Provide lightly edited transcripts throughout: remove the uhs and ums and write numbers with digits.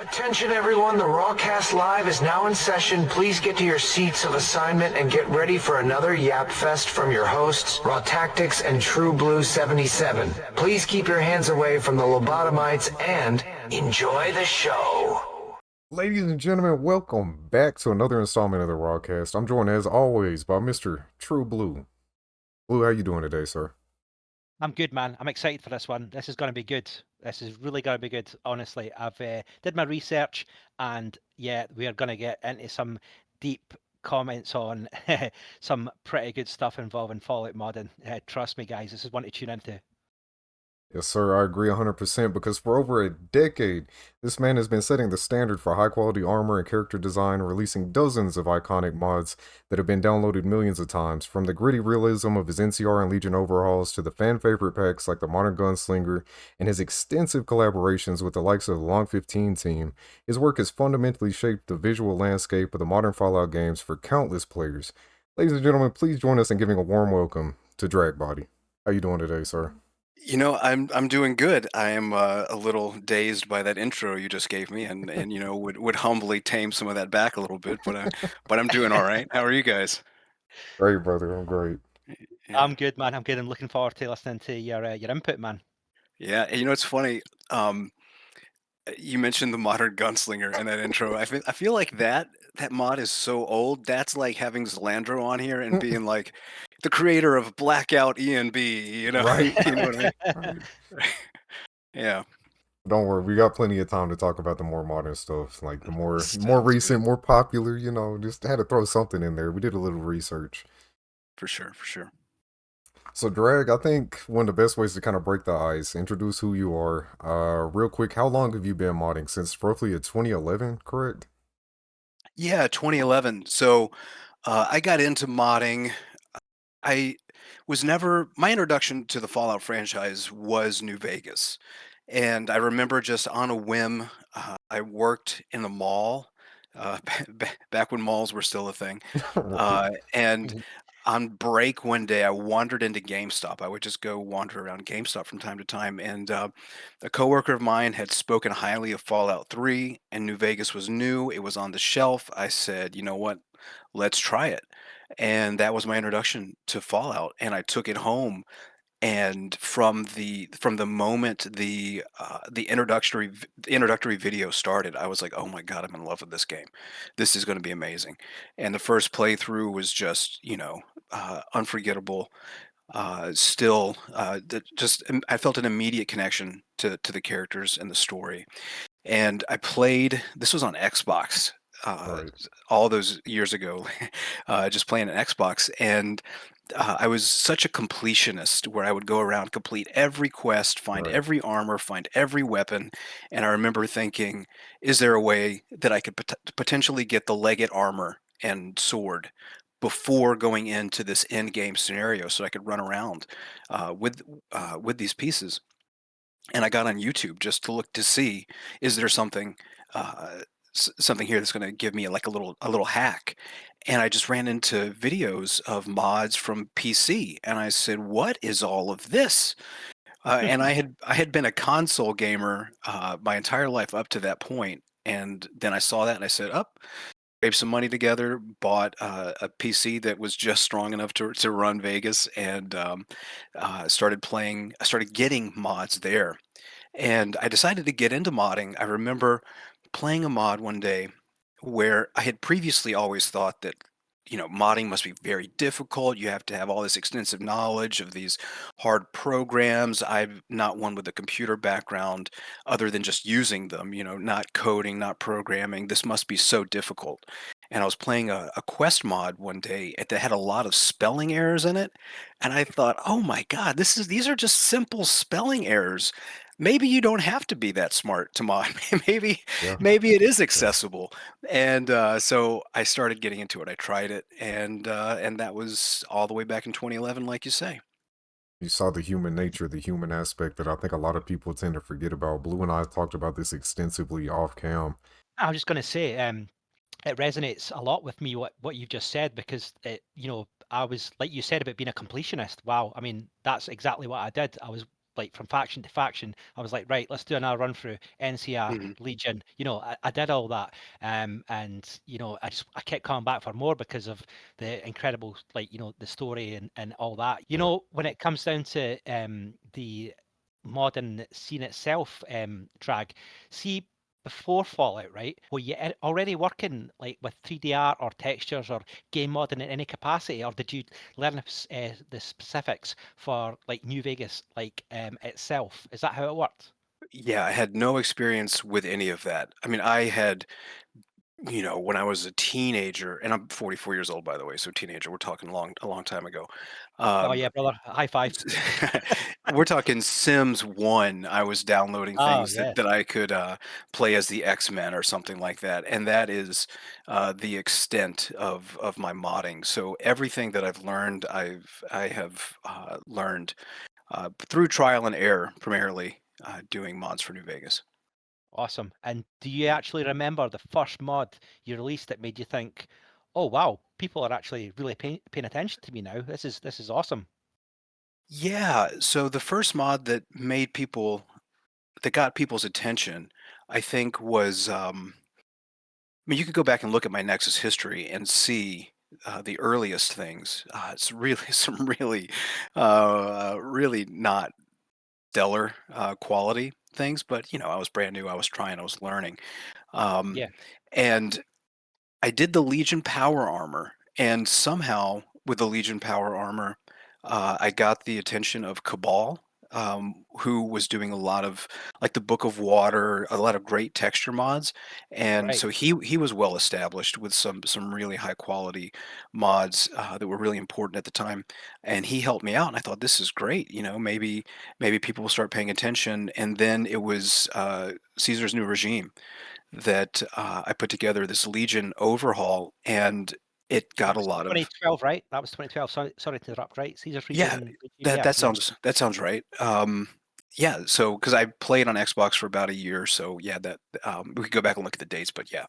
Attention everyone, the Rawcast Live is now in session. Please get to your seats of assignment and get ready for another Yap Fest from your hosts, Raw Tactics and True Blue 77. Please keep your hands away from the lobotomites and enjoy the show. Ladies and gentlemen, welcome back to another installment of the Rawcast. I'm joined as always by Mr. True Blue. Blue, how you doing today, sir? I'm good, man. I'm excited for this one. This is going to be good. This is really going to be good, honestly. I've did my research, and yeah, we are going to get into some deep comments on some pretty good stuff involving Fallout modding. Trust me, guys, this is one to tune into. Yes, sir, I agree 100% because for over a decade, this man has been setting the standard for high-quality armor and character design, releasing dozens of iconic mods that have been downloaded millions of times, from the gritty realism of his NCR and Legion overhauls to the fan-favorite packs like the Modern Gunslinger and his extensive collaborations with the likes of the Long 15 team. His work has fundamentally shaped the visual landscape of the modern Fallout games for countless players. Ladies and gentlemen, please join us in giving a warm welcome to Dragbody. How you doing today, sir? You know, I'm doing good. I am a little dazed by that intro you just gave me, and you know would humbly tame some of that back a little bit, but I'm doing all right. How are you guys? Great, brother. I'm great. Yeah, I'm good, man. I'm good. I'm looking forward to listening to your input, man. yeah. And you know, it's funny. You mentioned the modern gunslinger in that intro. I feel like that mod is so old. That's like having Zalandro on here and being like the creator of Blackout ENB. You know, Right. you know what I mean? Right. Yeah. Don't worry, we got plenty of time to talk about the more modern stuff, like the more Sounds recent, good. more popular, just had to throw something in there. We did a little research. For sure, for sure. So Drag, I think one of the best ways to kind of break the ice, introduce who you are. Real quick, how long have you been modding? Since roughly 2011, correct? Yeah, 2011. So I got into modding. I was never, my introduction to the Fallout franchise was New Vegas. And I remember just on a whim, I worked in the mall back when malls were still a thing. Right. And Mhm. on break one day, I wandered into GameStop. I would just go wander around GameStop from time to time. And a coworker of mine had spoken highly of Fallout 3, and New Vegas was new. It was on the shelf. I said, you know what? Let's try it. And that was my introduction to Fallout. And I took it home, and from the moment the introductory video started, I was like, oh my god, I'm in love with this game. This is going to be amazing. And the first playthrough was just, unforgettable. Still, I felt an immediate connection to the characters and the story. And I played, this was on Xbox, Right. all those years ago, just playing an Xbox. And I was such a completionist where I would go around, complete every quest, find Right. every armor, find every weapon. And I remember thinking, is there a way that I could potentially get the Leggett armor and sword before going into this end game scenario so I could run around with these pieces? And I got on YouTube just to look to see, is there something uh, something here that's going to give me like a little hack? And I just ran into videos of mods from PC, and I said, "What is all of this?" And I had been a console gamer my entire life up to that point, and then I saw that and I said, "Up." Scraped some money together, bought a PC that was just strong enough to run Vegas, and started playing. I started getting mods there, and I decided to get into modding. I remember playing a mod one day where I had previously always thought that, modding must be very difficult. You have to have all this extensive knowledge of these hard programs. I'm not one with a computer background other than just using them, not coding, not programming. This must be so difficult. And I was playing a quest mod one day that had a lot of spelling errors in it. And I thought, oh my God, these are just simple spelling errors. Maybe you don't have to be that smart to mod. maybe Yeah. maybe it is Yeah. accessible. And so I started getting into it. I tried it, and that was all the way back in 2011, like you say. You saw the human nature, the human aspect that I think a lot of people tend to forget about. Blue and I talked about this extensively off cam. I was just going to say, it resonates a lot with me what you've just said, because I was like you said about being a completionist. Wow, I mean, that's exactly what I did. I was like from faction to faction. I was like, right, let's do another run through NCR, Mhm. Legion. You know, I did all that, and you know, I kept coming back for more because of the incredible, like, you know, the story and all that. You know, when it comes down to the modern scene itself, drag, see, before Fallout, right? Were you already working like with 3D art or textures or game modding in any capacity, or did you learn the specifics for like New Vegas, like itself? Is that how it worked? Yeah, I had no experience with any of that. I mean, I had, when I was a teenager, and I'm 44 years old, by the way, so teenager, we're talking a long time ago. Oh Um, yeah, brother, high five. we're talking Sims 1. I was downloading Oh things that yes, I could play as the X-Men or something like that, and that is the extent of my modding. So everything that I've learned, I have learned through trial and error, primarily doing mods for New Vegas. awesome. And do you actually remember the first mod you released that made you think, "Oh wow, people are actually really paying attention to me now. This is awesome." Yeah, so the first mod that got people's attention, I think was I mean, you could go back and look at my Nexus history and see the earliest things. It's really some really not stellar quality things, but I was brand new. I was trying. I was learning, um, Yeah, and I did the Legion power armor, and somehow with the Legion power armor, I got the attention of Cabal, who was doing a lot of like the Book of Water, a lot of great texture mods, and right. so he was well established with some really high quality mods that were really important at the time, and he helped me out, and I thought this is great. Maybe people will start paying attention, and then it was Caesar's New Regime that I put together this Legion overhaul, and it That got a was lot of 2012, right? That was 2012. Sorry to interrupt. Right, Caesar's yeah. Regime. That Yeah, that yeah. sounds right. Yeah, so because I played on Xbox for about a year, so yeah, that we could go back and look at the dates, but yeah,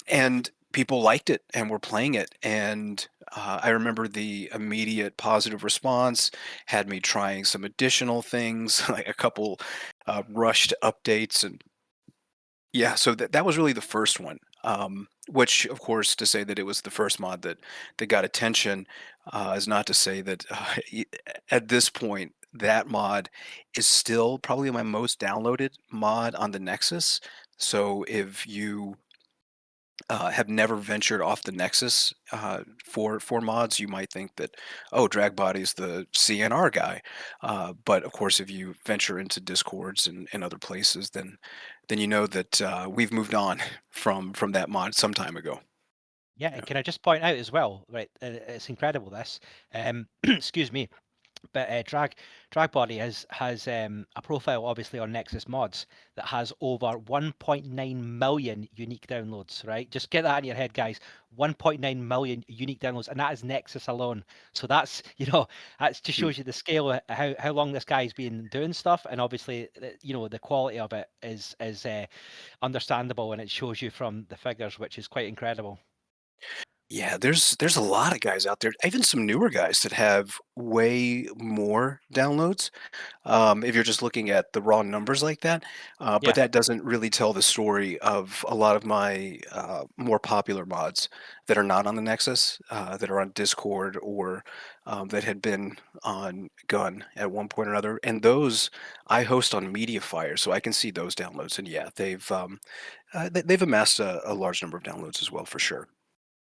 and people liked it and were playing it, and I remember the immediate positive response had me trying some additional things, like a couple rushed updates and yeah, so that was really the first one. Which, of course, to say that it was the first mod that got attention is not to say that at this point that mod is still probably my most downloaded mod on the Nexus. So if you have never ventured off the Nexus for mods, you might think that, oh, Dragbody's the CNR guy. But of course, if you venture into Discords and other places, then you know that we've moved on from that mod some time ago. Yeah, Yeah. and can I just point out as well, right? It's incredible this. Excuse me, but Dragbody has a profile obviously on Nexus Mods that has over 1.9 million unique downloads. Right, just get that in your head, guys. 1.9 million unique downloads, and that is Nexus alone. So that's that just Mm. shows you the scale of how long this guy's been doing stuff, and obviously the quality of it is understandable, and it shows you from the figures, which is quite incredible. Yeah, there's a lot of guys out there, even some newer guys that have way more downloads. If you're just looking at the raw numbers like that. But Yeah. that doesn't really tell the story of a lot of my more popular mods that are not on the Nexus, that are on Discord or that had been on Gun at one point or another. And those I host on MediaFire, so I can see those downloads. And yeah, they've amassed a large number of downloads as well, for sure.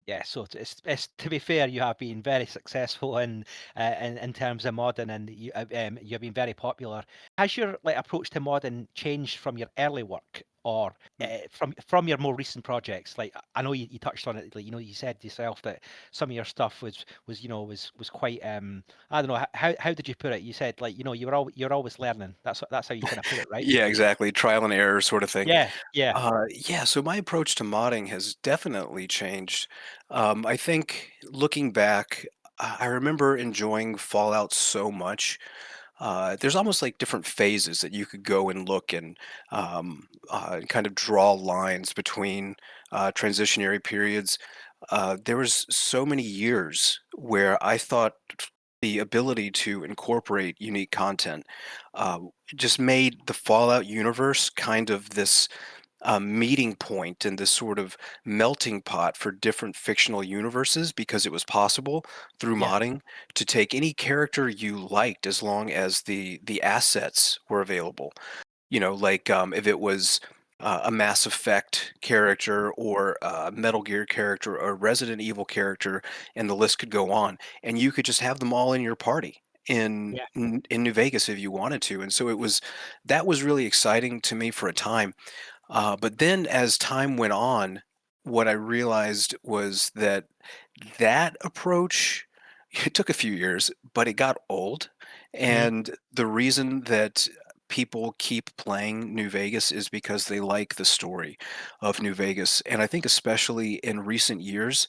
Yeah, so it's to be fair, you have been very successful in terms of modding, and you've been very popular. Has your like approach to modding changed from your early work, or from your more recent projects? Like I know you touched on it, like you said yourself that some of your stuff was quite I don't know how did you put it? You said like you're always learning. That's how you kind of put it, right? Yeah, exactly. Trial and error sort of thing. Yeah, yeah, Yeah, so my approach to modding has definitely changed. I think looking back, I remember enjoying Fallout so much. There's almost like different phases that you could go and look and kind of draw lines between transitionary periods. There was so many years where I thought the ability to incorporate unique content just made the Fallout universe kind of this meeting point and this sort of melting pot for different fictional universes, because it was possible through Yeah. modding to take any character you liked as long as the assets were available. You know, like if it was a Mass Effect character or a Metal Gear character or a Resident Evil character, and the list could go on, and you could just have them all in your party Yeah. in New Vegas if you wanted to. And so that was really exciting to me for a time. But then as time went on, what I realized was that that approach, it took a few years, but it got old. Mm. And the reason that people keep playing New Vegas is because they like the story of New Vegas. And I think especially in recent years,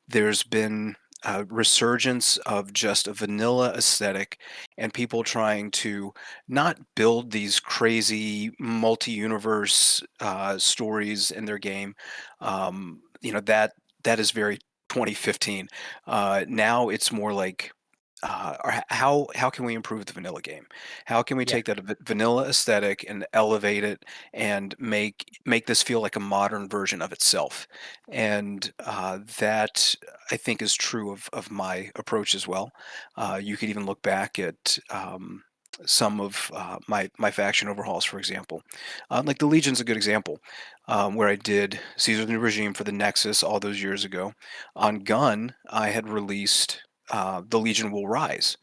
there's been a resurgence of just a vanilla aesthetic and people trying to not build these crazy multi-universe stories in their game. That is very 2015. Now it's more like, how can we improve the vanilla game? How can we Yeah. take that vanilla aesthetic and elevate it and make this feel like a modern version of itself? And that, I think, is true of my approach as well. You could even look back at some of my faction overhauls, for example. Like the Legion's a good example, where I did Caesar's New Regime for the Nexus all those years ago. On Gun, I had released The Legion Will Rise.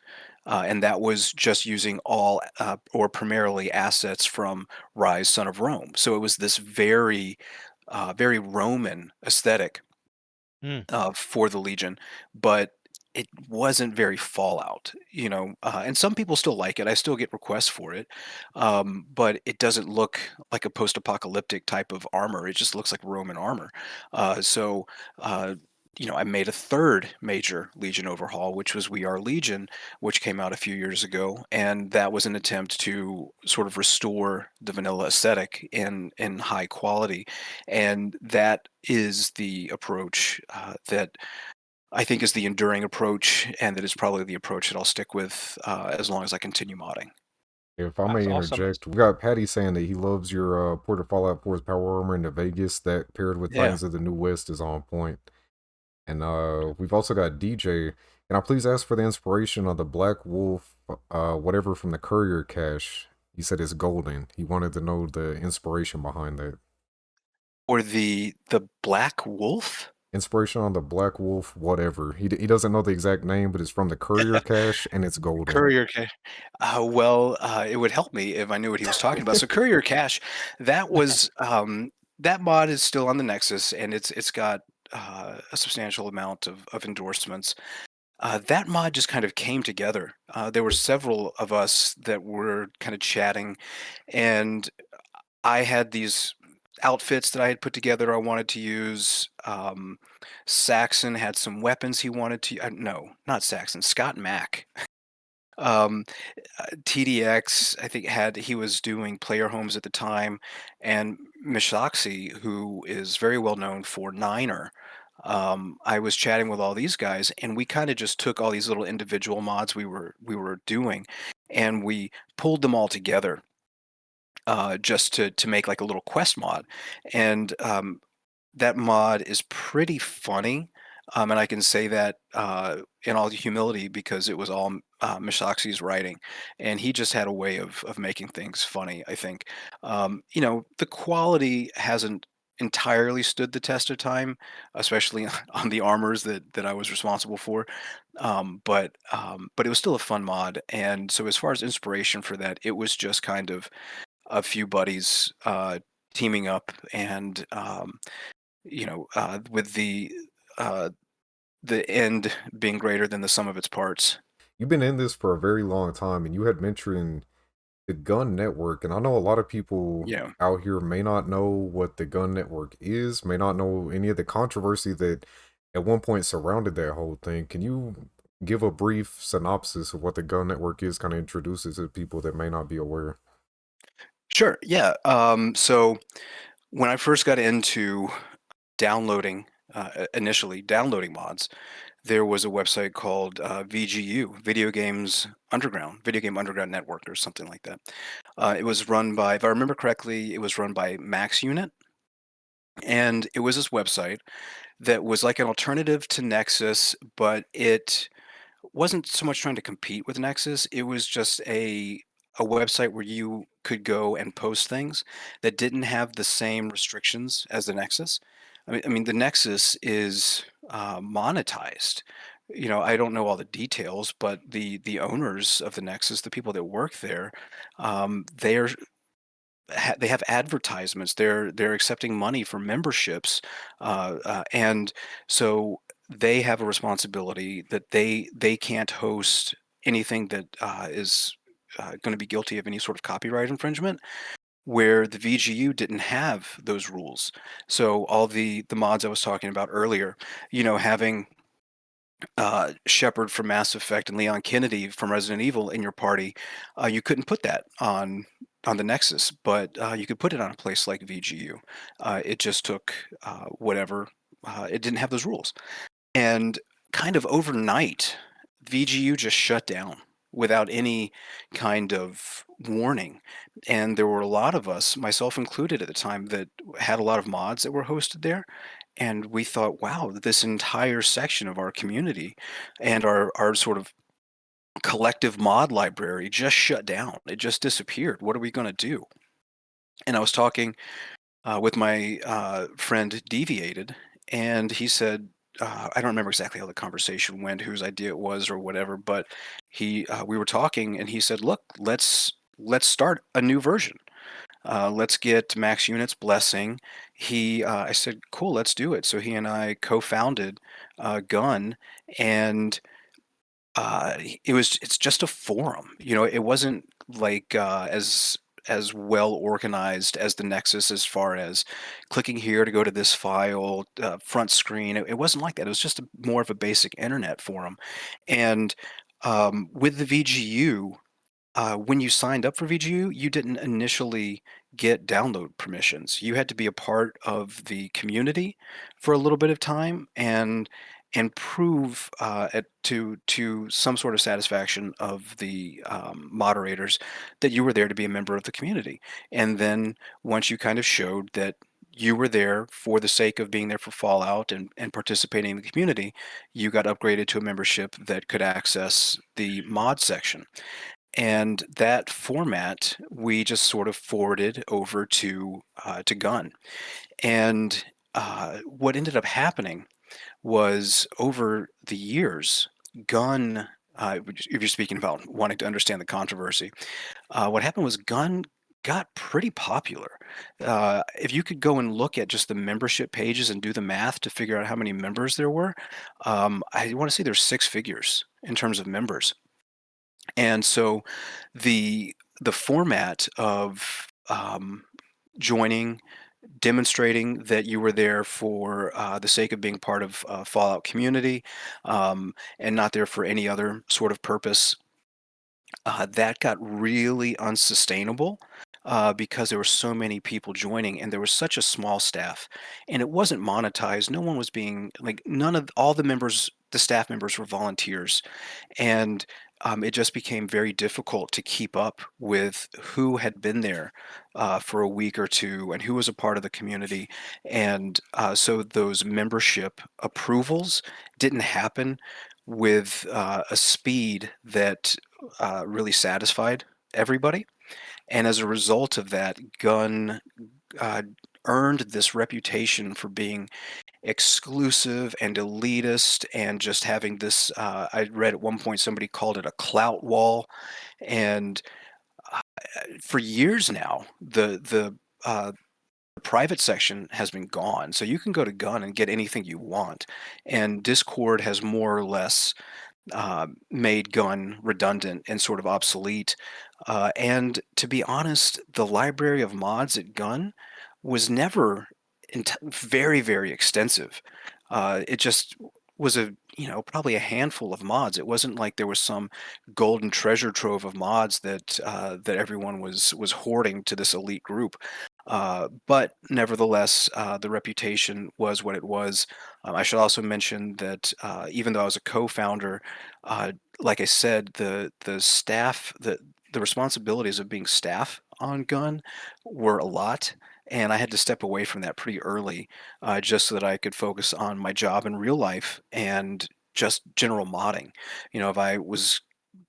And that was just using all or primarily assets from Rise, Son of Rome. So it was this very Roman aesthetic Mm. for the Legion, but it wasn't very Fallout, and some people still like it. I still get requests for it, but it doesn't look like a post-apocalyptic type of armor. It just looks like Roman armor. So, I made a third major Legion overhaul, which was We Are Legion, which came out a few years ago, and that was an attempt to sort of restore the vanilla aesthetic in high quality, and that is the approach that I think is the enduring approach, and that is probably the approach that I'll stick with as long as I continue modding. If I That's may awesome. interject, we got Patty saying that he loves your Port of Fallout 4's power armor into Vegas that paired with Yeah. Titans of the New West is on point. And we've also got DJ. Can I please ask for the inspiration of the Black Wolf, whatever from the Courier cache? He said it's golden. He wanted to know the inspiration behind that. Or the Black Wolf? Inspiration on the Black Wolf, whatever. He doesn't know the exact name, but it's from the Courier cache and it's golden. Courier Cache. Well, it would help me if I knew what he was talking about. So Courier Cache, that was that mod is still on the Nexus, and it's got a substantial amount of endorsements. That mod just kind of came together. There were several of us that were kind of chatting, and I had these outfits that I had put together I wanted to use. Saxon had some weapons he wanted to. No, not Saxon. Scott Mack. Um, TDX, I think he was doing player homes at the time, and Mishaxi, who is very well known for Niner. I was chatting with all these guys, and we kind of just took all these little individual mods we were doing, and we pulled them all together just to make like a little quest mod. And that mod is pretty funny. And I can say that in all humility because it was all Mishaxi's writing, and he just had a way of making things funny. I think, the quality hasn't entirely stood the test of time, especially on the armors that I was responsible for. But it was still a fun mod, and so as far as inspiration for that, it was just kind of a few buddies teaming up, and with the end being greater than the sum of its parts. You've been in this for a very long time, and you had mentioned the Gun Network, and I know a lot of people Yeah. out here may not know what the Gun Network is, may not know any of the controversy that at one point surrounded that whole thing. Can you give a brief synopsis of what the Gun Network is, kind of introduces to people that may not be aware? Sure. Yeah. So when I first got into downloading, initially downloading mods, there was a website called VGU, Video Game Underground Network, or something like that. It was run by, if I remember correctly, it was run by Max Unit, and it was this website that was like an alternative to Nexus, but it wasn't so much trying to compete with Nexus. It was just a website where you could go and post things that didn't have the same restrictions as the Nexus. I mean, the Nexus is monetized. You know, I don't know all the details, but the owners of the Nexus, the people that work there, they're they have advertisements. They're accepting money for memberships, and so they have a responsibility that they can't host anything that is going to be guilty of any sort of copyright infringement. Where the VGU didn't have those rules, so all the mods I was talking about earlier, you know, having Shepard from Mass Effect and Leon Kennedy from Resident Evil in your party, you couldn't put that on the Nexus, but you could put it on a place like VGU. It just took whatever. It didn't have those rules, and kind of overnight, VGU just shut down without any kind of warning. And there were a lot of us, myself included at the time, that had a lot of mods that were hosted there. And we thought, wow, this entire section of our community and our sort of collective mod library just shut down. It just disappeared. What are we going to do? And I was talking with my friend Deviated, and he said, I don't remember exactly how the conversation went, whose idea it was or whatever, but we were talking, and he said, "Look, let's start a new version. Let's get Max Unit's blessing." I said, "Cool, let's do it." So he and I co-founded Gun, and it's just a forum. You know, it wasn't like as well organized as the Nexus, as far as clicking here to go to this file, front screen. It wasn't like that. It was just more of a basic internet forum. And with the VGU, when you signed up for VGU, you didn't initially get download permissions. You had to be a part of the community for a little bit of time and prove to some sort of satisfaction of the moderators that you were there to be a member of the community. And then once you kind of showed that you were there for the sake of being there for Fallout and participating in the community, you got upgraded to a membership that could access the mod section. And that format we just sort of forwarded over to Gun. And what ended up happening was, over the years, Gun, if you're speaking about wanting to understand the controversy, what happened was Gun got pretty popular. If you could go and look at just the membership pages and do the math to figure out how many members there were, I want to say there's 6 figures in terms of members. And so the format of joining, demonstrating that you were there for the sake of being part of Fallout community, and not there for any other sort of purpose, that got really unsustainable. Because there were so many people joining and there was such a small staff, and it wasn't monetized. No one was being like, none of all the members, the staff members, were volunteers, and it just became very difficult to keep up with who had been there for a week or two and who was a part of the community. And so those membership approvals didn't happen with a speed that really satisfied everybody. And as a result of that, Gun earned this reputation for being exclusive and elitist, and just having this. I read at one point somebody called it a clout wall, and for years now, the private section has been gone. So you can go to Gun and get anything you want, and Discord has more or less made Gun redundant and sort of obsolete. And to be honest, the library of mods at Gun was never very, very extensive. It just was probably a handful of mods. It wasn't like there was some golden treasure trove of mods that everyone was hoarding to this elite group. But nevertheless, the reputation was what it was. I should also mention that even though I was a co-founder, like I said, the staff, the responsibilities of being staff on Gun were a lot, and I had to step away from that pretty early, just so that I could focus on my job in real life and just general modding. If I was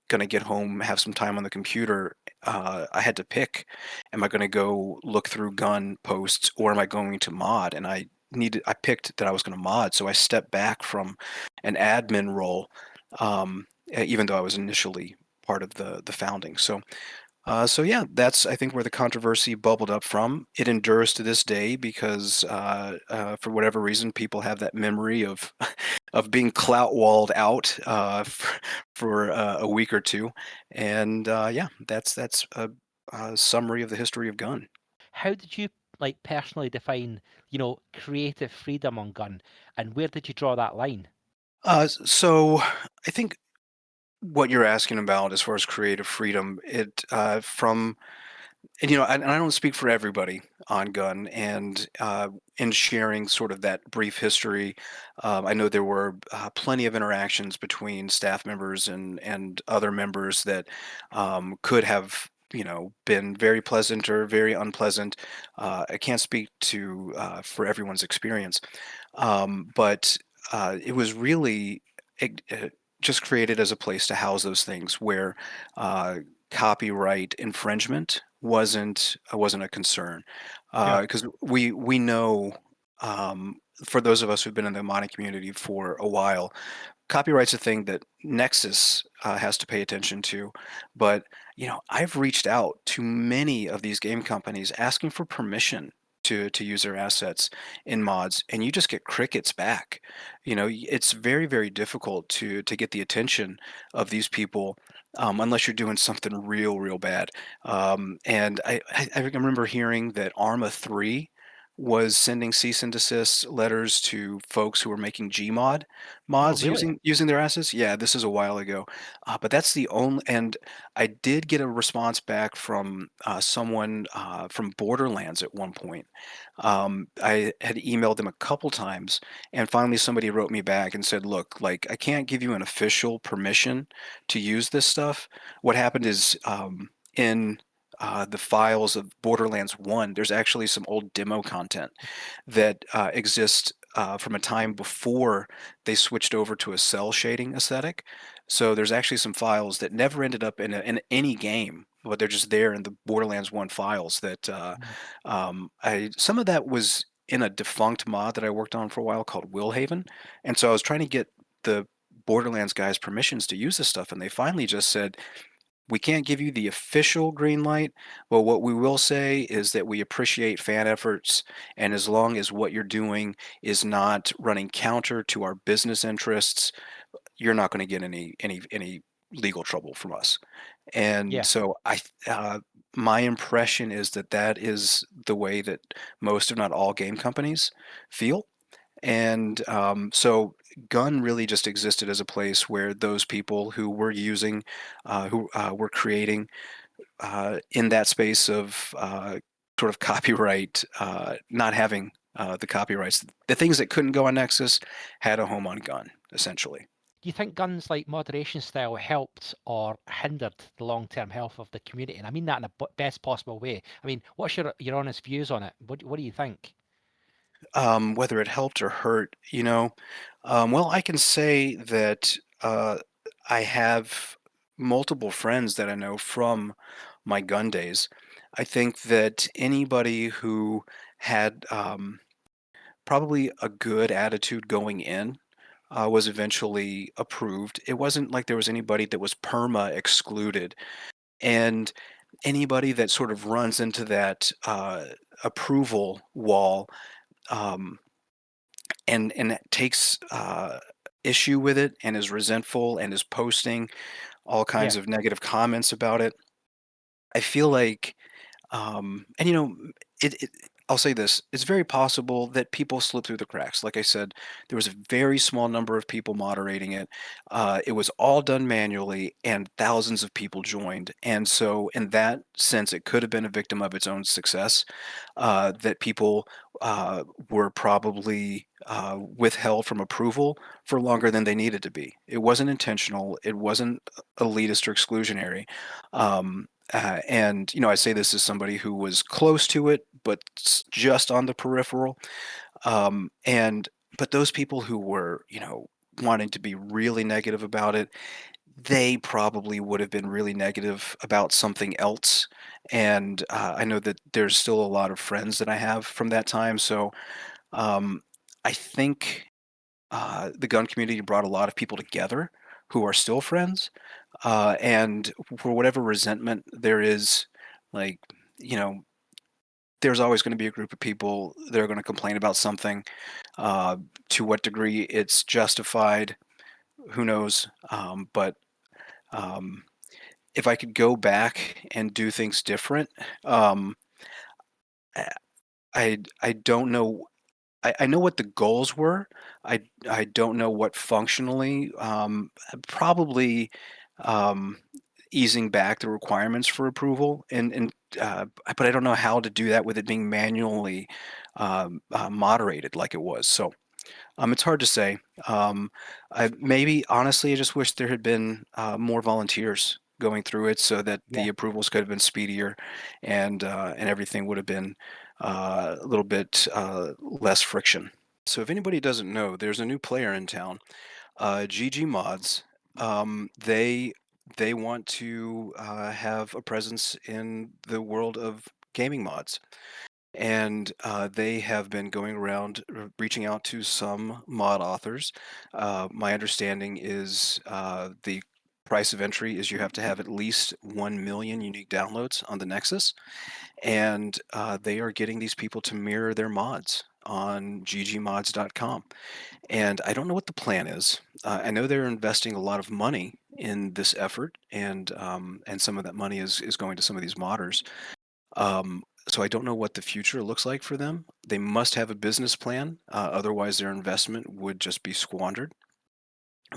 going to get home, have some time on the computer, I had to pick: am I going to go look through Gun posts, or am I going to mod? And I picked that I was going to mod, so I stepped back from an admin role, even though I was initially part of the founding. So yeah, that's, I think, where the controversy bubbled up from. It endures to this day because for whatever reason, people have that memory of of being clout walled out for a week or two, and yeah, that's a summary of the history of Gun. How did you like personally define, creative freedom on Gun, and where did you draw that line? So I think what you're asking about as far as creative freedom, it from and and I don't speak for everybody on Gun, and in sharing sort of that brief history, I know there were plenty of interactions between staff members and other members that could have been very pleasant or very unpleasant. I can't speak to for everyone's experience, but it was really just created as a place to house those things where copyright infringement wasn't a concern, Yeah. because we know, for those of us who've been in the modding community for a while, copyright's a thing that Nexus has to pay attention to. But I've reached out to many of these game companies asking for permission to use their assets in mods, and you just get crickets back. It's very, very difficult to get the attention of these people, unless you're doing something real, real bad. And I remember hearing that Arma 3 was sending cease and desist letters to folks who were making Gmod Oh, mods really? using their assets. Yeah, this is a while ago, but that's the only. And I did get a response back from someone from Borderlands at one point. I had emailed them a couple times, and finally somebody wrote me back and said, "Look, like, I can't give you an official permission to use this stuff. What happened is, in the files of Borderlands 1, there's actually some old demo content that exists from a time before they switched over to a cell shading aesthetic. So there's actually some files that never ended up in any game, but they're just there in the Borderlands 1 files that Mm. some of that was in a defunct mod that I worked on for a while called Willhaven. And so I was trying to get the Borderlands guys permissions to use this stuff, and they finally just said, we can't give you the official green light, but what we will say is that we appreciate fan efforts, and as long as what you're doing is not running counter to our business interests, you're not going to get any legal trouble from us. And Yeah. so my impression is that that is the way that most, if not all, game companies feel. And so Gun really just existed as a place where those people who were using, who were creating in that space of sort of copyright, not having the copyrights, the things that couldn't go on Nexus had a home on Gun, essentially. Do you think Gun's like moderation style helped or hindered the long-term health of the community? And I mean that in a best possible way. I mean, what's your honest views on it? What do you think? Whether it helped or hurt, well, I can say that I have multiple friends that I know from my Gun days. I think that anybody who had probably a good attitude going in was eventually approved. It wasn't like there was anybody that was perma excluded. And anybody that sort of runs into that approval wall, um, and takes issue with it and is resentful and is posting all Yeah. kinds of negative comments about it, I feel like, and it I'll say this, it's very possible that people slip through the cracks. Like I said, there was a very small number of people moderating it. It was all done manually, and thousands of people joined. And so, in that sense, it could have been a victim of its own success, that people were probably withheld from approval for longer than they needed to be. It wasn't intentional. It wasn't elitist or exclusionary. And I say this as somebody who was close to it, but just on the peripheral. And but those people who were, wanting to be really negative about it, they probably would have been really negative about something else. And I know that there's still a lot of friends that I have from that time. So um, I think the gun community brought a lot of people together who are still friends. And for whatever resentment there is, like, you know, there's always going to be a group of people that are going to complain about something. To what degree it's justified, who knows? But um, if I could go back and do things different, um, I don't know. I know what the goals were. I don't know what functionally. Probably um, easing back the requirements for approval, but I don't know how to do that with it being manually moderated like it was. So it's hard to say. Maybe honestly, I just wish there had been more volunteers going through it so that Yeah. the approvals could have been speedier, and everything would have been a little bit less friction. So if anybody doesn't know, there's a new player in town, GG Mods. They want to have a presence in the world of gaming mods. And they have been going around reaching out to some mod authors. My understanding is the price of entry is you have to have at least 1 million unique downloads on the Nexus. And they are getting these people to mirror their mods on ggmods.com. And I don't know what the plan is. I know they're investing a lot of money in this effort, and some of that money is going to some of these modders. So I don't know what the future looks like for them. They must have a business plan, otherwise their investment would just be squandered.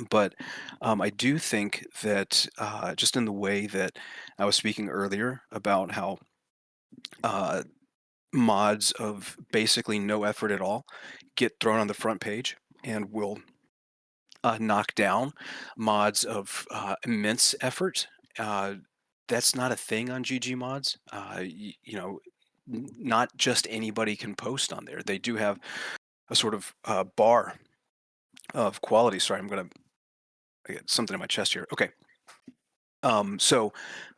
But I do think that just in the way that I was speaking earlier about how uh, mods of basically no effort at all get thrown on the front page and will knock down mods of immense effort. Uh, that's not a thing on GG mods. Not just anybody can post on there. They do have a sort of bar of quality. Sorry, I get something in my chest here. Okay. So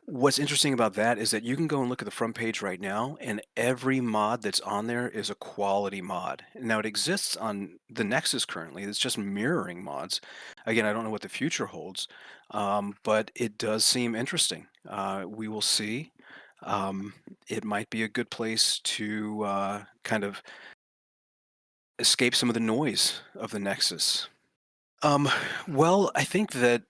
what's interesting about that is that you can go and look at the front page right now, and every mod that's on there is a quality mod. Now it exists on the Nexus currently. It's just mirroring mods. Again, I don't know what the future holds, but it does seem interesting. We will see. It might be a good place to kind of escape some of the noise of the Nexus. Um, well, I think that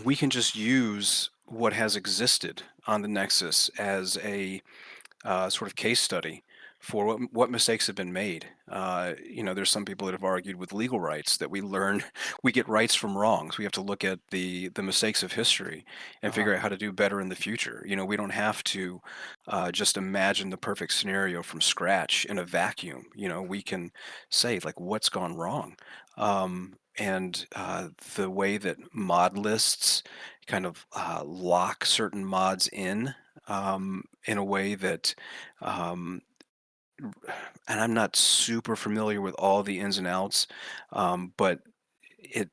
we can just use what has existed on the Nexus as a sort of case study for what mistakes have been made. There's some people that have argued with legal rights that we get rights from wrongs. We have to look at the mistakes of history and figure out how to do better in the future. We don't have to just imagine the perfect scenario from scratch in a vacuum. We can say like what's gone wrong. And the way that mod lists kind of lock certain mods in a way that, um, and I'm not super familiar with all the ins and outs, but it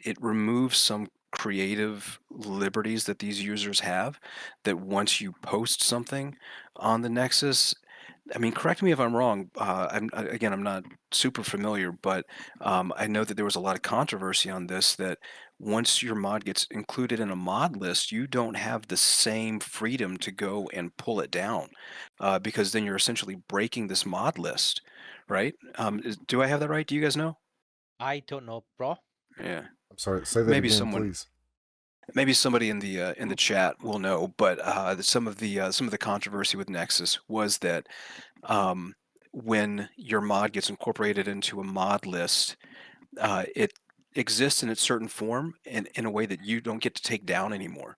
it removes some creative liberties that these users have. That once you post something on the Nexus, I mean, correct me if I'm wrong. Again, I'm not super familiar, but I know that there was a lot of controversy on this. That once your mod gets included in a mod list, you don't have the same freedom to go and pull it down, because then you're essentially breaking this mod list, right? Do I have that right? Do you guys know? I don't know, bro. Yeah, I'm sorry, say that maybe again, someone, please. maybe somebody in the chat will know. But some of the controversy with Nexus was that um, when your mod gets incorporated into a mod list, it exists in its certain form in a way that you don't get to take down anymore,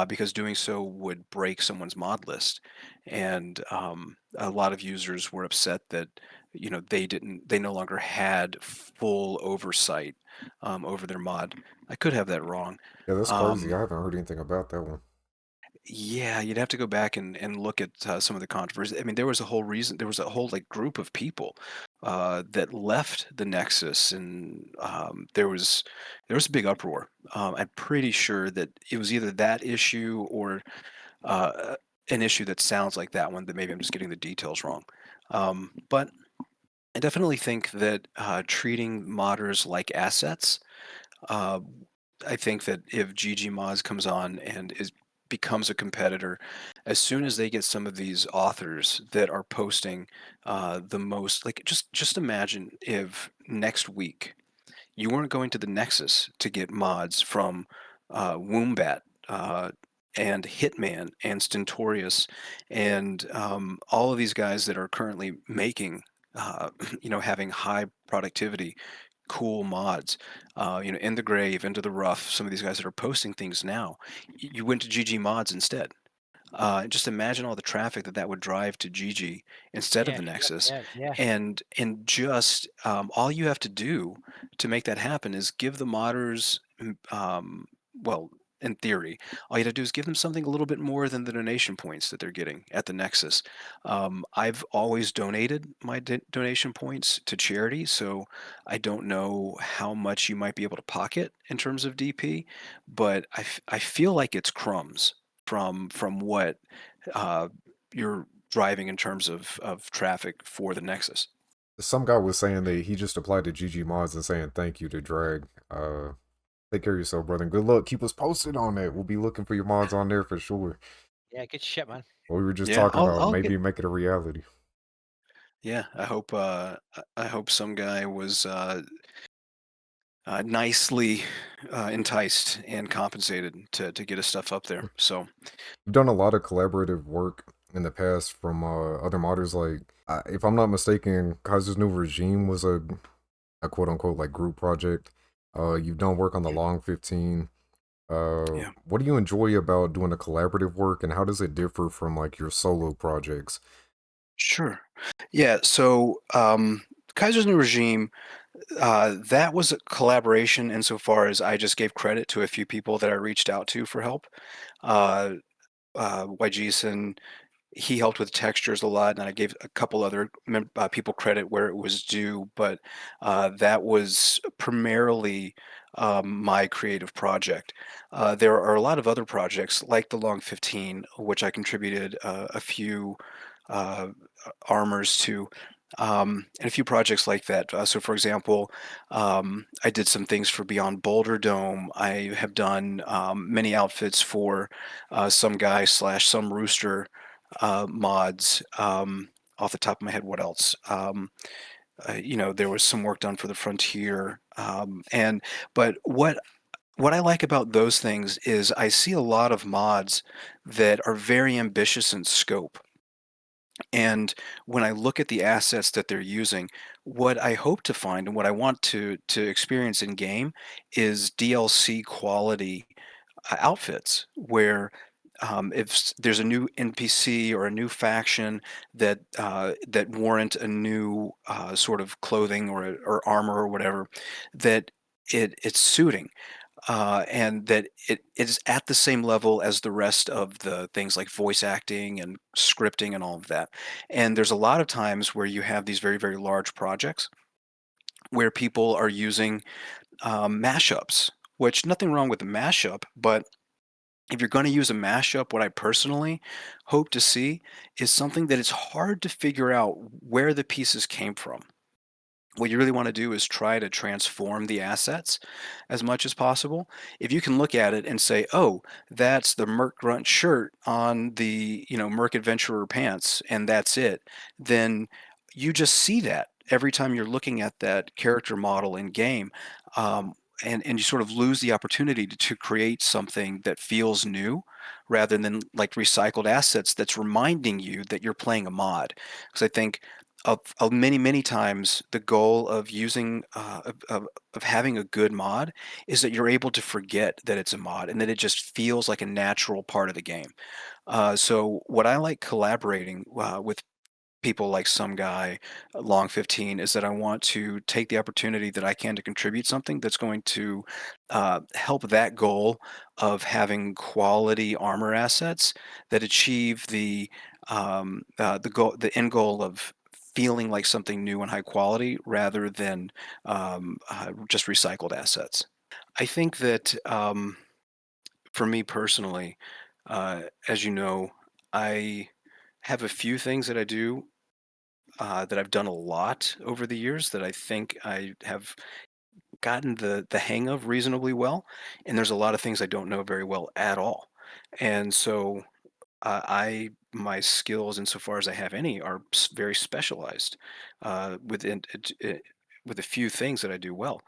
because doing so would break someone's mod list. And a lot of users were upset that they no longer had full oversight over their mod. I could have that wrong. Yeah, that's crazy. Um, I haven't heard anything about that one. yeah, you'd have to go back and look at some of the controversy. I mean, there was a whole reason, there was a whole like group of people that left the Nexus, and there was a big uproar. I'm pretty sure that it was either that issue or uh, an issue that sounds like that one. That maybe I'm just getting the details wrong. But I definitely think that treating modders like assets. Uh, I think that if GG Moz comes on and becomes a competitor, as soon as they get some of these authors that are posting the most, like just imagine if next week you weren't going to the Nexus to get mods from Wombat and Hitman and Stentorius and all of these guys that are currently making, having high productivity, cool mods, In the Grave, Into the Rough, some of these guys that are posting things now. You went to GG Mods instead. Just imagine all the traffic that would drive to GG instead of Yeah, the sure. Nexus, Yeah. and just all you have to do to make that happen is give the modders, well, in theory, all you have to do is give them something a little bit more than the donation points that they're getting at the Nexus. I've always donated my donation points to charity, so I don't know how much you might be able to pocket in terms of DP, but I feel like it's crumbs from what uh, you're driving in terms of traffic for the Nexus. Some guy was saying that he just applied to GG Mods and saying thank you to Drag. Take care of yourself, brother. And good luck. Keep us posted on that. We'll be looking for your mods on there for sure. Yeah, good shit, man. What we were just Yeah, talking I'll about, I'll get. maybe make it a reality. Yeah, I hope some guy was nicely enticed and compensated to get his stuff up there. So You've done a lot of collaborative work in the past from other modders. Like, if I'm not mistaken, Kaiser's New Regime was a quote unquote like group project. You've done work on the mm, Long 15. yeah, What do you enjoy about doing the collaborative work, and how does it differ from like your solo projects? sure. Yeah, so Kaiser's New Regime, that was a collaboration insofar as I just gave credit to a few people that I reached out to for help. Uh, YGson, he helped with textures a lot, and I gave a couple other people credit where it was due, but that was primarily my creative project. There are a lot of other projects like the Long 15, which I contributed a few uh, armors to. And a few projects like that. So, for example, I did some things for Beyond Boulder Dome. I have done many outfits for SomeGuy / Some Rooster mods. Off the top of my head, what else? There was some work done for the Frontier, and but what I like about those things is I see a lot of mods that are very ambitious in scope. And when I look at the assets that they're using, what I hope to find and what I want to experience in game is DLC quality outfits where if there's a new NPC or a new faction that warrant a new sort of clothing or armor or whatever, that it's suiting, and that it is at the same level as the rest of the things like voice acting and scripting and all of that. And there's a lot of times where you have these very, very large projects where people are using mashups, which nothing wrong with a mashup, but if you're going to use a mashup, what I personally hope to see is something that it's hard to figure out where the pieces came from. What you really want to do is try to transform the assets as much as possible. If you can look at it and say, oh, that's the Merc Grunt shirt on the Merc Adventurer pants, and that's it, then you just see that every time you're looking at that character model in game. and you sort of lose the opportunity to create something that feels new rather than like recycled assets that's reminding you that you're playing a mod. Because I think of many times the goal of using of having a good mod is that you're able to forget that it's a mod and that it just feels like a natural part of the game. So what I like collaborating with people like SomeGuy, Long 15, is that I want to take the opportunity that I can to contribute something that's going to help that goal of having quality armor assets that achieve the goal, the end goal of feeling like something new and high quality rather than just recycled assets. I think that for me personally, as you know, I have a few things that I do that I've done a lot over the years that I think I have gotten the hang of reasonably well, and there's a lot of things I don't know very well at all. And so I my skills, insofar as I have any, are very specialized within with a few things that I do well,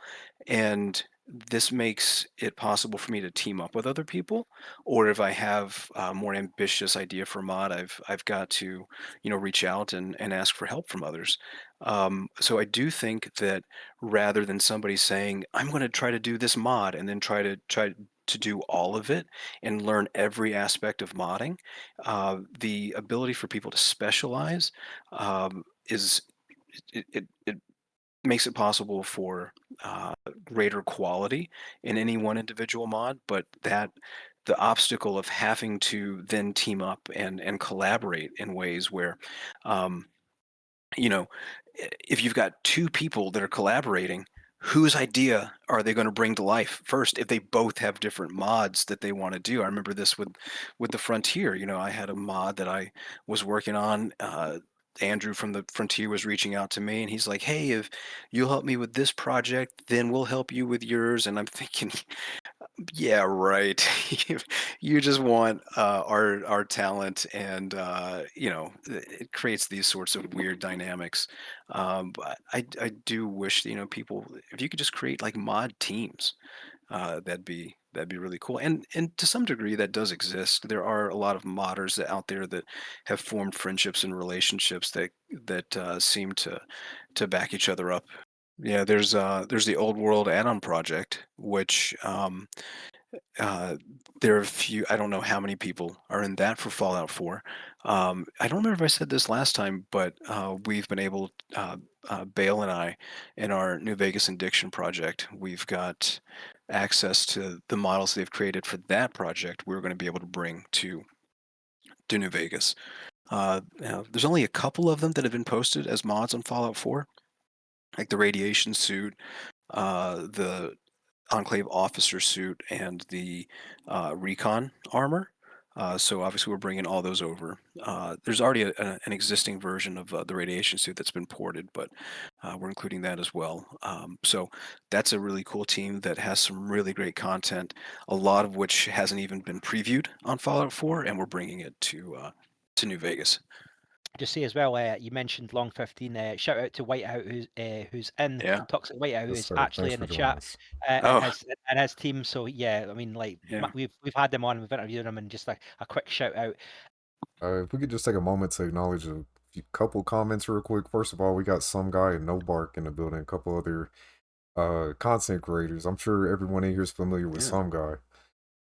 and this makes it possible for me to team up with other people, or if I have a more ambitious idea for a mod, I've got to reach out and ask for help from others. So I do think that rather than somebody saying I'm going to try to do this mod and then try to do all of it and learn every aspect of modding, the ability for people to specialize is it makes it possible for greater quality in any one individual mod, but that the obstacle of having to then team up and collaborate in ways where um, you know, if you've got two people that are collaborating, whose idea are they going to bring to life first if they both have different mods that they want to do? I remember this with the Frontier. I had a mod that I was working on. Andrew from the Frontier was reaching out to me and he's like, "Hey, if you'll help me with this project, then we'll help you with yours." And I'm thinking, yeah, right. You just want our talent, and it creates these sorts of weird dynamics. But I do wish people, if you could just create like mod teams, that'd be really cool. And to some degree that does exist. There are a lot of modders out there that have formed friendships and relationships that seem to back each other up. Yeah, there's the Old World add-on project, which uh, there are a few. I don't know how many people are in that for Fallout 4. I don't remember if I said this last time, but we've been able, Bale and I, in our New Vegas Indiction project, we've got access to the models they've created for that project. We're going to be able to bring to New Vegas. There's only a couple of them that have been posted as mods on Fallout 4, like the radiation suit, the Enclave officer suit, and the recon armor. So obviously we're bringing all those over. There's already an existing version of the radiation suit that's been ported, but we're including that as well. So that's a really cool team that has some really great content, a lot of which hasn't even been previewed on Fallout 4, and we're bringing it to New Vegas. Just say as well, you mentioned Long 15. Shout out to Whiteout, who's in Yeah. Toxic Whiteout, who Yes, is sir. actually Thanks in for the joining chat, us. and Oh, his team. So yeah, I mean, like yeah. we've had them on, we've interviewed them, and just like a quick shout out. If we could just take a moment to acknowledge a couple comments real quick. First of all, we got some guy and Nobark in the building, a couple other content creators. I'm sure everyone in here is familiar with Yeah. some guy.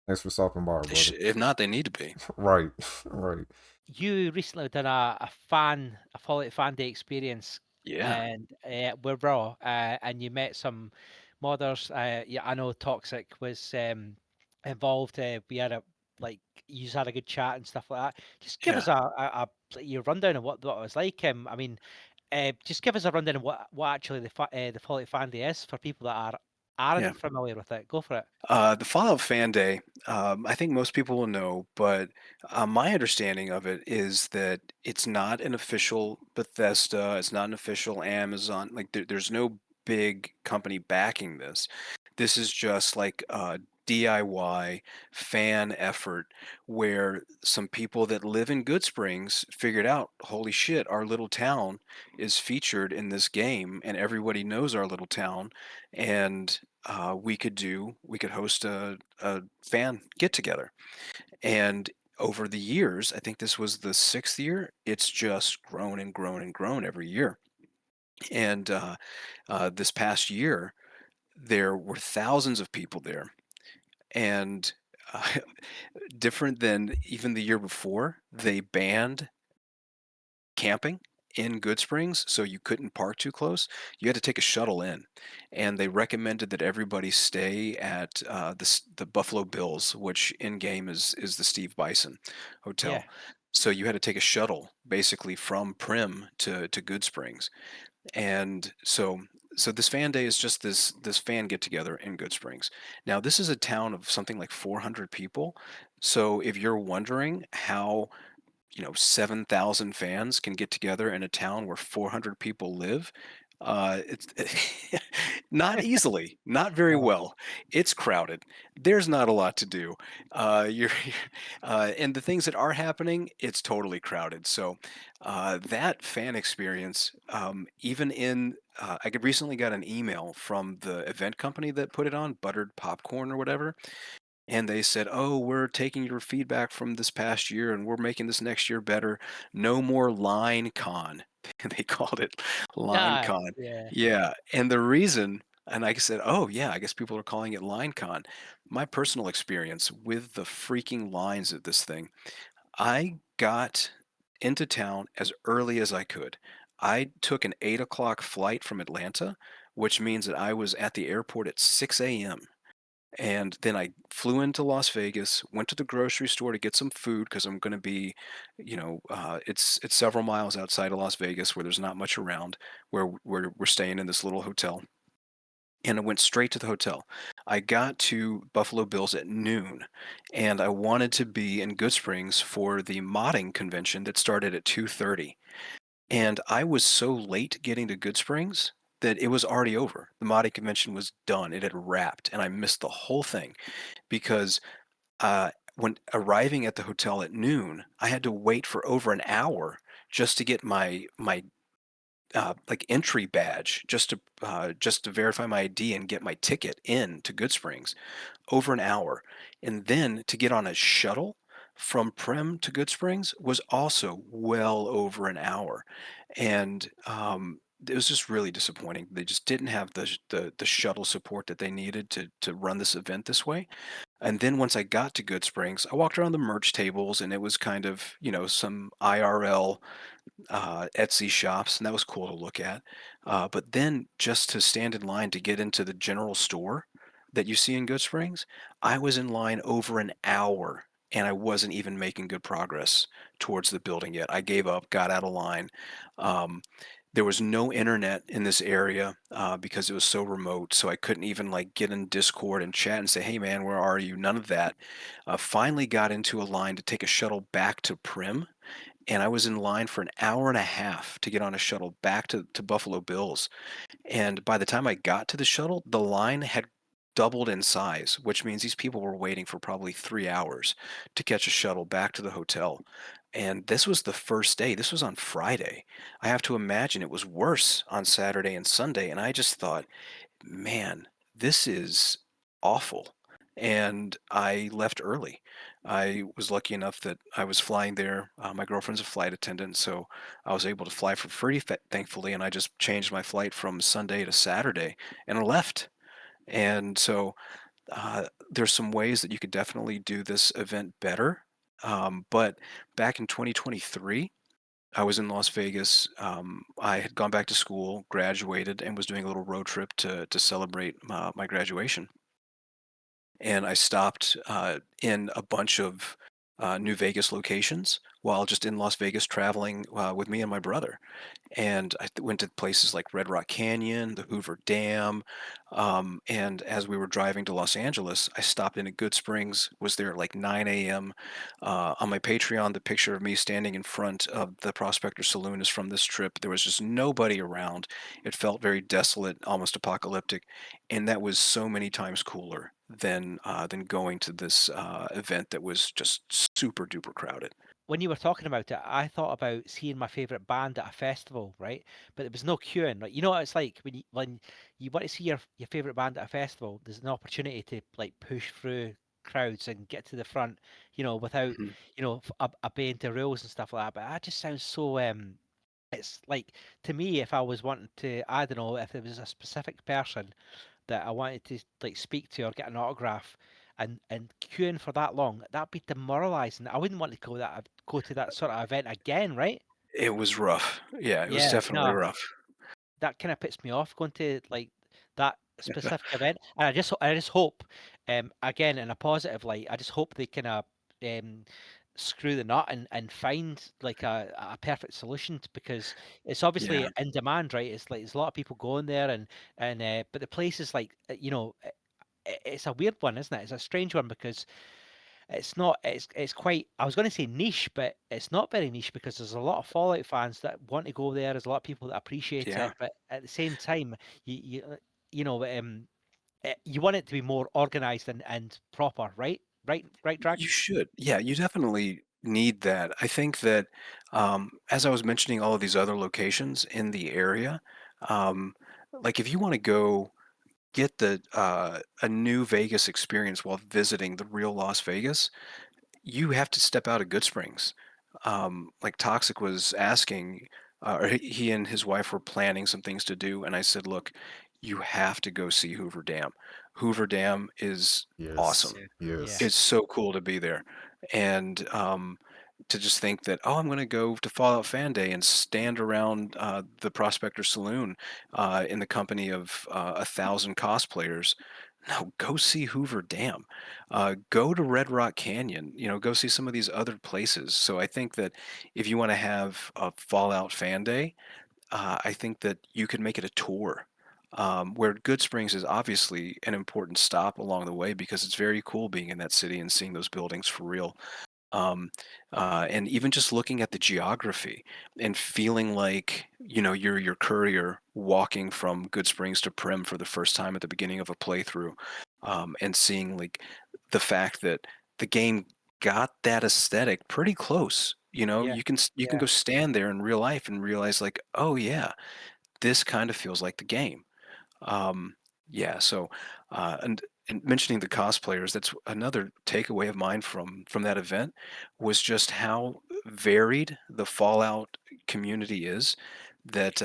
Thanks for stopping by, brother. If not, they need to be. Right, right. You recently did a Fallout fan day experience, Yeah. and with Raw, and you met some modders. Yeah, I know Toxic was involved. We had a like you had a good chat and stuff like that. Just give Yeah. us your rundown of what it was like. I mean, just give us a rundown of what actually the Fallout fan day is for people that Yeah. aren't familiar with it. Go for it. The Fallout Fan Day, I think most people will know, but my understanding of it is that it's not an official Bethesda, it's not an official Amazon. Like there's no big company backing this. This is just like a DIY fan effort where some people that live in Good Springs figured out, holy shit, our little town is featured in this game, and everybody knows our little town, and we could host a fan get together. And over the years, I think this was the 6th year, it's just grown and grown and grown every year. And this past year, there were thousands of people there. And uh, different than even the year before, they banned camping in Good Springs, so you couldn't park too close. You had to take a shuttle in, and they recommended that everybody stay at the Buffalo Bills, which in game is the Steve Bison Yeah. Hotel. So you had to take a shuttle basically from Prim to Good Springs, and so this fan day is just this fan get together in Good Springs. Now this is a town of something like 400 people. So if you're wondering how 7,000 fans can get together in a town where 400 people live. It's not easily, not very No. well. It's crowded. There's not a lot to do. And the things that are happening, it's totally crowded. So that fan experience, even in, I recently got an email from the event company that put it on, Buttered Popcorn or whatever, and they said, "Oh, we're taking your feedback from this past year and we're making this next year better. No more Line Con." They called it Line Aye. Con. Yeah. Yeah. And the reason, and I said, "Oh, yeah, I guess people are calling it Line Con." My personal experience with the freaking lines of this thing, I got into town as early as I could. I took an 8 o'clock flight from Atlanta, which means that I was at the airport at 6 a.m. And then I flew into Las Vegas, went to the grocery store to get some food because I'm going to be, it's several miles outside of Las Vegas where there's not much around, where we're staying in this little hotel. And I went straight to the hotel. I got to Buffalo Bills at noon, and I wanted to be in Good Springs for the modding convention that started at 2:30. And I was so late getting to Good Springs that it was already over. The modding convention was done. It had wrapped, and I missed the whole thing because when arriving at the hotel at noon, I had to wait for over an hour just to get my like entry badge, just to verify my ID and get my ticket in to Good Springs. Over an hour, and then to get on a shuttle from Prim to Good Springs was also well over an hour, and it was just really disappointing. They just didn't have the shuttle support that they needed to run this event this way. And then once I got to Good Springs, I walked around the merch tables, and it was kind of, some IRL Etsy shops, and that was cool to look at. But then just to stand in line to get into the general store that you see in Good Springs, I was in line over an hour, and I wasn't even making good progress towards the building yet. I gave up, got out of line. Um, there was no internet in this area because it was so remote, so I couldn't even like get in Discord and chat and say, "Hey man, where are you?" None of that. Finally got into a line to take a shuttle back to Prim, and I was in line for an hour and a half to get on a shuttle back to Buffalo Bills. And by the time I got to the shuttle, the line had doubled in size, which means these people were waiting for probably 3 hours to catch a shuttle back to the hotel. And this was the first day. This was on Friday. I have to imagine it was worse on Saturday and Sunday. And I just thought, man, this is awful. And I left early. I was lucky enough that I was flying there. My girlfriend's a flight attendant, so I was able to fly for free, thankfully. And I just changed my flight from Sunday to Saturday and I left. And so there's some ways that you could definitely do this event better. But back in 2023, I was in Las Vegas. I had gone back to school, graduated, and was doing a little road trip to celebrate my graduation. And I stopped in a bunch of New Vegas locations while just in Las Vegas traveling with me and my brother. And I went to places like Red Rock Canyon, the Hoover Dam, and as we were driving to Los Angeles, I stopped in at Good Springs. Was there at like 9 a.m. On my Patreon, the picture of me standing in front of the Prospector Saloon is from this trip. There was just nobody around. It felt very desolate, almost apocalyptic, and that was so many times cooler than going to this event that was just super duper crowded. when you were talking about it, I thought about seeing my favorite band at a festival, right? But there was no queuing. Like, you know what it's like when you want to see your favorite band at a festival. There's an opportunity to like push through crowds and get to the front, without Mhm. obeying the rules and stuff like that. But that just sounds so it's like, to me, if I was wanting to, I don't know, if there was a specific person that I wanted to like speak to or get an autograph, and queuing for that long, that'd be demoralizing. I wouldn't want to go to that sort of event again, right? It was rough. Yeah, it was Yeah, definitely no, rough. that kind of puts me off going to like that specific event. And I just hope, again, in a positive light, I just hope they kind of um screw the nut and find like a perfect solution because it's obviously Yeah. in demand, right? It's like there's a lot of people going there, and but the place is like, it's a weird one, isn't it? It's a strange one because it's not. It's quite. I was going to say niche, but it's not very niche because there's a lot of Fallout fans that want to go there. There's a lot of people that appreciate Yeah. it, but at the same time, you know, you want it to be more organized and proper, right? Right, Drag. You should. Yeah, you definitely need that. I think that as I was mentioning all of these other locations in the area, um, like if you want to go get the a new Vegas experience while visiting the real Las Vegas, you have to step out of Good Springs. Like Toxic was asking, or he and his wife were planning some things to do, and I said, "Look, you have to go see Hoover Dam. Hoover Dam is Yes. awesome. Yeah, yeah, Yes. It's so cool to be there." And to just think that, oh, I'm going to go to Fallout Fan Day and stand around the Prospector Saloon in the company of 1,000 cosplayers. No, go see Hoover Dam. Go to Red Rock Canyon. Go see some of these other places. So I think that if you want to have a Fallout Fan Day, I think that you could make it a tour. Where Good Springs is obviously an important stop along the way because it's very cool being in that city and seeing those buildings for real. um, and even just looking at the geography and feeling like you're your courier walking from Good Springs to Prim for the first time at the beginning of a playthrough, and seeing like the fact that the game got that aesthetic pretty close. yeah, You can yeah. go stand there in real life and realize like, oh yeah, this kind of feels like the game. um, yeah, so and mentioning the cosplayers, that's another takeaway of mine from that event, was just how varied the Fallout community is. That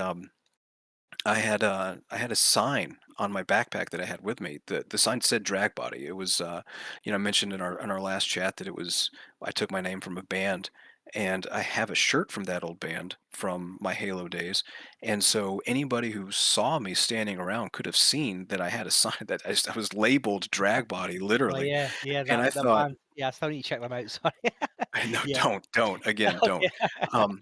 I had a sign on my backpack that I had with me. The sign said Dragbody. It was I mentioned in our last chat that I took my name from a band, and I have a shirt from that old band from my Halo days. And so anybody who saw me standing around could have seen that I had a sign that I was labeled Dragbody, Oh literally. yeah, yeah. And I That thought, band. Yeah, I still need to check them out. Sorry. no, Yeah. don't again, don't. Okay. Um,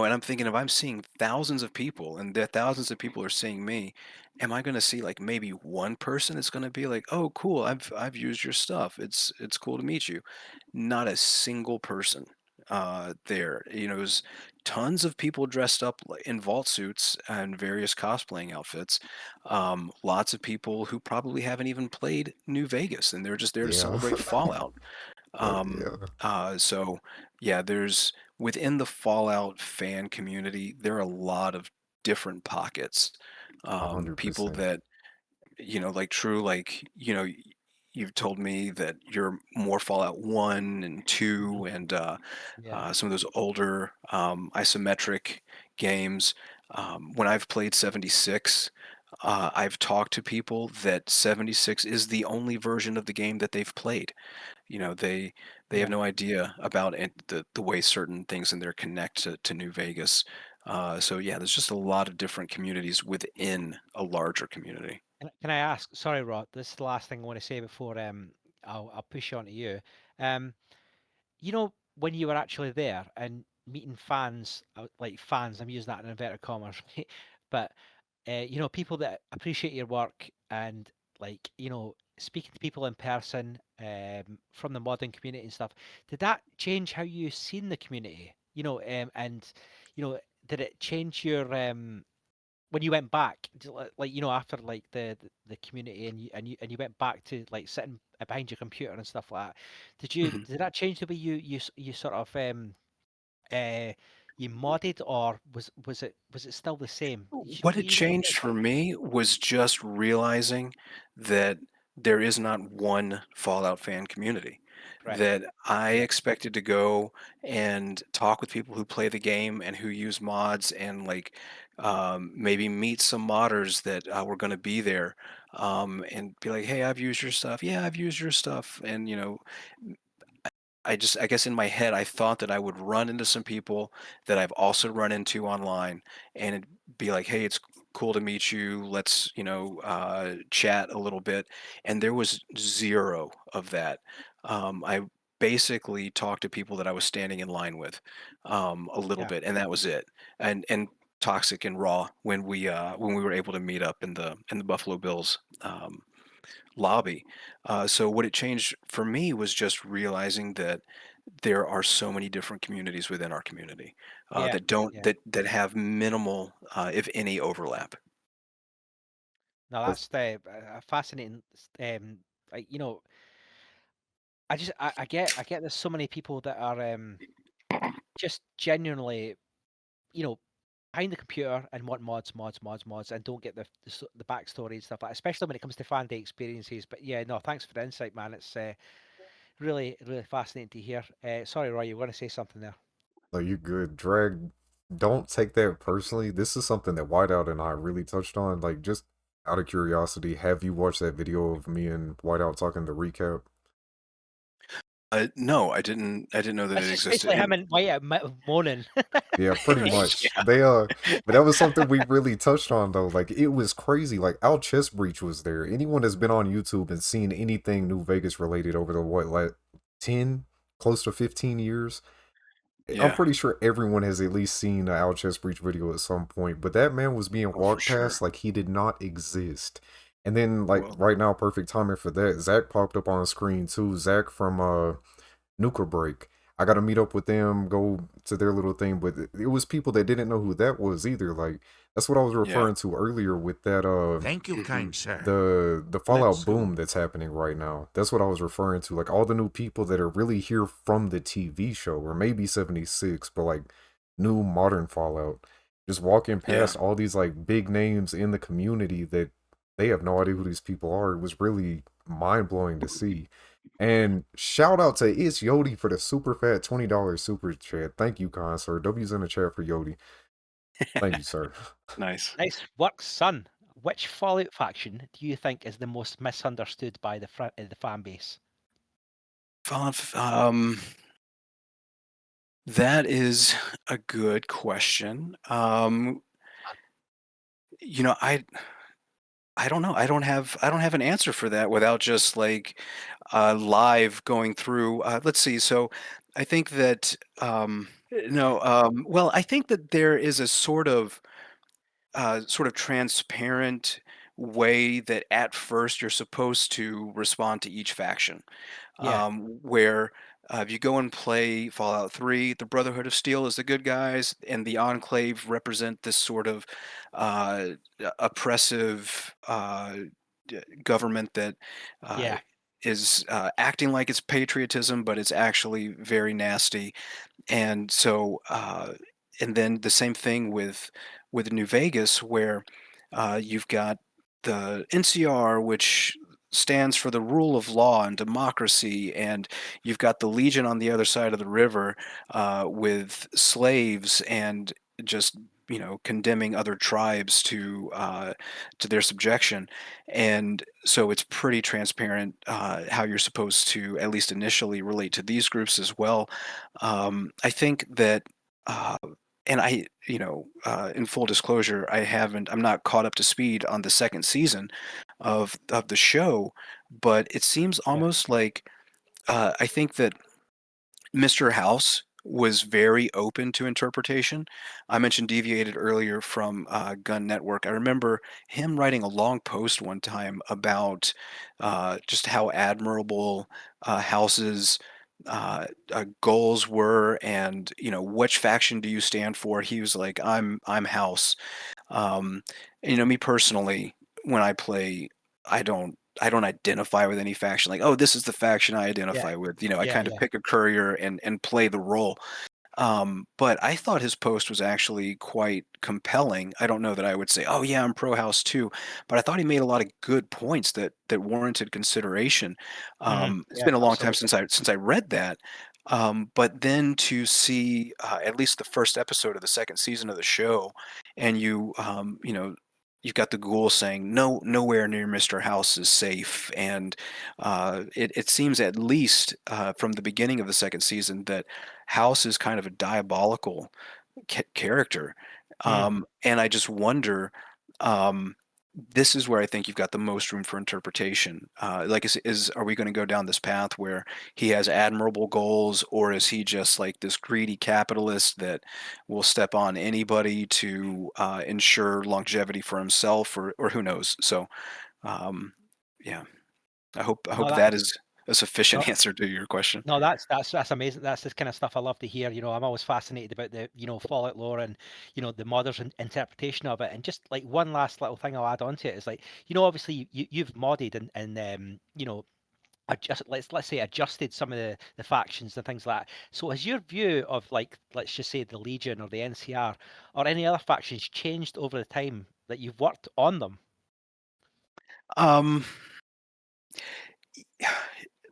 and I'm thinking if I'm seeing thousands of people and the thousands of people are seeing me, am I going to see like maybe one person that's going to be like, "Oh, cool, I've used your stuff. It's cool to meet you." Not a single person there. It was tons of people dressed up in vault suits and various cosplaying outfits. Lots of people who probably haven't even played New Vegas and they're just there to Yeah. celebrate Fallout. Oh Um, yeah. so yeah, there's within the Fallout fan community, there are a lot of different pockets. a People 100%. that, like true, like, you've told me that you're more Fallout 1 and 2 Mhm. and Yeah. some of those older isometric games. When I've played 76, I've talked to people that 76 is the only version of the game that they've played. They have Yeah. no idea about the way certain things in there connect to New Vegas. So yeah, there's just a lot of different communities within a larger community. Can I ask? Sorry, Rod. This is the last thing I want to say before I'll push on to you. Um, when you were actually there and meeting fans, like fans, I'm using that in inverted commas, right? But people that appreciate your work and like, speaking to people in person, from the modding community and stuff, did that change how you seen the community? And you know, did it change your when you went back, like after like the community, and you went back to like sitting behind your computer and stuff like that, Mhm. did that change the way you sort of uh you modded, or was it still the same? What had You know what I mean? changed for me was just realizing that there is not one Fallout fan community. Correct. That I Yeah. expected to go and talk with people who play the game and who use mods and like maybe meet some modders that were going to be there and be like, hey, I've used your stuff. Yeah, I've used your stuff. And, I guess in my head, I thought that I would run into some people that I've also run into online and it'd be like, hey, it's cool to meet you. Let's, chat a little bit. And there was zero of that. I basically talked to people that I was standing in line with a little Yeah. bit, and that was it. And Toxic and Raw when we were able to meet up in the Buffalo Bills lobby. So what it changed for me was just realizing that there are so many different communities within our community Yeah. that don't Yeah. that have minimal, if any, overlap. No, That's that's the fascinating. Like I get there's so many people that are just genuinely you know behind the computer and want mods, and don't get the backstory and stuff like that, especially when it comes to fan day experiences. But yeah, no, thanks for the insight, man. It's really, really fascinating to hear. Sorry, Roy, you want to say something there? like you good. Drag, don't take that personally. This is something that Whiteout and I really touched on. Like, just out of curiosity, have you watched that video of me and Whiteout talking to recap? No, I didn't know that It's it just existed. basically him and White moaning. Yeah, pretty much. Yeah, But that was something we really touched on though. Like it was crazy. Like Al Chess Breach was there. Anyone that's been on YouTube and seen anything New Vegas related over the what, like 10, close to 15 years, I'm yeah, pretty sure everyone has at least seen an Al Chess Breach video at some point. But that man was being oh for walked sure. past like he did not exist. And then like Well, right now, perfect timing for that. Zach popped up on the screen too. Zach from Nuka Break. I got to meet up with them, go to their little thing, but it was people that didn't know who that was either. Like that's what I was yeah. referring to earlier with that Thank you, Hmm. kind sir. the Let's Fallout go. boom that's happening right now. That's what I was referring to. Like all the new people that are really here from the TV show or maybe 76, but like new modern Fallout. Just walking Yeah. past all these like big names in the community that they have no idea who these people are. It was really mind blowing to see. And shout out to It's Yodi for the super fat $20 super chat. Thank you, Consor. W's in the chat for Yodi. Thank you, sir. Nice. Nice work, son. Which Fallout faction do you think is the most misunderstood by the fan base? That is a good question. You know, I don't know. I don't have an answer for that without just like live going through. Let's see. So I think that no. Well, I think that there is a sort of transparent way that at first you're supposed to respond to each faction. Yeah, Where if you go and play Fallout 3, the Brotherhood of Steel is the good guys, and the Enclave represent this sort of uh, oppressive government that uh, yeah, is acting like it's patriotism, but it's actually very nasty. And so, and then the same thing with New Vegas, where you've got the NCR, which stands for the rule of law and democracy, and you've got the Legion on the other side of the river with slaves and just condemning other tribes to their subjection. And so it's pretty transparent how you're supposed to at least initially relate to these groups as well. I think that, uh, and in full disclosure, I'm not caught up to speed on the second season of the show, but it seems yeah, almost like I think that Mr. House was very open to interpretation. I mentioned Deviated earlier from Gun Network. I remember him writing a long post one time about just how admirable House's goals were, and which faction do you stand for? He was like, I'm House. Um, you know, me personally, when I play, I don't identify with any faction. Like, oh, this is the faction I Yeah, identify with. You know, I yeah, kind of yeah. pick a courier and play the role. But I thought his post was actually quite compelling. I don't know that I would say, "Oh yeah, I'm pro house too," but I thought he made a lot of good points that warranted consideration. It's Yeah, been a long time absolutely. since I read that, but then to see at least the first episode of the second season of the show, and you know. You've got the ghoul saying, "No, nowhere near Mr. House is safe," and it seems at least from the beginning of the second season that House is kind of a diabolical character, Mm. and I just wonder. Um, this is where I think you've got the most room for interpretation. Like, are we going to go down this path where he has admirable goals, or is he just like this greedy capitalist that will step on anybody to ensure longevity for himself, or who knows? So, um, yeah, I No, hope that that is a no, sufficient answer to your question. no, that's amazing. That's the kind of stuff I love to hear. You know, I'm always fascinated about the Fallout lore and the modders' interpretation of it. And just like one last little thing I'll add on to it is like obviously you've modded and adjust let's say adjusted some of the factions and things like that. So has your view of like let's just say the Legion or the NCR or any other factions changed over the time that you've worked on them? Um,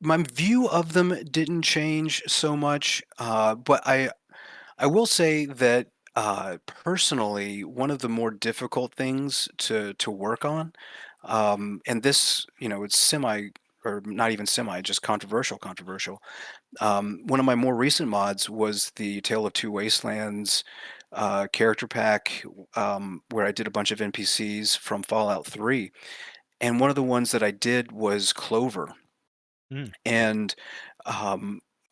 my view of them didn't change so much, but I will say that personally, one of the more difficult things to work on, and this, you know, it's semi or not even semi, just controversial. One of my more recent mods was the Tale of Two Wastelands character pack, where I did a bunch of NPCs from Fallout 3, and one of the ones that I did was Clover. Mm, And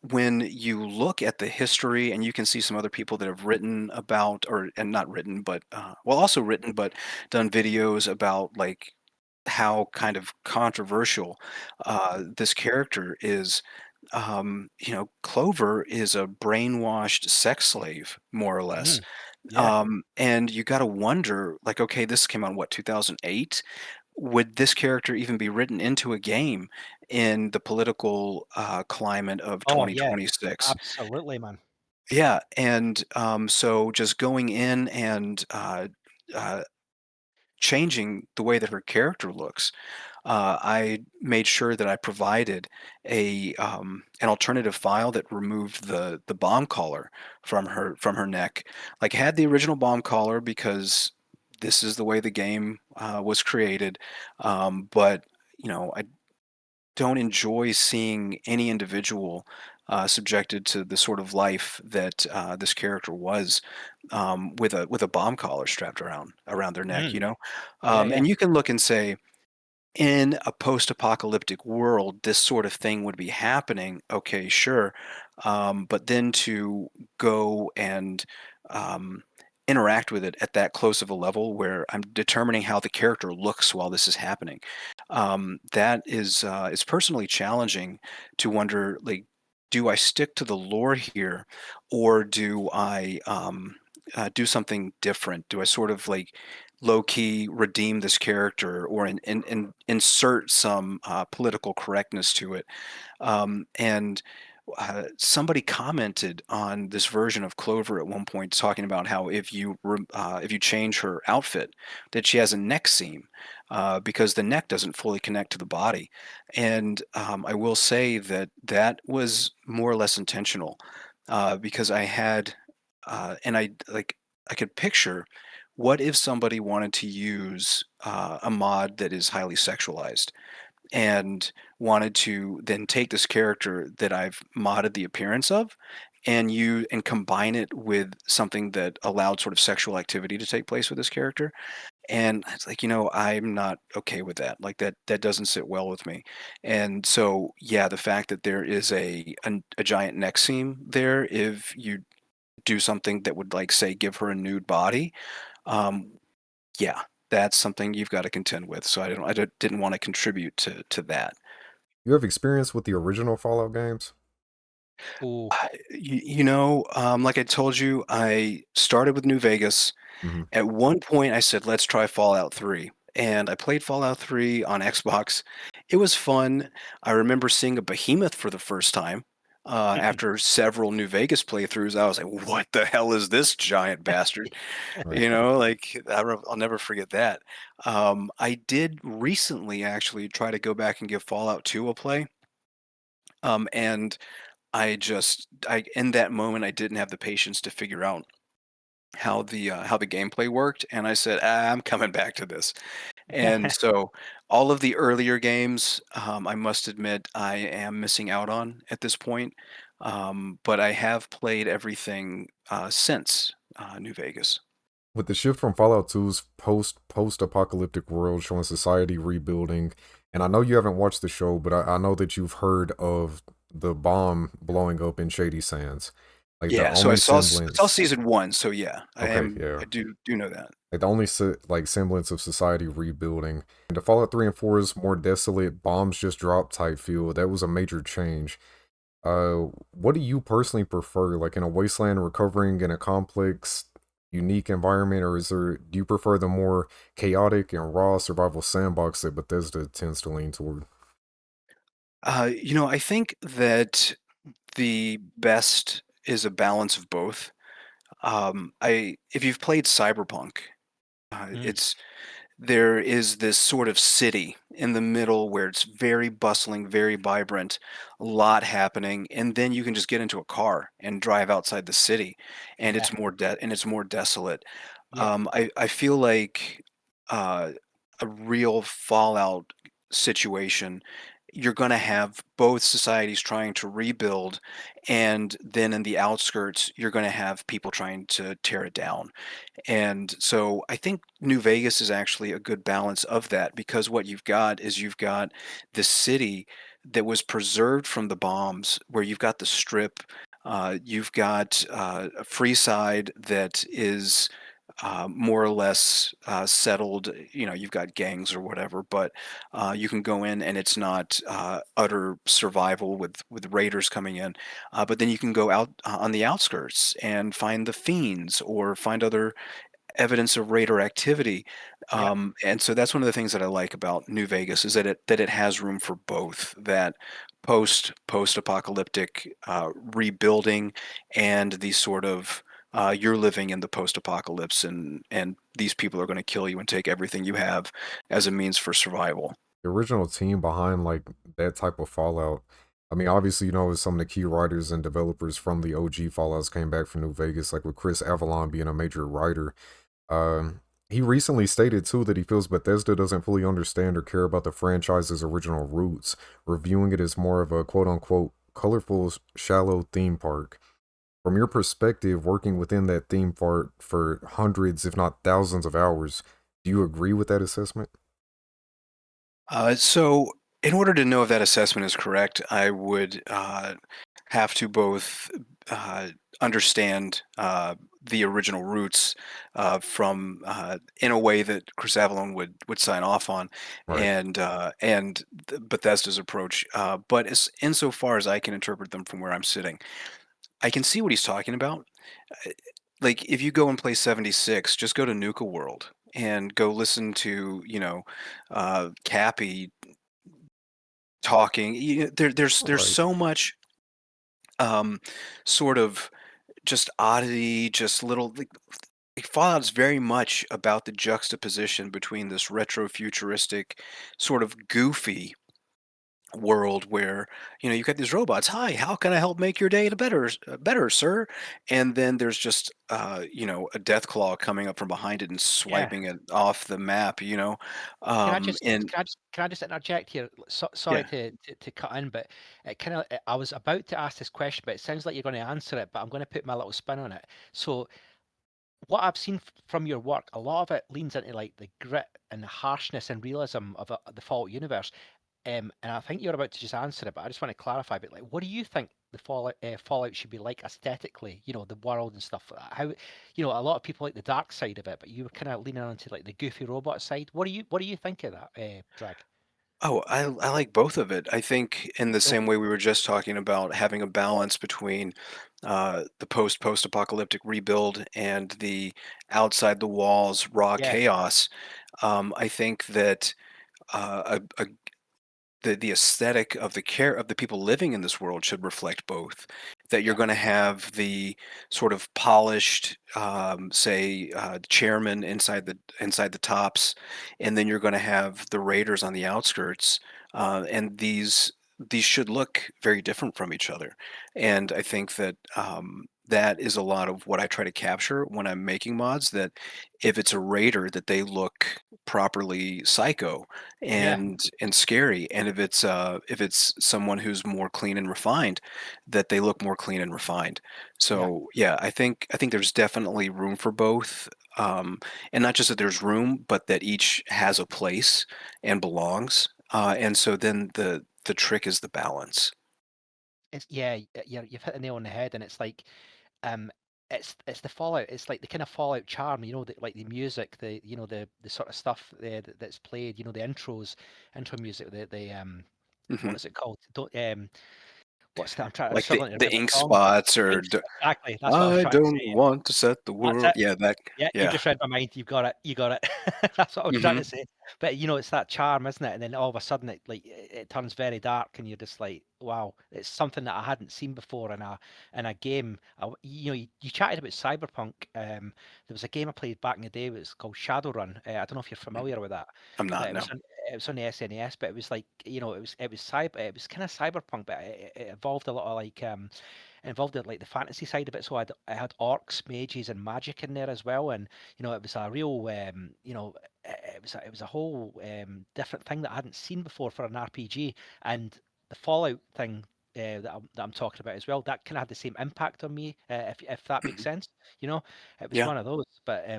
when you look at the history, and you can see some other people that have written about, or and not written, but well, also written, but done videos about like how kind of controversial this character is. You know, Clover is a brainwashed sex slave, more or less. mm, yeah. And you got to wonder, like, okay, this came out in what, 2008? Would this character even be written into a game in the political climate of Oh yeah, 2026? absolutely, man. Yeah, and so just going in and uh, changing the way that her character looks, I made sure that I provided an alternative file that removed the bomb collar from her neck. Like, had the original bomb collar because this is the way the game was created, but you know, I don't enjoy seeing any individual subjected to the sort of life that this character was, with a bomb collar strapped around their neck. Mm, You know, yeah, yeah. and you can look and say, in a post-apocalyptic world, this sort of thing would be happening. Okay, sure, but then to go and um, interact with it at that close of a level where I'm determining how the character looks while this is happening, that is personally challenging. To wonder, like, do I stick to the lore here, or do I do something different? Do I sort of like low key redeem this character, or insert some political correctness to it? And somebody commented on this version of Clover at one point, talking about how if you change her outfit, that she has a neck seam, because the neck doesn't fully connect to the body. And I will say that that was more or less intentional, because I had and I like I could picture, what if somebody wanted to use a mod that is highly sexualized, and wanted to then take this character that I've modded the appearance of, and combine it with something that allowed sort of sexual activity to take place with this character. And it's like, you know, I'm not okay with that. Like, that doesn't sit well with me. And so, yeah, the fact that there is a giant neck seam there, if you do something that would, like, say, give her a nude body, um, yeah, that's something you've got to contend with. So didn't want to contribute to that. You have experience with the original Fallout games? Oh, Like I told you, I started with New Vegas. Hmm. At one point, I said, let's try Fallout 3. And I played Fallout 3 on Xbox. It was fun. I remember seeing a behemoth for the first time. After several New Vegas playthroughs, I was like, what the hell is this giant bastard? Right. I'll never forget that. I did recently actually try to go back and give Fallout 2 a play. And in that moment, I didn't have the patience to figure out how the gameplay worked, and I said, I'm coming back to this. And so all of the earlier games, I must admit, I am missing out on at this point. But I have played everything since New Vegas. With the shift from Fallout 2's post-apocalyptic world showing society rebuilding, and I know you haven't watched the show, but I know that you've heard of the bomb blowing up in Shady Sands. Like the Yeah, so only I saw semblance, season one, so yeah, okay, yeah, I do know that. like the only like semblance of society rebuilding. And the Fallout 3 and 4's more desolate, bombs just drop type feel. That was a major change. What do you personally prefer? Like in a wasteland recovering in a complex, unique environment, or do you prefer the more chaotic and raw survival sandbox that Bethesda tends to lean toward? I think that the best is a balance of both. I If you've played Cyberpunk, mm, it's there is this sort of city in the middle where it's very bustling, very vibrant, a lot happening, and then you can just get into a car and drive outside the city, and yeah, it's more desolate. yeah, I feel like uh, a real Fallout situation. You're going to have both societies trying to rebuild, and then in the outskirts, you're going to have people trying to tear it down. And so I think New Vegas is actually a good balance of that because what you've got this city that was preserved from the bombs, where you've got the strip, you've got a free side that is more or less settled. You've got gangs or whatever, but you can go in and it's not utter survival with raiders coming in. But then you can go out on the outskirts and find the fiends or find other evidence of raider activity. yeah, And so that's one of the things that I like about New Vegas is that it has room for both that post apocalyptic rebuilding and the sort of you're living in the post apocalypse and these people are going to kill you and take everything you have as a means for survival. The original team behind like that type of Fallout. I mean, obviously, some of the key writers and developers from the OG Fallouts came back from New Vegas, like with Chris Avalon being a major writer. He recently stated too that he feels Bethesda doesn't fully understand or care about the franchise's original roots, reviewing it as more of a quote unquote colorful, shallow theme park. From your perspective, working within that theme park for hundreds, if not thousands of hours, do you agree with that assessment? So, in order to know if that assessment is correct, I would have to both uh, understand the original roots from in a way that Chris Avalon would sign off on, Right. and Bethesda's approach. But insofar as I can interpret them from where I'm sitting, I can see what he's talking about. Uh, Like if you go and play 76, just go to Nuka World and go listen to Cappy talking. There's Right. so much um, sort of just oddity, just little like Fallout is very much about the juxtaposition between this retro futuristic, sort of goofy world where you got these robots. Hi, how can I help make your day better, sir? And then there's just a death claw coming up from behind it and yeah. swiping it off the map. Can I just And interject here? Sorry yeah. to cut in, but it kind of I was about to ask this question, but it sounds like you're going to answer it, but I'm going to put my little spin on it. So what I've seen from your work, a lot of it leans into like the grit and the harshness and realism of the Fallout universe. And I think you're about to just answer it, but I just want to clarify. But like, what do you think the Fallout should be like aesthetically? The world and stuff. How, a lot of people like the dark side of it, but you were kind of leaning onto like the goofy robot side. What do you think of that, Drag? Oh, I like both of it. I think in the Cool. same way we were just talking about having a balance between the post-apocalyptic rebuild and the outside the walls raw Yeah, chaos. I think that the aesthetic of the care of the people living in this world should reflect both. That you're yeah, going to have the sort of polished, say, chairman inside the tops, and then you're going to have the raiders on the outskirts, and these should look very different from each other. And I think that that is a lot of what I try to capture when I'm making mods. That if it's a raider, that they look properly psycho yeah, and scary, and if it's someone who's more clean and refined, that they look more clean and refined. yeah. So yeah, I think there's definitely room for both, and not just that there's room, but that each has a place and belongs. And so then the trick is the balance. It's yeah, you've hit the nail on the head, and it's like um, it's the Fallout. It's like the kind of Fallout charm, like the music, the sort of stuff that's played, the intro music, the Hmm. what is it called? Don't I'm Like the struggling to the remember ink the song. spots, or Thanks, exactly. That's what I was I trying to don't say. want to set the That's world. it. Yeah, that. Yeah, you've Yeah. just read my mind. You've got it. You got it. That's what I was trying Hmm. to say. But it's that charm, isn't it? And then all of a sudden, it turns very dark, and you're just like, wow, it's something that I hadn't seen before in a game. You chatted about Cyberpunk. There was a game I played back in the day. It was called Shadowrun. I don't know if you're familiar with that, I'm but not. No. it was on the SNES. But it was like, it was kind of cyberpunk, but it involved a lot of involved in like the fantasy side of it. So I had orcs, mages, and magic in there as well, and it was a real it was a whole different thing that I hadn't seen before for an RPG, and the Fallout thing. That I'm talking about as well. That kind of had the same impact on me, if that makes Mhm. sense. You know, it was Yeah. one of those. But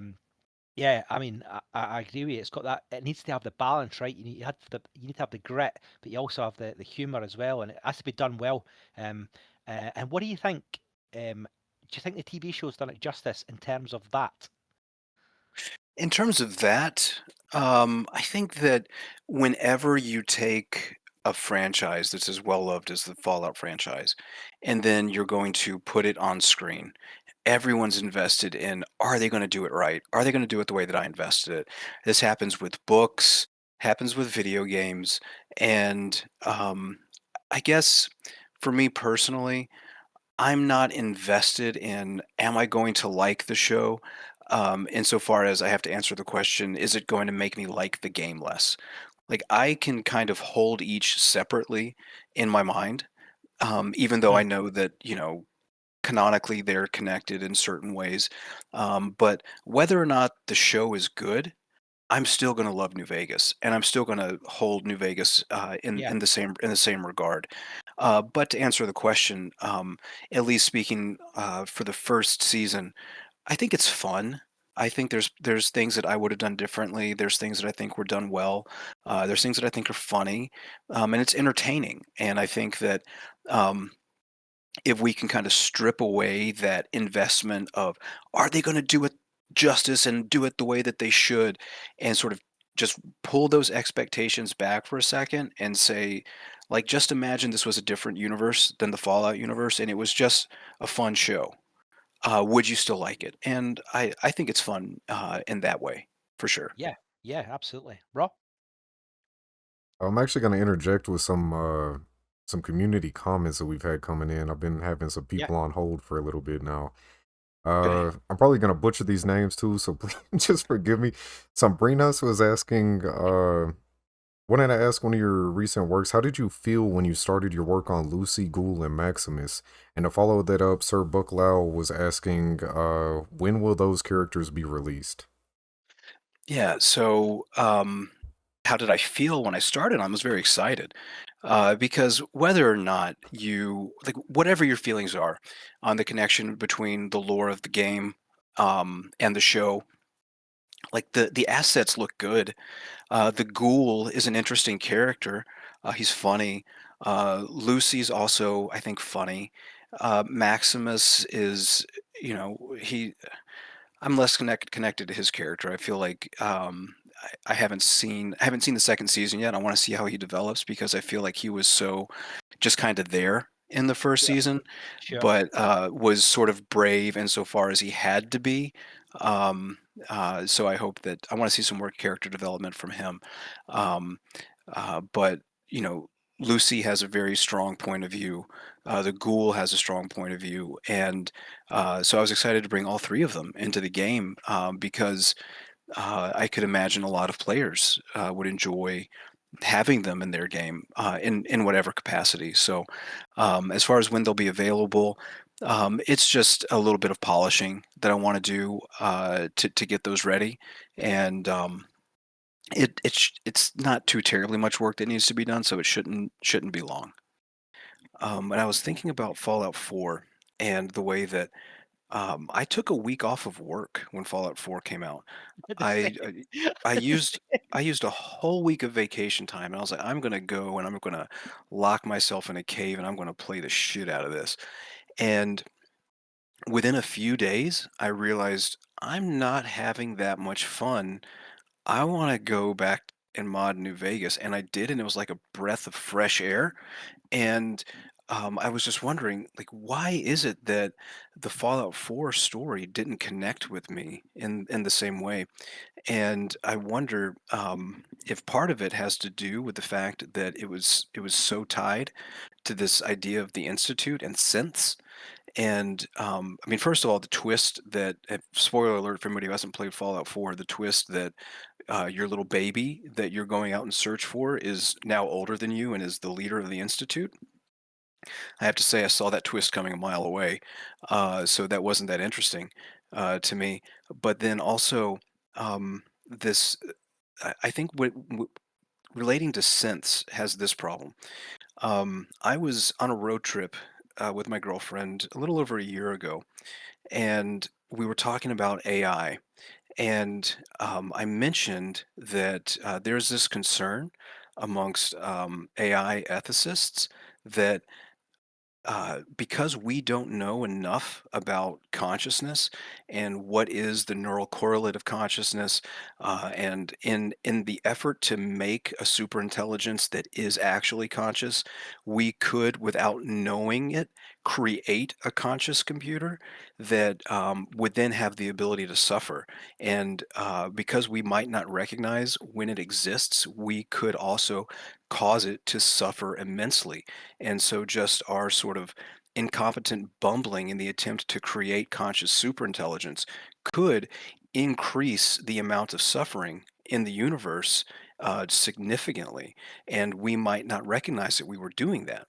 yeah, I mean, I agree with you. It's got that. It needs to have the balance, right? You need to have the grit, but you also have the humor as well, and it has to be done well. Um, and what do you think? Do you think the TV show's done it justice in terms of that? In terms of that, I think that whenever you take a franchise that's as well loved as the Fallout franchise, and then you're going to put it on screen, everyone's invested in, are they going to do it right? Are they going to do it the way that I invested it? This happens with books, happens with video games, and I guess for me personally, I'm not invested in, am I going to like the show? Insofar as I have to answer the question, is it going to make me like the game less? Like, I can kind of hold each separately in my mind, even though Hmm. I know that, canonically they're connected in certain ways. But whether or not the show is good, I'm still gonna love New Vegas, and I'm still gonna hold New Vegas, Yeah, in the same regard. But to answer the question, at least speaking, for the first season, I think it's fun. I think there's things that I would have done differently. There's things that I think were done well. There's things that I think are funny, and it's entertaining. And I think that um, if we can kind of strip away that investment of, are they going to do it justice and do it the way that they should, and sort of just pull those expectations back for a second and say, like, just imagine this was a different universe than the Fallout universe, and it was just a fun show. Would you still like it? And I think it's fun in that way, for sure. yeah, yeah, absolutely. Raw. I'm actually going to interject with some community comments that we've had coming in. I've been having some Yeah, people on hold for a little bit now. Okay. I'm probably gonna butcher these names too, so please just forgive me. Sambrinas was asking, wanted to ask one of your recent works, how did you feel when you started your work on Lucy, Ghoul, and Maximus? And to follow that up, Sir Bucklow was asking, when will those characters be released? Yeah. So, how did I feel when I started? I was very excited because whether or not you like, whatever your feelings are on the connection between the lore of the game and the show, like the assets look good. The ghoul is an interesting character. He's funny. Lucy's also, I think, funny. Maximus is, he I'm less connected to his character. I feel like I haven't seen the second season yet. I want to see how he develops because I feel like he was so just kind of there in the first Yeah, season, sure. but was sort of brave insofar as he had to be. Um, so I hope that I want to see some more character development from him. Um, but you know, Lucy has a very strong point of view. The Ghoul has a strong point of view, and so I was excited to bring all three of them into the game because I could imagine a lot of players would enjoy having them in their game in whatever capacity. So, as far as when they'll be available, it's just a little bit of polishing that I want to do to get those ready, and it's not too terribly much work that needs to be done, so it shouldn't be long. And I was thinking about Fallout 4 and the way that I took a week off of work when Fallout 4 came out. The I same. I I used I used a whole week of vacation time, and I was like, I'm gonna go and I'm gonna lock myself in a cave and I'm gonna play the shit out of this. And within a few days, I realized I'm not having that much fun. I want to go back and mod New Vegas, and I did, and it was like a breath of fresh air. And I was just wondering, like, why is it that the Fallout 4 story didn't connect with me in the same way? And I wonder if part of it has to do with the fact that it was so tied to this idea of the Institute and synths. And I mean, first of all, the twist that spoiler alert for anybody who hasn't played Fallout 4, the twist that your little baby that you're going out and search for is now older than you and is the leader of the Institute. I have to say, I saw that twist coming a mile away, so that wasn't that interesting to me. But then also, this I think relating to synths has this problem. I was on a road trip with my girlfriend a little over a year ago, and we were talking about AI. And I mentioned that there's this concern amongst AI ethicists that because we don't know enough about consciousness and what is the neural correlate of consciousness, and in the effort to make a super intelligence that is actually conscious, we could, without knowing it, create a conscious computer that would then have the ability to suffer. And because we might not recognize when it exists, we could also cause it to suffer immensely. And so just our sort of incompetent bumbling in the attempt to create conscious superintelligence could increase the amount of suffering in the universe significantly. And we might not recognize that we were doing that.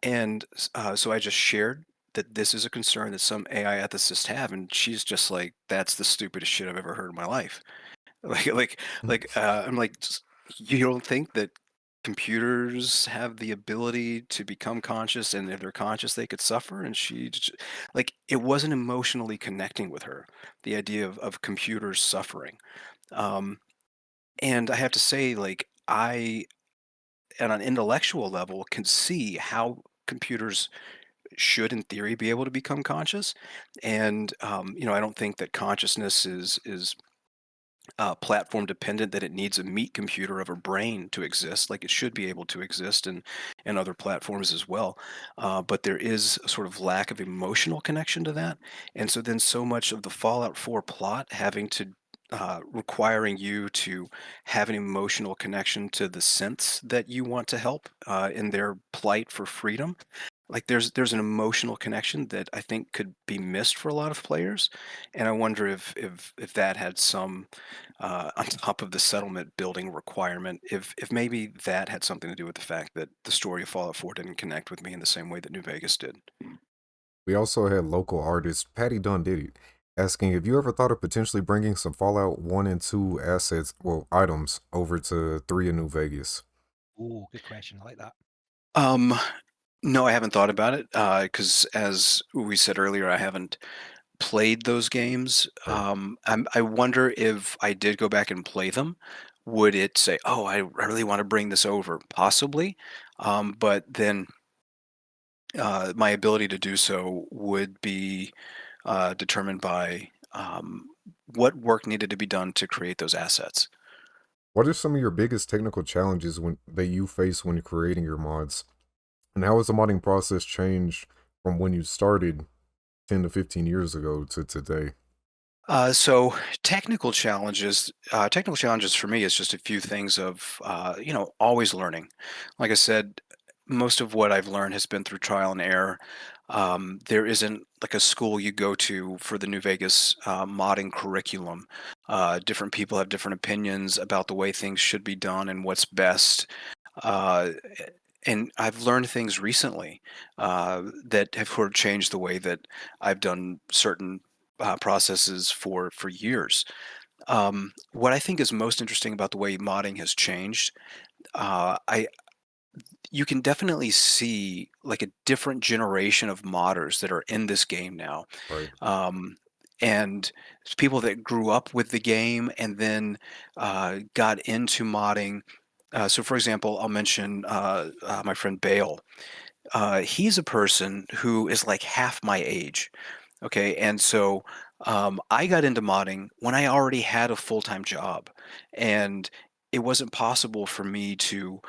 And so I just shared that this is a concern that some AI ethicists have, and she's just like, "That's the stupidest shit I've ever heard in my life." Like, I'm like, You don't think that computers have the ability to become conscious, and if they're conscious, they could suffer?" And like, it wasn't emotionally connecting with her, the idea of computers suffering. Um, and I have to say, like, I, at an intellectual level, can see how computers should, in theory, be able to become conscious. And I don't think that consciousness is platform dependent, that it needs a meat computer of a brain to exist. Like, it should be able to exist in other platforms as well. But there is a sort of lack of emotional connection to that. And so then so much of the Fallout 4 plot having to requiring you to have an emotional connection to the synths that you want to help in their plight for freedom. Like, there's an emotional connection that I think could be missed for a lot of players, and I wonder if that had some on top of the settlement building requirement, if maybe that had something to do with the fact that the story of Fallout 4 didn't connect with me in the same way that New Vegas did. We also had local artist Patty Dunn Did It asking if you ever thought of potentially bringing some Fallout 1 and 2 assets, well, items, over to 3 in New Vegas. Ooh, good question. I like that. Um, no, I haven't thought about it because, as we said earlier, I haven't played those games. Right. I wonder if I did go back and play them, would it say, "Oh, I really want to bring this over"? Possibly, but then my ability to do so would be determined by what work needed to be done to create those assets. What are some of your biggest technical challenges that you face when creating your mods? And how has the modding process changed from when you started 10 to 15 years ago to today? So technical challenges for me is just a few things of, always learning. Like I said, most of what I've learned has been through trial and error. There isn't like a school you go to for the New Vegas modding curriculum. Different people have different opinions about the way things should be done and what's best. Uh, and I've learned things recently that have sort of changed the way that I've done certain processes for years. What I think is most interesting about the way modding has changed, I you can definitely see like a different generation of modders that are in this game now. Right. Um, and it's people that grew up with the game and then got into modding. So, for example, I'll mention my friend Bale. He's a person who is like half my age. Okay, and so I got into modding when I already had a full-time job, and it wasn't possible for me to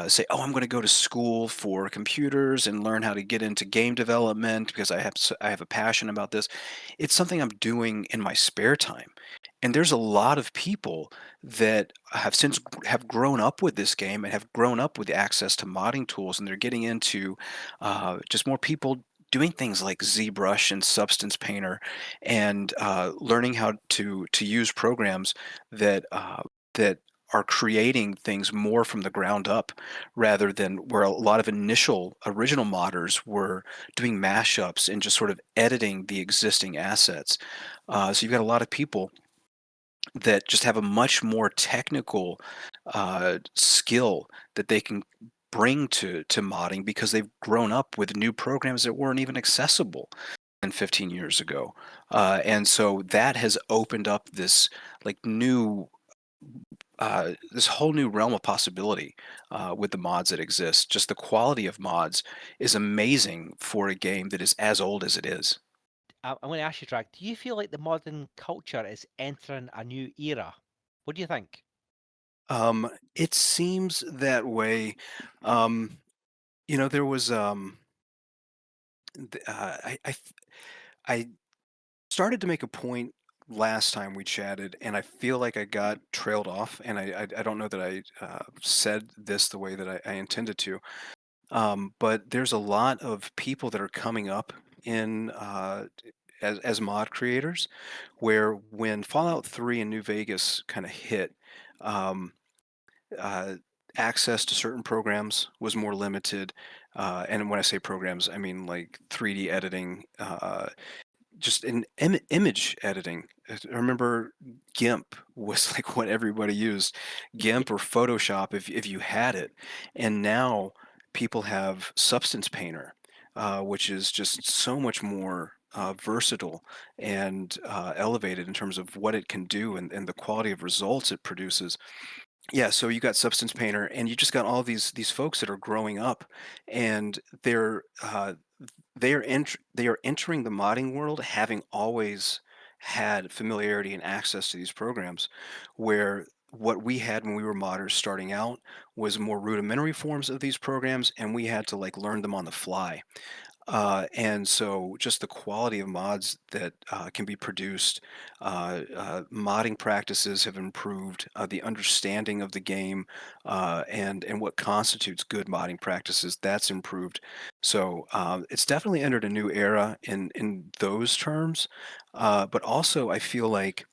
say, "Oh, I'm going to go to school for computers and learn how to get into game development because I have a passion about this." It's something I'm doing in my spare time, and there's a lot of people that have grown up with this game and have grown up with access to modding tools, and they're getting into just more people doing things like ZBrush and Substance Painter, and learning how to use programs that are creating things more from the ground up, rather than where a lot of initial original modders were doing mashups and just sort of editing the existing assets. So you've got a lot of people that just have a much more technical skill that they can bring to modding because they've grown up with new programs that weren't even accessible 10, 15 years ago. And so that has opened up this like new this whole new realm of possibility with the mods that exist. Just the quality of mods is amazing for a game that is as old as it is. I'm going to ask you, Drag, do you feel like the modern culture is entering a new era? What do you think? It seems that way. Um, there was I started to make a point last time we chatted, and I feel like I got trailed off, and I don't know that I said this the way that I intended to. But there's a lot of people that are coming up in as mod creators, where when Fallout 3 and New Vegas kind of hit. Um, uh, Access to certain programs was more limited, and when I say programs, I mean like 3D editing, just in image editing. I remember GIMP was like what everybody used, Yeah, GIMP or Photoshop if you had it, and now people have Substance Painter, which is just so much more versatile and elevated in terms of what it can do and the quality of results it produces. Yeah, so you got Substance Painter, and you just got all these folks that are growing up, and they are entering the modding world having always had familiarity and access to these programs, where what we had when we were modders starting out was more rudimentary forms of these programs, and we had to like learn them on the fly. And so just the quality of mods that can be produced, modding practices have improved, the understanding of the game, and what constitutes good modding practices, that's improved. So it's definitely entered a new era in those terms. But also I feel like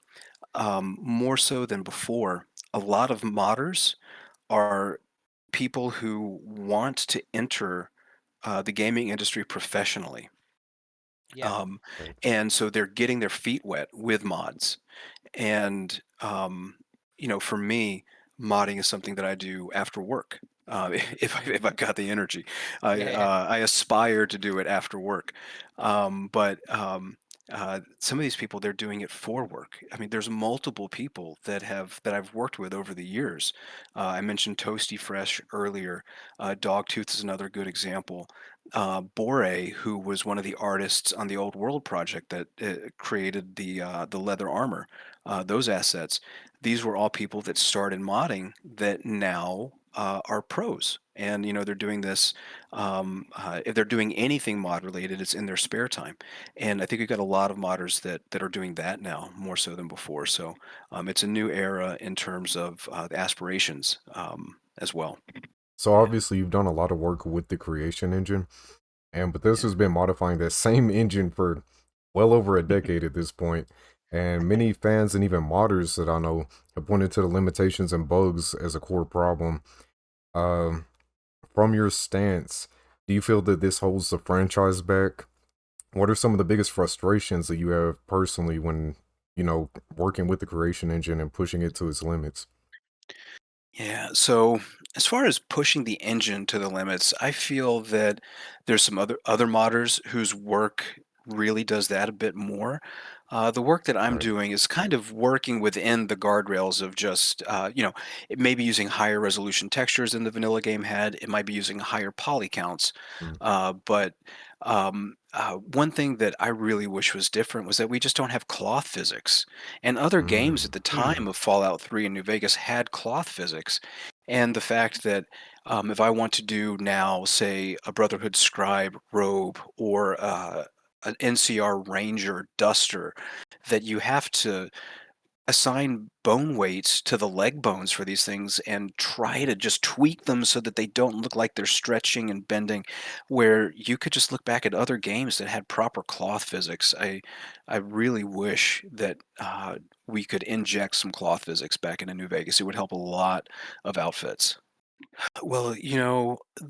more so than before, a lot of modders are people who want to enter the gaming industry professionally. yeah, Um, Right. and so they're getting their feet wet with mods. And, for me, modding is something that I do after work. If I've got the energy, yeah, yeah. I aspire to do it after work. But some of these people, they're doing it for work. I mean, there's multiple people that I've worked with over the years. I mentioned Toasty Fresh earlier. Dogtooth is another good example. Bore, who was one of the artists on the Old World project that created the leather armor, those assets. These were all people that started modding that now are pros, and they're doing this. If they're doing anything mod related, it's in their spare time, and I think we've got a lot of modders that are doing that now more so than before. So it's a new era in terms of the aspirations as well. So obviously you've done a lot of work with the creation engine, and Bethesda's been modifying that same engine for well over a decade at this point. And many fans and even modders that I know have pointed to the limitations and bugs as a core problem. Um, from your stance, do you feel that this holds the franchise back? What are some of the biggest frustrations that you have personally when, working with the creation engine and pushing it to its limits? Yeah, so as far as pushing the engine to the limits, I feel that there's some other modders whose work really does that a bit more. The work that I'm Right. doing is kind of working within the guardrails of just, it may be using higher resolution textures than the vanilla game had. It might be using higher poly counts. Mm, But one thing that I really wish was different was that we just don't have cloth physics. And other games at mm, the time of Fallout 3 and New Vegas had cloth physics. And the fact that if I want to do now, say, a Brotherhood Scribe robe or an NCR Ranger duster, that you have to assign bone weights to the leg bones for these things and try to just tweak them so that they don't look like they're stretching and bending, where you could just look back at other games that had proper cloth physics. I really wish that we could inject some cloth physics back into New Vegas. It would help a lot of outfits. Well,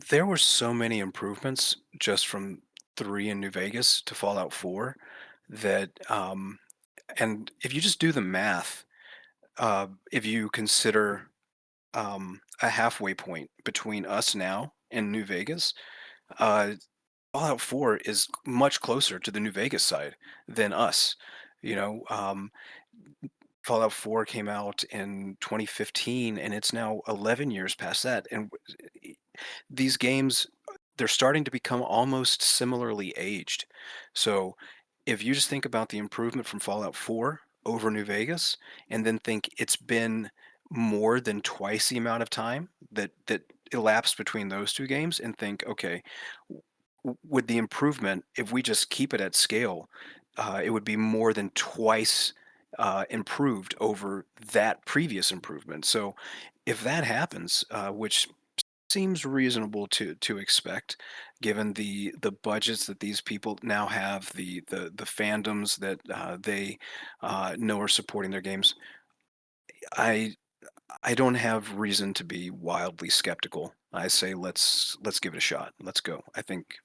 there were so many improvements just from 3 in New Vegas to Fallout 4 that and if you just do the math, if you consider a halfway point between us now and New Vegas, uh, Fallout 4 is much closer to the New Vegas side than us. You know, um, Fallout 4 came out in 2015, and it's now 11 years past that. And these games, they're starting to become almost similarly aged. So if you just think about the improvement from Fallout 4 over New Vegas, and then think it's been more than twice the amount of time that elapsed between those two games, and think, okay, with the improvement, if we just keep it at scale, it would be more than twice improved over that previous improvement. So if that happens, which seems reasonable to expect, given the budgets that these people now have, the fandoms that they know are supporting their games. I I don't have reason to be wildly skeptical. I say let's give it a shot. Let's go. I think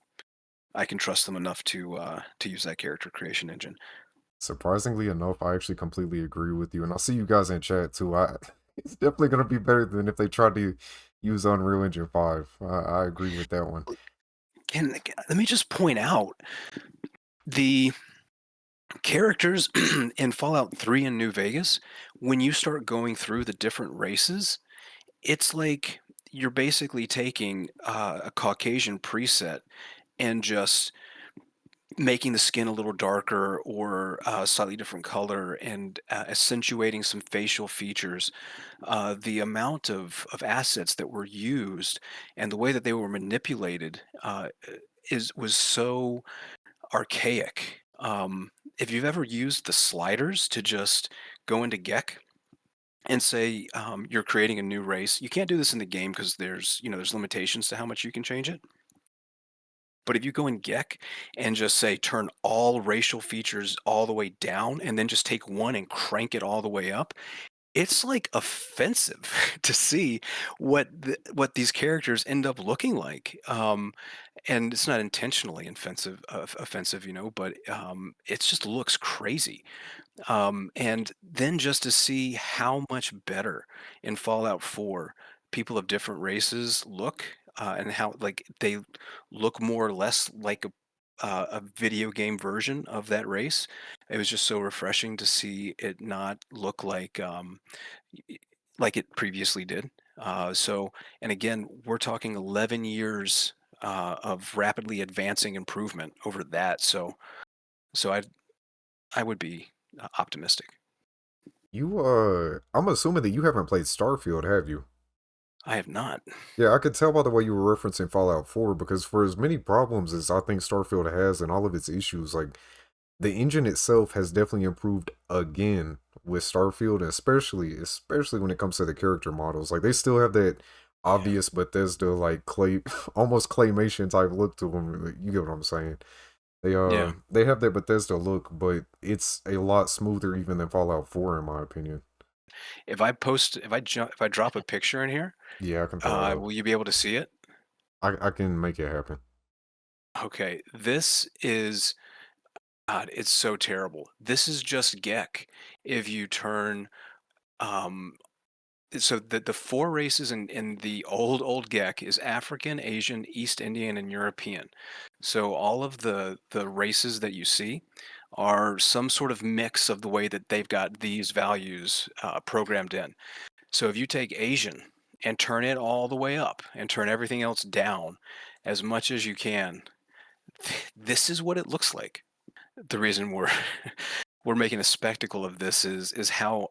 I can trust them enough to use that character creation engine. Surprisingly enough, I actually completely agree with you, and I see you guys in chat too. It's definitely gonna be better than if they tried to use Unreal Engine 5. I agree with that one. Let me just point out the characters in Fallout 3 and New Vegas. When you start going through the different races, it's like you're basically taking a Caucasian preset and just making the skin a little darker or slightly different color and accentuating some facial features. The amount of assets that were used and the way that they were manipulated was so archaic. If you've ever used the sliders to just go into Gek and say you're creating a new race, you can't do this in the game because there's limitations to how much you can change it. But if you go in Gek and just say turn all racial features all the way down and then just take one and crank it all the way up, it's like offensive to see what these characters end up looking like. And it's not intentionally offensive, but it just looks crazy. And then just to see how much better in Fallout 4 people of different races look, and how like they look more or less like a video game version of that race. It was just so refreshing to see it not look y- like it previously did. And again, we're talking 11 years of rapidly advancing improvement over that. So I would be optimistic. I'm assuming that you haven't played Starfield, have you? I have not. Yeah, I could tell by the way you were referencing Fallout 4, because for as many problems as I think Starfield has and all of its issues, like, the engine itself has definitely improved again with Starfield, and especially when it comes to the character models. Like, they still have that Yeah. obvious Bethesda, like, clay, almost claymation type look to them. You get what I'm saying? Yeah. They have that Bethesda look, but it's a lot smoother even than Fallout 4, in my opinion. If I drop a picture in here, Yeah, I can throw it up. will you be able to see it? I can make it happen. Okay, this is God, it's so terrible. This is just Gek. If you turn um so the four races in the old Gek is African, Asian, East Indian, and European. So all of the races that you see are some sort of mix of the way that they've got these values programmed in. So if you take Asian and turn it all the way up and turn everything else down as much as you can, this is what it looks like. The reason we're we're making a spectacle of this is how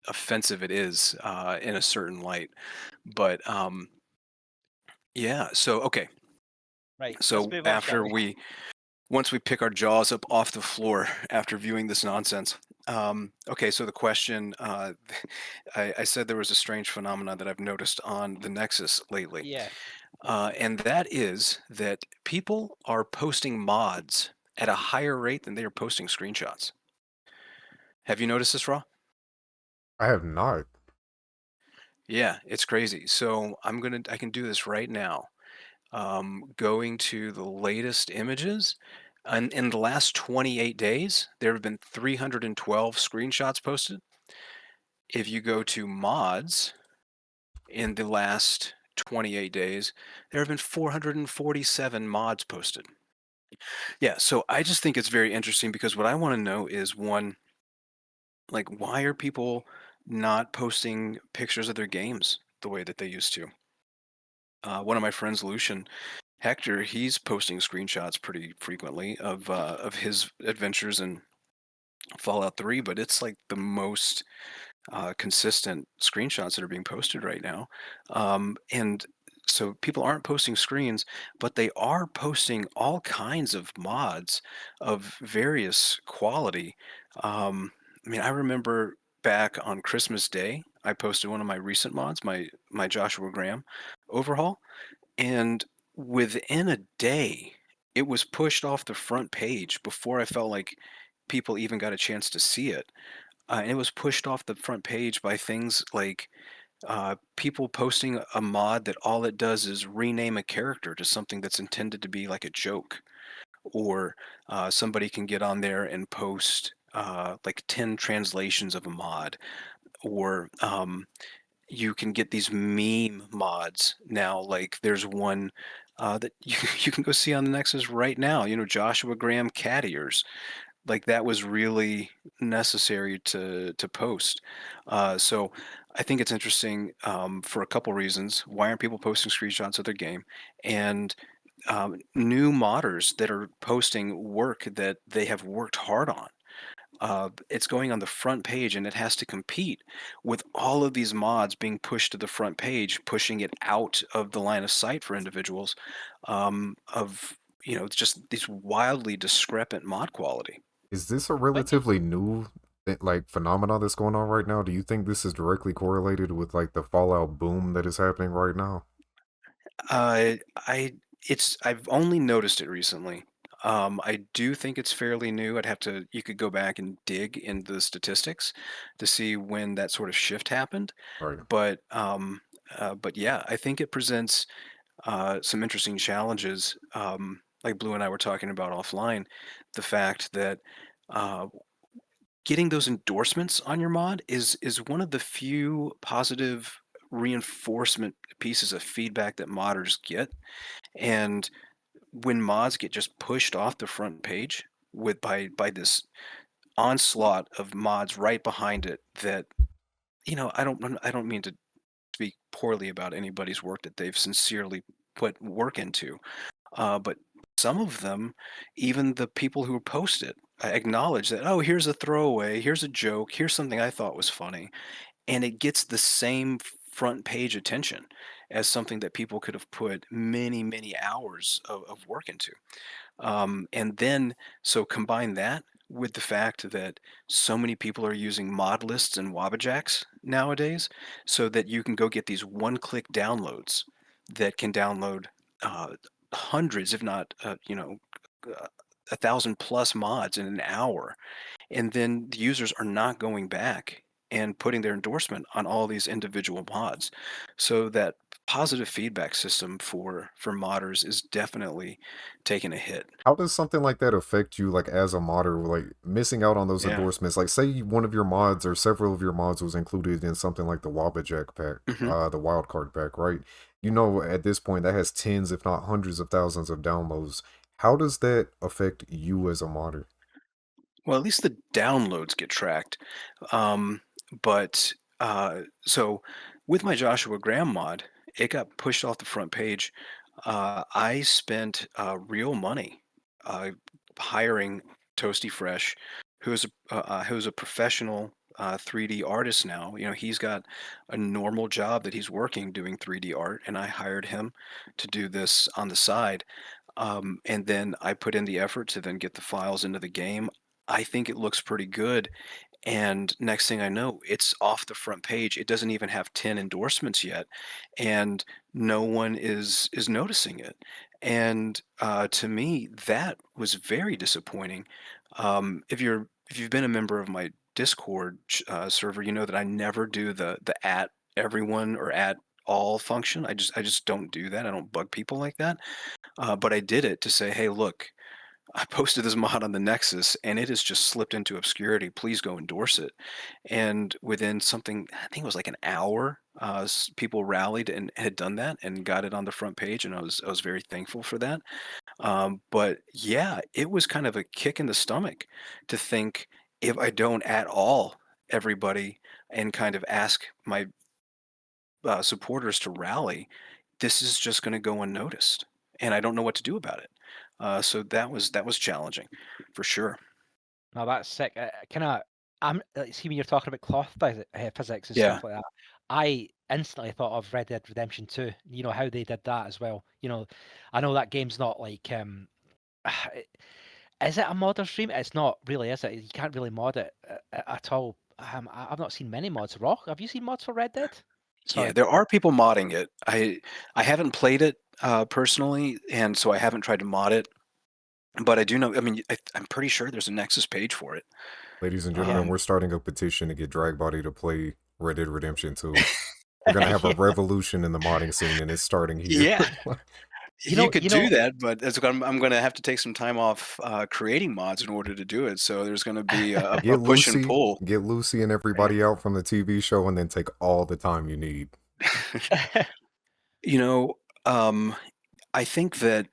offensive it is in a certain light. But yeah, so okay. Right. Let's So move on, shall we? once we pick our jaws up off the floor after viewing this nonsense. Okay, so the question, I said there was a strange phenomenon that I've noticed on the Nexus lately, Yeah. and that is that people are posting mods at a higher rate than they are posting screenshots. Have you noticed this, Raw? I have not. Yeah, it's crazy. So I can do this right now. Going to the latest images, and in the last 28 days, there have been 312 screenshots posted. If you go to mods in the last 28 days, there have been 447 mods posted. Yeah, so I just think it's very interesting because what I want to know is one, like, why are people not posting pictures of their games the way that they used to? One of my friends, Lucian Hector, he's posting screenshots pretty frequently of his adventures in Fallout 3, but it's like the most consistent screenshots that are being posted right now. And so people aren't posting screens, but they are posting all kinds of mods of various quality. I mean, I remember back on Christmas Day, I posted one of my recent mods, my Joshua Graham overhaul, and within a day, it was pushed off the front page before I felt like people even got a chance to see it. And it was pushed off the front page by things like people posting a mod that all it does is rename a character to something that's intended to be like a joke. Or somebody can get on there and post like 10 translations of a mod. Or you can get these meme mods now. Like there's one that you can go see on the Nexus right now. You know, Joshua Graham cat ears. Like that was really necessary to post. So I think it's interesting for a couple reasons. Why aren't people posting screenshots of their game? And new modders that are posting work that they have worked hard on. It's going on the front page and it has to compete with all of these mods being pushed to the front page, pushing it out of the line of sight for individuals of, you know, just these wildly discrepant mod quality. Is this a When did relatively new like phenomenon that's going on right now? Do you think this is directly correlated with like the Fallout boom that is happening right now? Uh, I I've only noticed it recently. I do think it's fairly new. You could go back and dig into the statistics to see when that sort of shift happened. Right. But yeah, I think it presents some interesting challenges. Like Blue and I were talking about offline, the fact that uh, getting those endorsements on your mod is one of the few positive reinforcement pieces of feedback that modders get. And when mods get just pushed off the front page with by this onslaught of mods right behind it, that I don't mean to speak poorly about anybody's work that they've sincerely put work into. But some of them, even the people who post it, acknowledge that, oh, here's a throwaway, here's a joke, here's something I thought was funny, and it gets the same front page attention as something that people could have put many, many hours of work into. And then, so combine that with the fact that so many people are using mod lists and wabajaks nowadays, so that you can go get these one-click downloads that can download uh, hundreds, if not, uh, 1,000 plus mods in an hour, and then the users are not going back and putting their endorsement on all these individual mods. So that positive feedback system for modders is definitely taking a hit. How does something like that affect you, like as a modder, like missing out on those Yeah. endorsements? Like, say one of your mods or several of your mods was included in something like the Wabajack pack, hmm the wildcard pack, right? You know, at this point, that has tens, if not hundreds of thousands of downloads. How does that affect you as a modder? Well, at least the downloads get tracked. Um, but so with my Joshua Graham mod, it got pushed off the front page. I spent real money uh, hiring Toasty Fresh, who's a professional 3D artist now. You know, he's got a normal job that he's working doing 3D art, and I hired him to do this on the side. And then I put in the effort to then get the files into the game. I think it looks pretty good. And next thing I know, it's off the front page. It doesn't even have 10 endorsements yet, and no one is noticing it. And to me, that was very disappointing. If you've been a member of my Discord server, you know that I never do the at everyone or at all function. I just don't do that. I don't bug people like that. But I did it to say, hey, look, I posted this mod on the Nexus and it has just slipped into obscurity. Please go endorse it. And within something, I think it was like an hour, people rallied and had done that and got it on the front page, and I was very thankful for that. But yeah, it was kind of a kick in the stomach to think, if I don't at all everybody and kind of ask my supporters to rally, this is just going to go unnoticed, and I don't know what to do about it. So that was challenging, for sure. No, that's sick. Kind of, see when you're talking about physics and Yeah, stuff like that. I instantly thought of Red Dead Redemption 2. You know how they did that as well. You know, I know that game's not like is it a modder stream? It's not really, is it? You can't really mod it at all. I've not seen many mods. Rock, have you seen mods for Red Dead? yeah. Sorry. There are people modding it. I haven't played it personally, and so I haven't tried to mod it. But I do know. I mean, I'm pretty sure there's a Nexus page for it. Ladies and Yeah. gentlemen, we're starting a petition to get Dragbody to play Red Dead Redemption 2. We're gonna have a revolution in the modding scene, and it's starting here. Yeah, You you know, could you do know, that, but I'm going to have to take some time off creating mods in order to do it. So there's going to be a push and pull. Get Lucy and everybody out from the TV show, and then take all the time you need. You know, um, I think that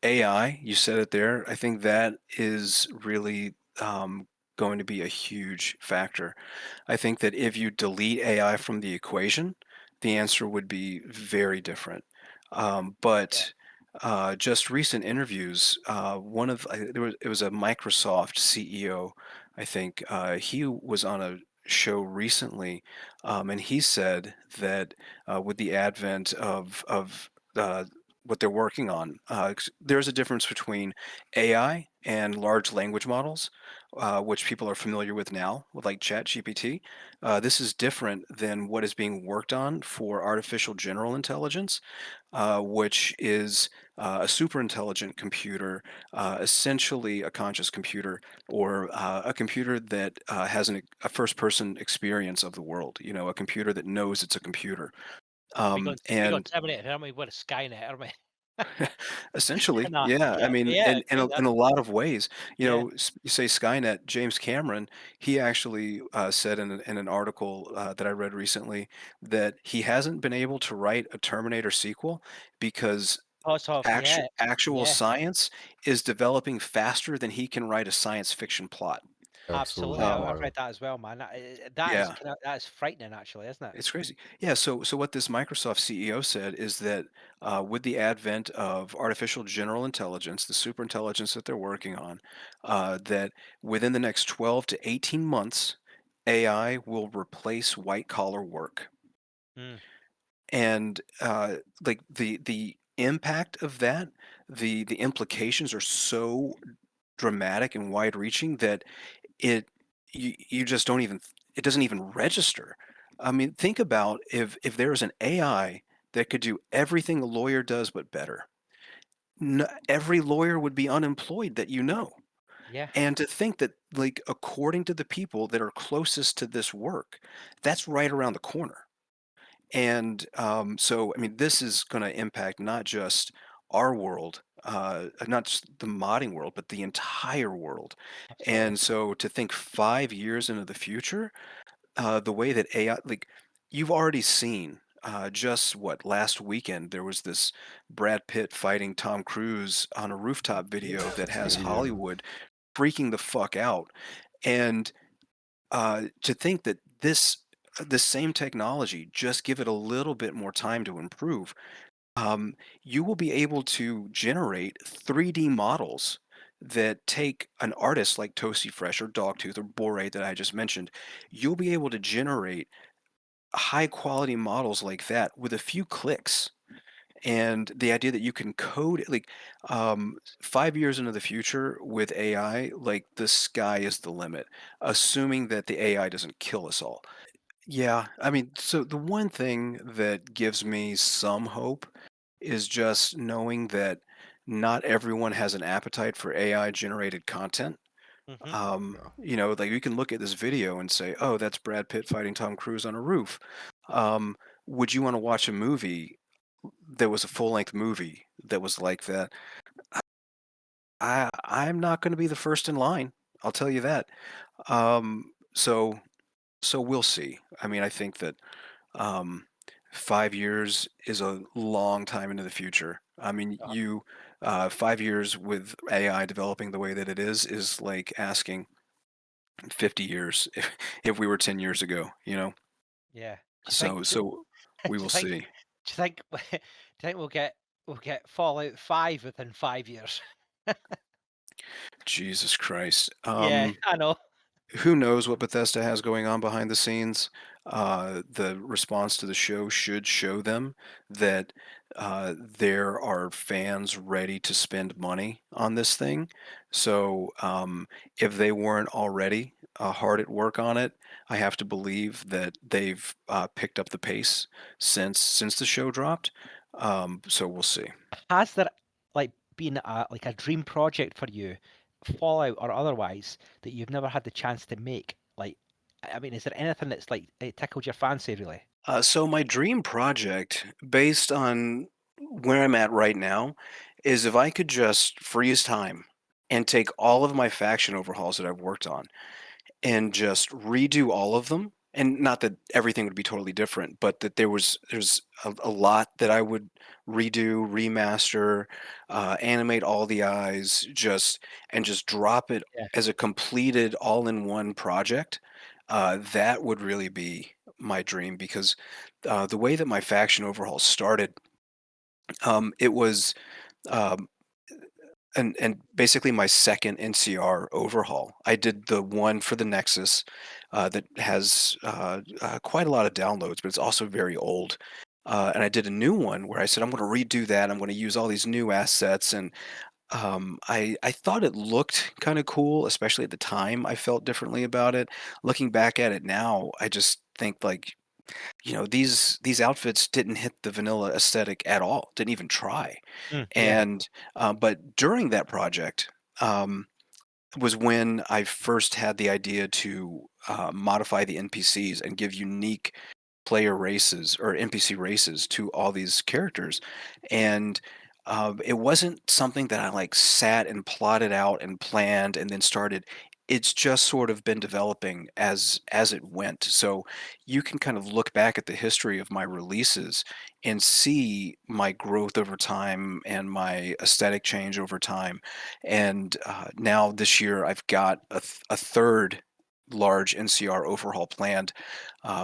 AI, you said it there, I think that is really going to be a huge factor. I think that if you delete AI from the equation, the answer would be very different. yeah. But just recent interviews, it was a Microsoft CEO, I think. He was on a show recently, and he said that with the advent of what they're working on, there's a difference between AI and large language models, which people are familiar with now, with like ChatGPT. This is different than what is being worked on for artificial general intelligence, which is a super intelligent computer, essentially a conscious computer, or a computer that has a first person experience of the world, you know, a computer that knows it's a computer. We got And Terminator, aren't we? What a Skynet, aren't we? essentially, Nah, yeah. I yeah, mean, yeah, in kind in of, a lot of ways, you yeah. know, you say Skynet. James Cameron, he actually said in an article that I read recently that he hasn't been able to write a Terminator sequel because Lots of, actual yeah. science is developing faster than he can write a science fiction plot. Absolutely. Absolutely. I've read that as well, man. That is Yeah. that is frightening, actually, isn't it? It's crazy. Yeah, so what this Microsoft CEO said is that with the advent of artificial general intelligence, the super intelligence that they're working on, that within the next 12 to 18 months, AI will replace white collar work. Mm. And like the impact of that, the implications are so dramatic and wide reaching that you just don't even, it doesn't even register. I mean, think about if there was an AI that could do everything a lawyer does but better. Every lawyer would be unemployed that you know. Yeah. And to think that, like, according to the people that are closest to this work, that's right around the corner. And so, I mean, this is going to impact not just our world, not just the modding world, but the entire world. Absolutely. And so, to think 5 years into the future, the way that AI, like, you've already seen. Just what last weekend there was this Brad Pitt fighting Tom Cruise on a rooftop video that has Yeah. Hollywood freaking the fuck out, and to think that this same technology, just give it a little bit more time to improve, um, you will be able to generate 3D models that take an artist like Toasty Fresh or Dogtooth or Bore that I just mentioned. You'll be able to generate high quality models like that with a few clicks. And the idea that you can code it, like 5 years into the future with AI, like the sky is the limit, assuming that the AI doesn't kill us all. Yeah, I mean, so the one thing that gives me some hope is just knowing that not everyone has an appetite for AI generated content. Hmm. Yeah. Like you can look at this video and say, "Oh, that's Brad Pitt fighting Tom Cruise on a roof." Um, would you want to watch a movie that was a full-length movie that was like that? I'm not going to be the first in line. I'll tell you that. So we'll see. I mean, I think that Um, 5 years is a long time into the future. I mean, 5 years with AI developing the way that it is like asking 50 years if we were 10 years ago, you know? Yeah. Do you think? So Do we you will think? see. Do you think? Do you think we'll get Fallout 5 within 5 years? Jesus Christ. Yeah, I know. Who knows what Bethesda has going on behind the scenes? The response to the show should show them that there are fans ready to spend money on this thing. So if they weren't already hard at work on it, I have to believe that they've picked up the pace since the show dropped. So we'll see. Has there been a dream project for you, Fallout or otherwise, that you've never had the chance to make? Like, I mean, is there anything that's it tickled your fancy really? So my dream project, based on where I'm at right now, is if I could just freeze time and take all of my faction overhauls that I've worked on and just redo all of them. And not that everything would be totally different, but that there's a lot that I would redo, remaster, animate all the eyes, just drop it Yeah. as a completed all-in-one project. That would really be my dream because the way that my faction overhaul started, it was um, and basically my second NCR overhaul. I did the one for the Nexus that has quite a lot of downloads, but it's also very old. And I did a new one where I said I'm going to redo that. I'm going to use all these new assets, and I thought it looked kind of cool, especially at the time. I felt differently about it. Looking back at it now, I just think like these outfits didn't hit the vanilla aesthetic at all. Didn't even try. Yeah. And but during that project um, was when I first had the idea to modify the NPCs and give unique player races or NPC races to all these characters. And it wasn't something that I like sat and plotted out and planned and then started it's just sort of been developing as it went. So you can kind of look back at the history of my releases and see my growth over time and my aesthetic change over time. And now this year, I've got a third large NCR overhaul planned,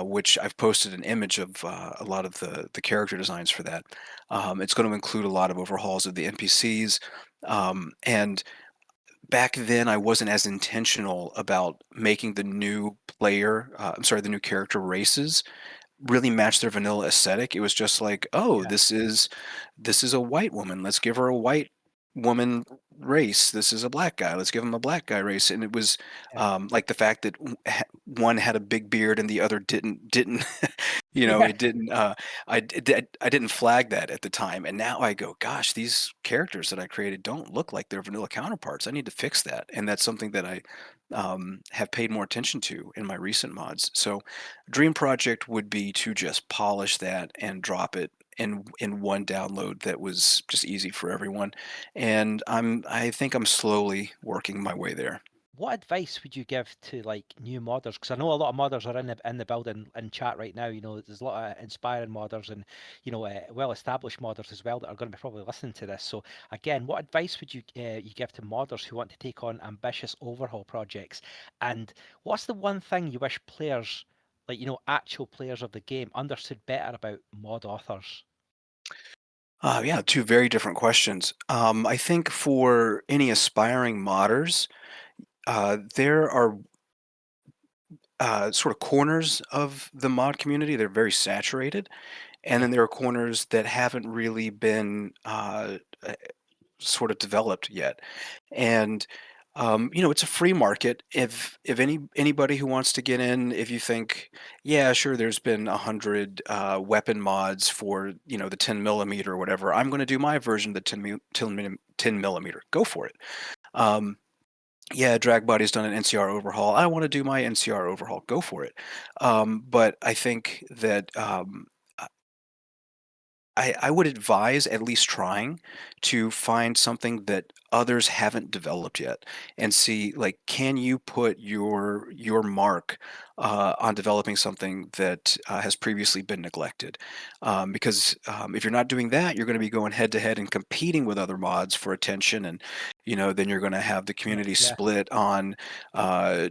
which I've posted an image of a lot of the character designs for that. It's going to include a lot of overhauls of the NPCs. And back then I wasn't as intentional about making the new the new character races really match their vanilla aesthetic. It was just like, oh, Yeah. this is a white woman. Let's give her a white woman race. This is a black guy. Let's give him a black guy race. And it was Yeah. like the fact that one had a big beard and the other didn't. Yeah. It didn't. I didn't flag that at the time, and now I go, gosh, these characters that I created don't look like their vanilla counterparts. I need to fix that, and that's something that I have paid more attention to in my recent mods. So dream project would be to just polish that and drop it in one download that was just easy for everyone. And I think I'm slowly working my way there. What advice would you give to like new modders? Because I know a lot of modders are in the building in chat right now. You know, there's a lot of inspiring modders and well-established modders as well that are going to be probably listening to this. So again, what advice would you give to modders who want to take on ambitious overhaul projects? And what's the one thing you wish players, like actual players of the game, understood better about mod authors? Yeah, two very different questions. I think for any aspiring modders, there are sort of corners of the mod community. They're very saturated, and Yeah, then there are corners that haven't really been sort of developed yet. And it's a free market. If anybody who wants to get in, if you think, yeah, sure, there's been 100 weapon mods for the 10 millimeter or whatever, I'm going to do my version of the 10 millimeter. Go for it. Um, yeah, Dragbody's done an NCR overhaul. I want to do my NCR overhaul. Go for it. But I think that I would advise at least trying to find something that others haven't developed yet and see, like, can you put your mark on developing something that has previously been neglected? Because if you're not doing that, you're going to be going head to head and competing with other mods for attention, and then you're going to have the community yeah, split on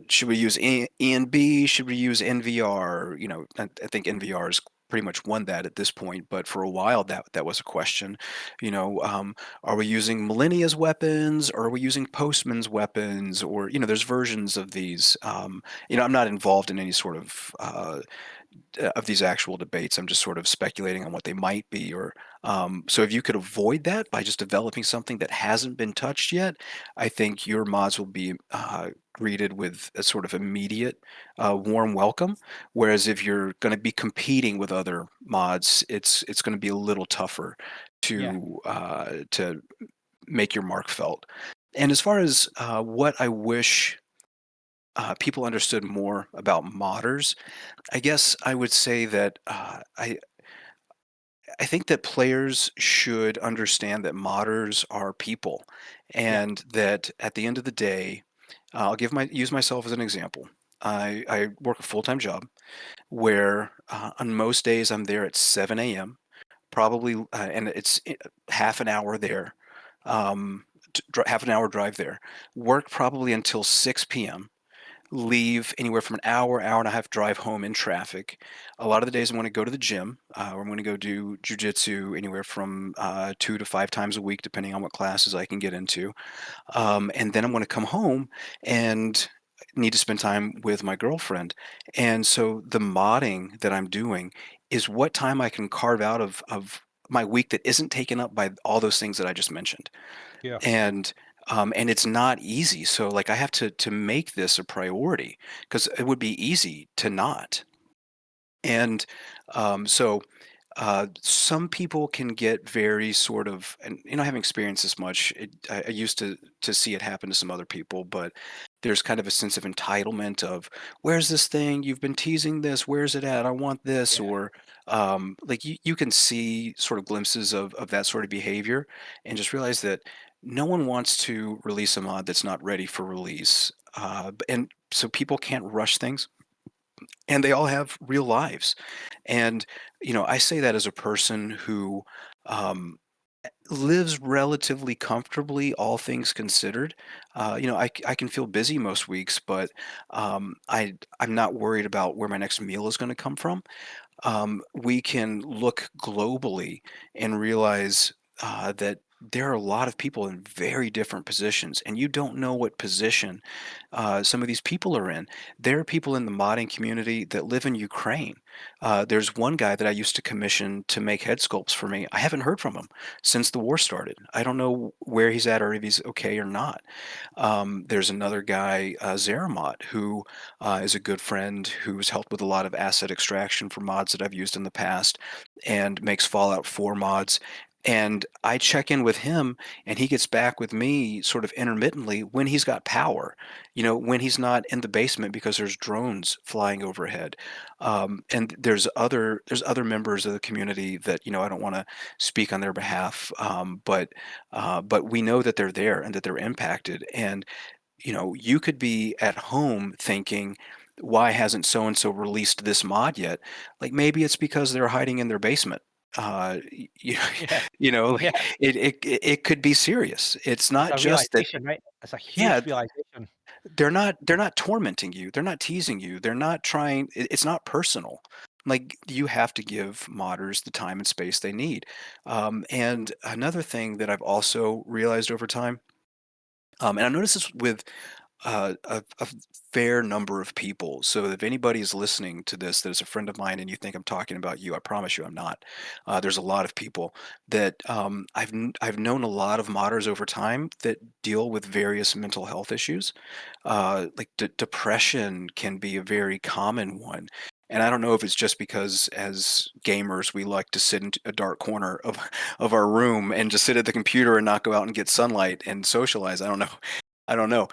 should we use ENB, should we use NVR? I think NVR is pretty much won that at this point, but for a while that was a question. Are we using Millennia's weapons, or are we using Postman's weapons? Or there's versions of these. I'm not involved in any sort of these actual debates. I'm just sort of speculating on what they might be. Or so if you could avoid that by just developing something that hasn't been touched yet, I think your mods will be greeted with a sort of immediate warm welcome. Whereas if you're going to be competing with other mods, it's going to be a little tougher yeah, to make your mark felt. And as far as what I wish people understood more about modders, I guess I would say that I think that players should understand that modders are people, yeah, and that at the end of the day, I'll use myself as an example. I work a full-time job where on most days I'm there at 7 a.m. Probably, and it's half an hour there, half an hour drive there. Work probably until 6 p.m. Leave anywhere from an hour, hour and a half drive home in traffic. A lot of the days I'm going to go to the gym, or I'm going to go do jujitsu anywhere from 2 to 5 times a week, depending on what classes I can get into. And then I'm going to come home and need to spend time with my girlfriend. And so the modding that I'm doing is what time I can carve out of my week that isn't taken up by all those things that I just mentioned. yeah, And it's not easy. So like I have to make this a priority because it would be easy to not. And so some people can get very sort of, and I haven't experienced this much. I used to see it happen to some other people, but there's kind of a sense of entitlement of, where's this thing? You've been teasing this. Where's it at? I want this. yeah, Or like you can see sort of glimpses of that sort of behavior, and just realize that no one wants to release a mod that's not ready for release. and so people can't rush things, and they all have real lives. And I say that as a person who um, lives relatively comfortably, all things considered. I can feel busy most weeks, but I'm not worried about where my next meal is going to come from. We can look globally and realize that there are a lot of people in very different positions, and you don't know what position some of these people are in. There are people in the modding community that live in Ukraine. There's one guy that I used to commission to make head sculpts for me. I haven't heard from him since the war started. I don't know where he's at or if he's okay or not. There's another guy, Zeramot, who is a good friend who's helped with a lot of asset extraction for mods that I've used in the past and makes Fallout 4 mods. And I check in with him, and he gets back with me sort of intermittently when he's got power, when he's not in the basement because there's drones flying overhead. And there's other members of the community that I don't want to speak on their behalf, but we know that they're there and that they're impacted. And you could be at home thinking, why hasn't so and so released this mod yet? Like maybe it's because they're hiding in their basement. You, Yeah, like yeah. it could be serious. It's It's not a just that. realization, right? It's a Yeah, huge realization. they're not tormenting you. They're not teasing you. They're not trying. It's not personal. Like you have to give modders the time and space they need. And another thing that I've also realized over time, and I noticed this with a fair number of people. So if anybody is listening to this that is a friend of mine and you think I'm talking about you, I promise you I'm not. There's a lot of people that I've known a lot of modders over time that deal with various mental health issues. Like depression can be a very common one. And I don't know if it's just because as gamers we like to sit in a dark corner of our room and just sit at the computer and not go out and get sunlight and socialize. I don't know. I don't know.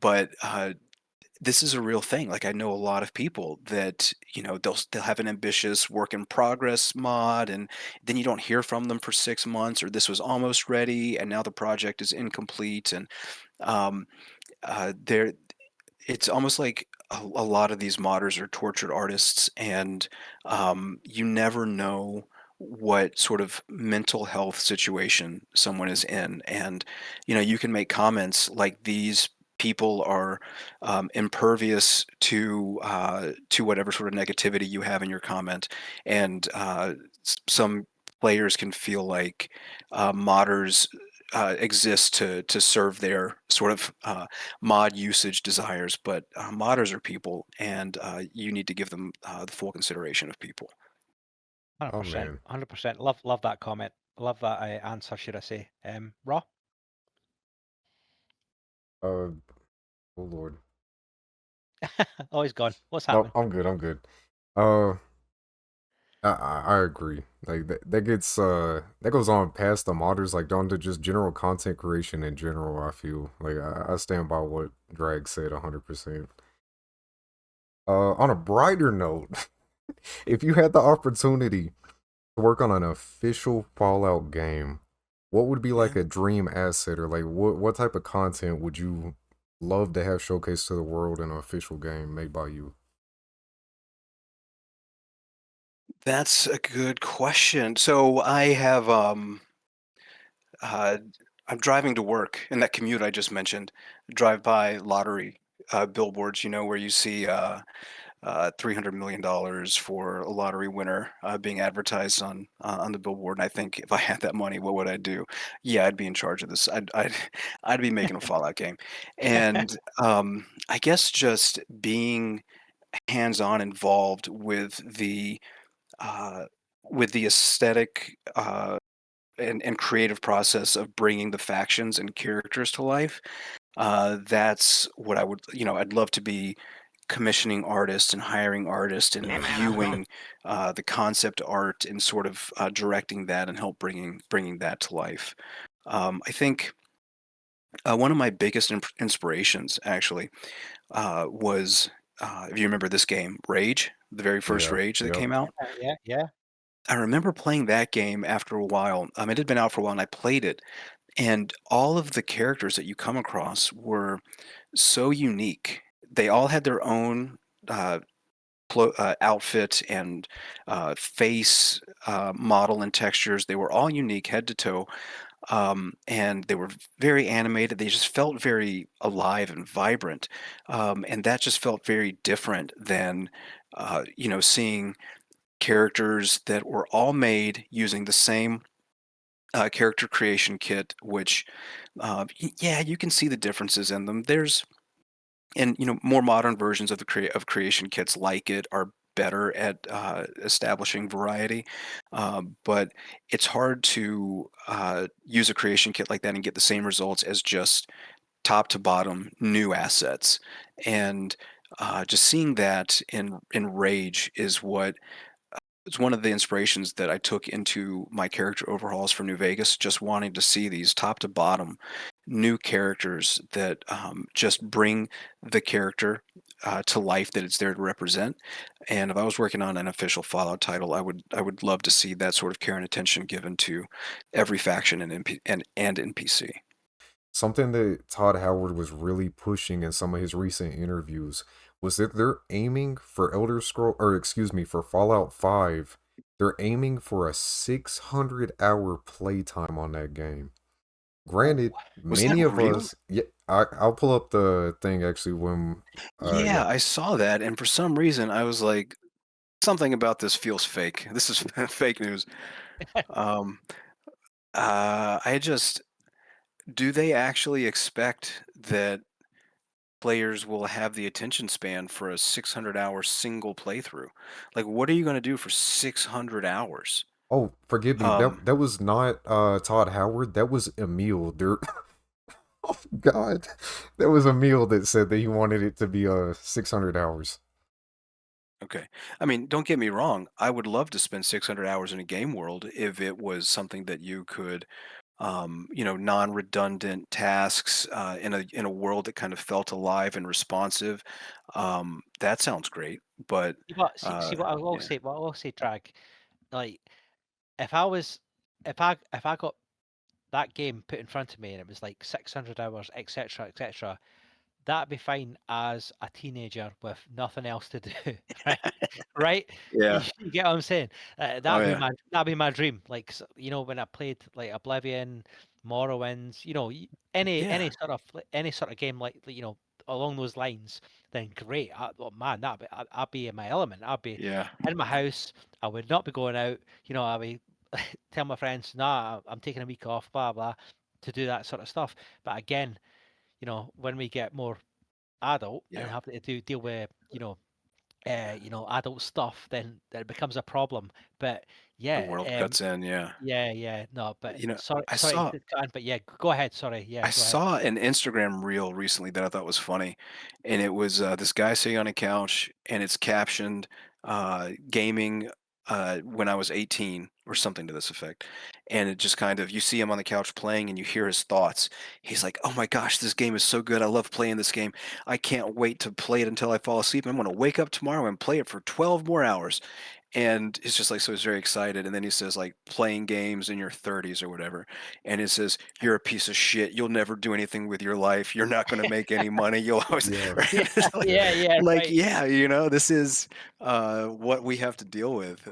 But this is a real thing. Like I know a lot of people that they'll have an ambitious work in progress mod, and then you don't hear from them for 6 months, or this was almost ready, and now the project is incomplete. And um, there, it's almost like a lot of these modders are tortured artists, and you never know what sort of mental health situation someone is in. And you can make comments like these people are impervious to whatever sort of negativity you have in your comment, and some players can feel like modders exist to serve their sort of mod usage desires, but modders are people, and you need to give them the full consideration of people. Oh 100%. man. 100%. Love that comment. Love that answer, should I say? Raw? Uh, oh Lord. Oh, he's gone. What's No, happening? I'm good. I'm good. Uh, I agree. Like that goes on past the modders, like down to just general content creation in general. I feel like I stand by what Drag said 100%. On a brighter note, if you had the opportunity to work on an official Fallout game, what would be like Yeah. a dream asset, or like what type of content would you love to have showcased to the world in an official game made by you? That's a good question. So I have uh, I'm driving to work, and that commute I just mentioned, drive by lottery billboards, where you see $300 million for a lottery winner being advertised on the billboard. And I think if I had that money, what would I do? Yeah, I'd be in charge of this. I'd be making a Fallout game, and I guess just being hands-on involved uh, with the aesthetic and creative process of bringing the factions and characters to life. That's what I would, I'd love to be commissioning artists and hiring artists and viewing the concept art and sort of directing that and help bringing that to life. I think one of my biggest inspirations actually was if you remember this game, Rage, the very first Yeah, Rage that yep. came out. Yeah. I remember playing that game after a while. It had been out for a while, and I played it, And all of the characters that you come across were so unique. They all had their own uh, outfit and face model and textures. They were all unique head to toe, and they were very animated. They just felt very alive and vibrant, and that just felt very different than seeing characters that were all made using the same character creation kit. Which, yeah, you can see the differences in them. There's and more modern versions of the creation kits like it are better at establishing variety, but it's hard to use a creation kit like that and get the same results as just top to bottom new assets. And just seeing that in Rage is what it's one of the inspirations that I took into my character overhauls for New Vegas, just wanting to see these top to bottom new characters that just bring the character to life that it's there to represent. And if I was working on an official Fallout title, I would love to see that sort of care and attention given to every faction and NPC. Something that Todd Howard was really pushing in some of his recent interviews was that they're aiming for for Fallout 5. They're aiming for a 600-hour playtime on that game. Oh, Granted, Was that many of real? us, yeah, I'll pull up the thing actually when, Yeah, yeah. I saw that, and for some reason I was like, something about this feels fake. This is fake news. Um, I just do they actually expect that players will have the attention span for a 600-hour single playthrough? Like, what are you going to do for 600 hours? Oh, forgive me, Um, that was not Todd Howard. That was Emil. There, oh God, that was Emil that said that he wanted it to be 600 hours. okay. I mean, don't get me wrong. I would love to spend 600 hours in a game world if it was something that you could non-redundant tasks in a world that kind of felt alive and responsive. That sounds great, but see uh, what I will yeah, say. What I will say, Drag. Like, if I was, if I got that game put in front of me and it was like 600 hours, etc., etc., that'd be fine as a teenager with nothing else to do, right? Right? You, yeah, you get what I'm saying? oh yeah, That'd be my dream. Like, when I played like Oblivion, Morrowinds, yeah, any sort of game like, along those lines, then great. Oh man, I'd be in my element. I'd be yeah, in my house. I would not be going out. I'd be tell my friends, nah, I'm taking a week off, blah blah, to do that sort of stuff. But again, when we get more adult and yeah. have to deal with adult stuff, then it becomes a problem. But The yeah, world cuts in. Yeah, yeah, no, but you know, I sorry saw to cut in, but yeah, go ahead. Sorry, yeah, I go ahead. saw an Instagram reel recently that I thought was funny, and it was this guy sitting on a couch, and it's captioned "Gaming when I was 18" or something to this effect. And it just kind of you see him on the couch playing, and you hear his thoughts. He's like, "Oh my gosh, this game is so good! I love playing this game. I can't wait to play it until I fall asleep. I'm going to wake up tomorrow and play it for 12 more hours." And it's just like so he's very excited, and then he says like playing games in your 30s or whatever, and it says you're a piece of shit, you'll never do anything with your life, you're not going to make any money, you'll always Yeah. right? Yeah, It's yeah, like right. yeah, this is what we have to deal with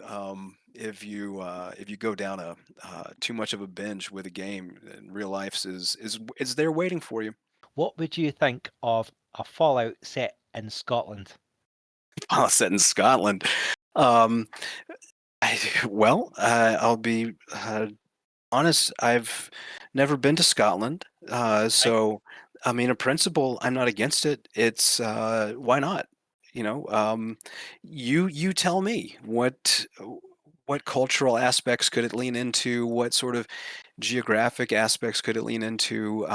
if you go down a too much of a binge with a game, and real life is there waiting for you. What would you think of a Fallout set in Scotland? Set in Scotland. um well, I'll be honest, I've never been to Scotland, Right? so I mean, in principle, I'm not against it. It's why not? You tell me what cultural aspects could it lean into? What sort of geographic aspects could it lean into?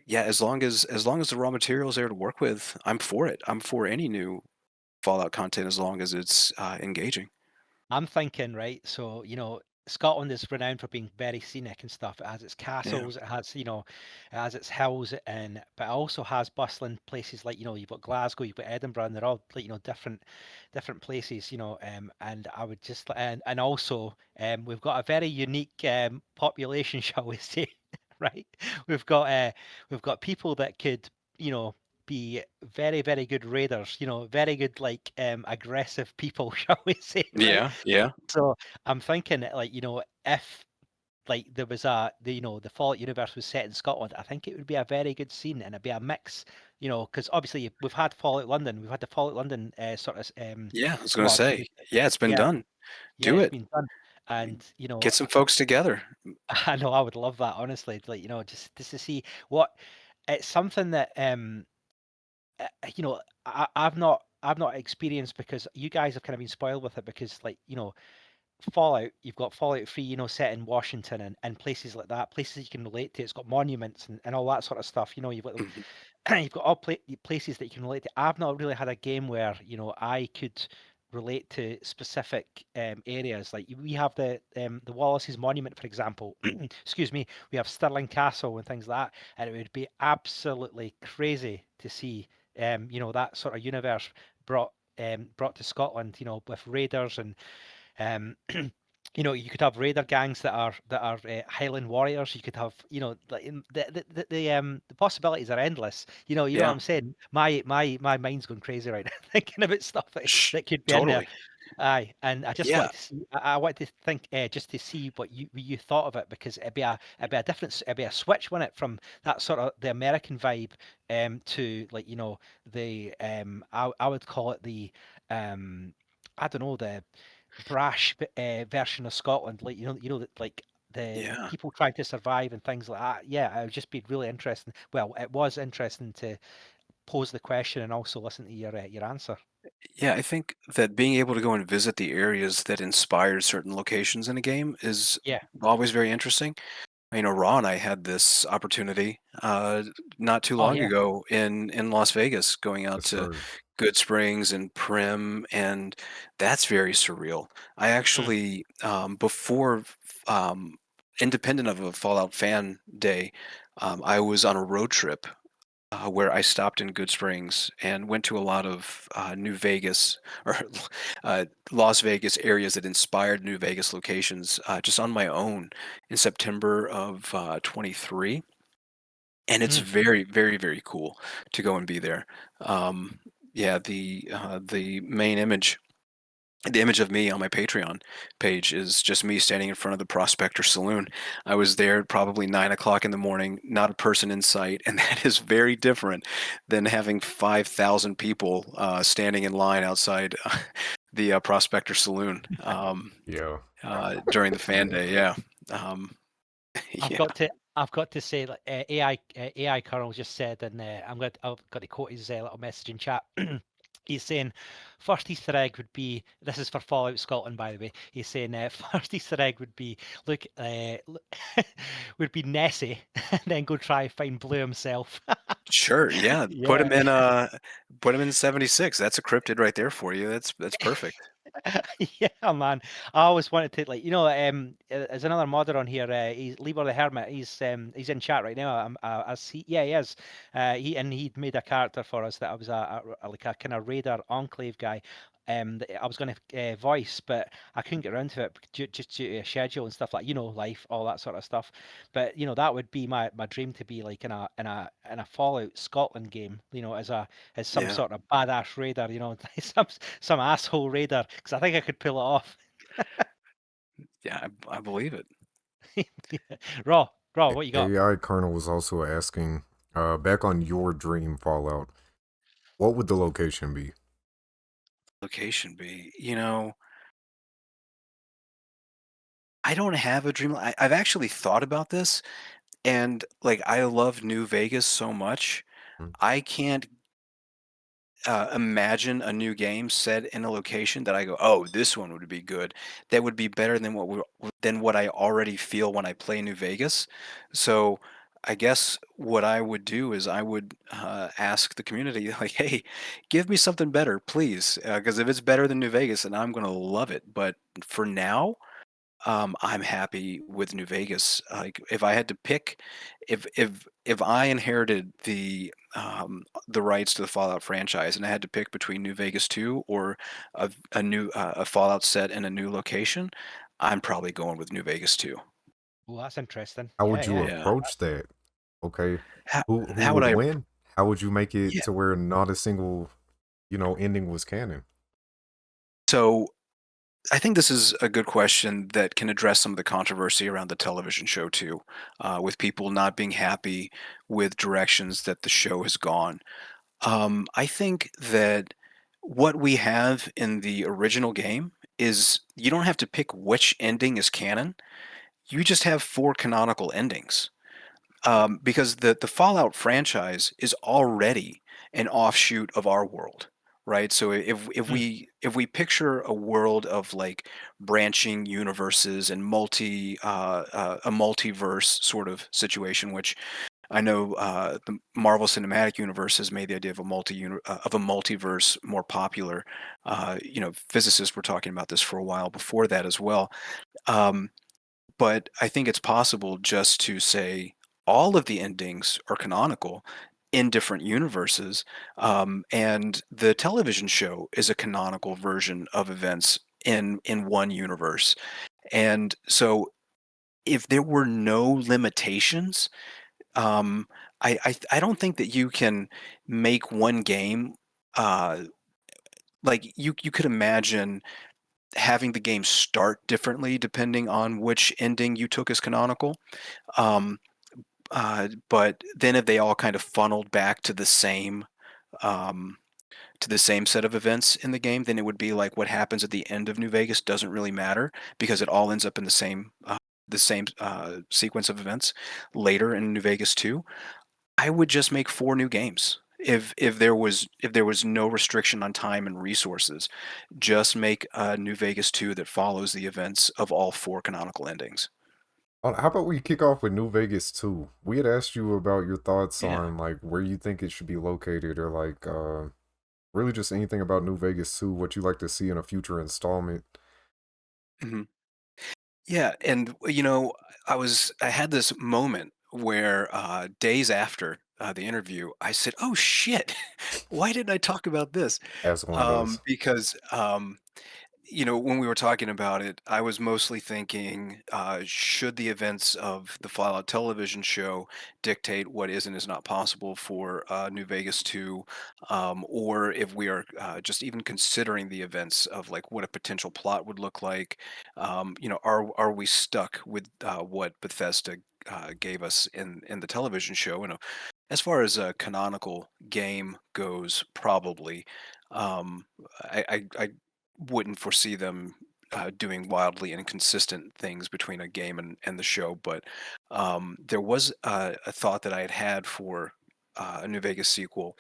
Yeah, as long as the raw material is there to work with, I'm for it. I'm for any new Fallout content as long as it's engaging. I'm thinking, right? So, Scotland is renowned for being very scenic and stuff. It has its Yeah. castles, it has, it has its hills, and but it also has bustling places like, you've got Glasgow, you've got Edinburgh, and they're all like, different places, and I would just, and also, we've got a very unique population, shall we say, right? We've got people that could, be very, very good raiders, very good, like, aggressive people, shall we say, right? Yeah. So I'm thinking that, like, if like there was the Fallout universe was set in Scotland, I think it would be a very good scene, and it'd be a mix, because obviously we've had Fallout London, we've had the Fallout London sort of Yeah, I was gonna mod. say, yeah, it's been Yeah, done. yeah, Do it's it. been done, and Get some folks together. I know I would love that, honestly, like, just to see what it's something that I've not experienced, because you guys have kind of been spoiled with it, because, like, Fallout, you've got Fallout 3, set in Washington, and places like that, places you can relate to. It's got monuments and all that sort of stuff. You've got Mhm. you've got all places that you can relate to. I've not really had a game where I could relate to specific areas. Like, we have the Wallace's Monument, for example. Excuse me. We have Stirling Castle and things like that, and it would be absolutely crazy to see that sort of universe brought to Scotland. With raiders and you could have raider gangs that are Highland warriors. You could have, like, the possibilities are endless. You know what Yeah. I'm saying. My mind's going crazy right now thinking about stuff that could be in there. Totally. Aye, and I just Yeah. wanted to see. I wanted to think, just to see what you thought of it, because it'd be a different, it'd be a switch, wouldn't it, from that sort of the American vibe, to, like, the I would call it the I don't know, the brash version of Scotland, like, that, like, the Yeah. people trying to survive and things like that. Yeah, it would just be really interesting. Well, it was interesting to pose the question and also listen to your answer. Yeah, I think that being able to go and visit the areas that inspired certain locations in a game is Yeah. always very interesting. Raw and I had this opportunity not too Oh long yeah. ago in Las Vegas, going out Yes, to sir. Good Springs and Prim, and that's very surreal. I Mm. actually, before, um, independent of a Fallout fan day, I was on a road trip where I stopped in Good Springs and went to a lot of New Vegas or Las Vegas areas that inspired New Vegas locations just on my own in September of 23. And it's Mm. very, very, very cool to go and be there. Um, yeah, the main image, the image of me on my Patreon page is just me standing in front of the Prospector Saloon. I was there probably 9 o'clock in the morning, not a person in sight, and that is very different than having 5,000 people standing in line outside the Prospector Saloon Yeah. during the fan day. Yeah, um, I've yeah, got to I've got to say, like, AI Colonel just said, and I've got to quote his little message in chat. He's saying first Easter egg would be, this is for Fallout Scotland, by the way. He's saying first Easter egg would be, look, would be Nessie, and then go try find Blue himself. sure, yeah. Yeah. Put him in 76. That's a cryptid right there for you. That's perfect. Yeah, man. I always wanted to, like, there's another modder on here. He's Lieber the Hermit. He's in chat right now. Yeah, he is. He'd made a character for us that I was like a kind of raider enclave guy. That I was going to voice, but I couldn't get around to it just due to a schedule and stuff, like, life, all that sort of stuff. But that would be my dream, to be like in a Fallout Scotland game, as some Yeah, sort of badass raider, some asshole raider, because I think I could pull it off. yeah, I believe it. Raw, what you got? AI Colonel was also asking, back on your dream Fallout, what would the location be? Location be, I don't have a dream. I've actually thought about this, and like I love New Vegas so much, Mm. I can't imagine a new game set in a location that I go, oh, this one would be good. That would be better than what I already feel when I play New Vegas. So I guess what I would do is I would ask the community, like, hey, give me something better, please, because if it's better than New Vegas, then I'm gonna love it. But for now, I'm happy with New Vegas. Like if I had to pick, if I inherited the rights to the Fallout franchise and I had to pick between New Vegas 2 or a new a Fallout set in a new location, I'm probably going with New Vegas 2. Well, that's interesting. How Yeah, would you yeah. Yeah. approach that? Okay, How, who how would would I? win? How would you make it Yeah. to where not a single, ending was canon? So I think this is a good question that can address some of the controversy around the television show too, with people not being happy with directions that the show has gone. I think that what we have in the original game is you don't have to pick which ending is canon. You just have four canonical endings. Because the Fallout franchise is already an offshoot of our world, right? So Hmm. if we picture a world of like branching universes and a multiverse sort of situation, which I know the Marvel Cinematic Universe has made the idea of a multiverse more popular. Physicists were talking about this for a while before that as well. Um, but I think it's possible just to say all of the endings are canonical in different universes, and the television show is a canonical version of events in one universe. And so, if there were no limitations, um, I don't think that you can make one game. Uh, like you could imagine having the game start differently depending on which ending you took as canonical. Um, but then if they all kind of funneled back um, to the same set of events in the game, then it would be like what happens at the end of New Vegas doesn't really matter because it all ends up in the same sequence of events later in New Vegas 2. I would just make four new games. If there was no restriction on time and resources, just make a New Vegas 2 that follows the events of all four canonical endings. How about we kick off with New Vegas 2? We had asked you about your thoughts Yeah. on like where you think it should be located, or like really just anything about New Vegas 2, what you like to see in a future installment. Mhm. Yeah, and I had this moment where days after the interview, I said, "Oh shit, why didn't I talk about this?" As one does. Because when we were talking about it, I was mostly thinking, should the events of the Fallout television show dictate what is and is not possible for New Vegas 2, or if we are just even considering the events of like what a potential plot would look like, are we stuck with what Bethesda gave us in the television show? And as far as a canonical game goes, probably. Um, I wouldn't foresee them doing wildly inconsistent things between a game and the show, but there was a thought that I had for a New Vegas sequel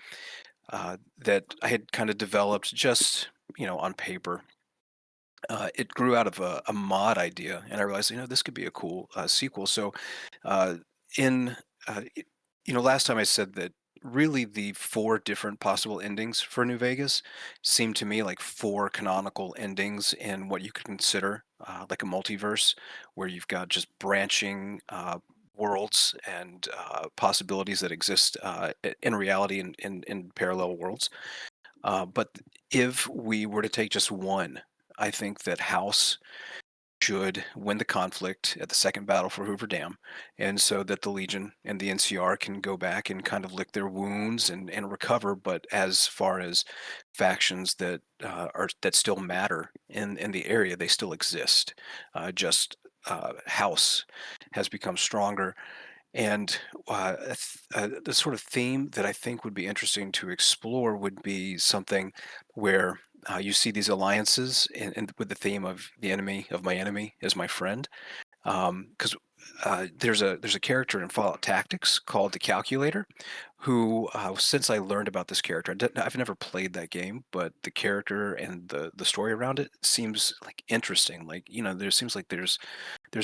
that I had kind of developed just on paper. It grew out of a mod idea, and I realized this could be a cool sequel. So uh, in it- last time I said that really the four different possible endings for New Vegas seemed to me like four canonical endings in what you could consider like a multiverse, where you've got just branching worlds and possibilities that exist in reality in parallel worlds. But if we were to take just one, I think that House should win the conflict at the second battle for Hoover Dam, and so that the Legion and the NCR can go back and kind of lick their wounds and recover. But as far as factions that still matter in the area, they still exist. Just House has become stronger, and the sort of theme that I think would be interesting to explore would be something where you see these alliances with the theme of the enemy of my enemy is my friend. Because there's a character in Fallout Tactics called the Calculator, who since I learned about this character, I've never played that game, but the character and the story around it seems like interesting. Like there seems like there's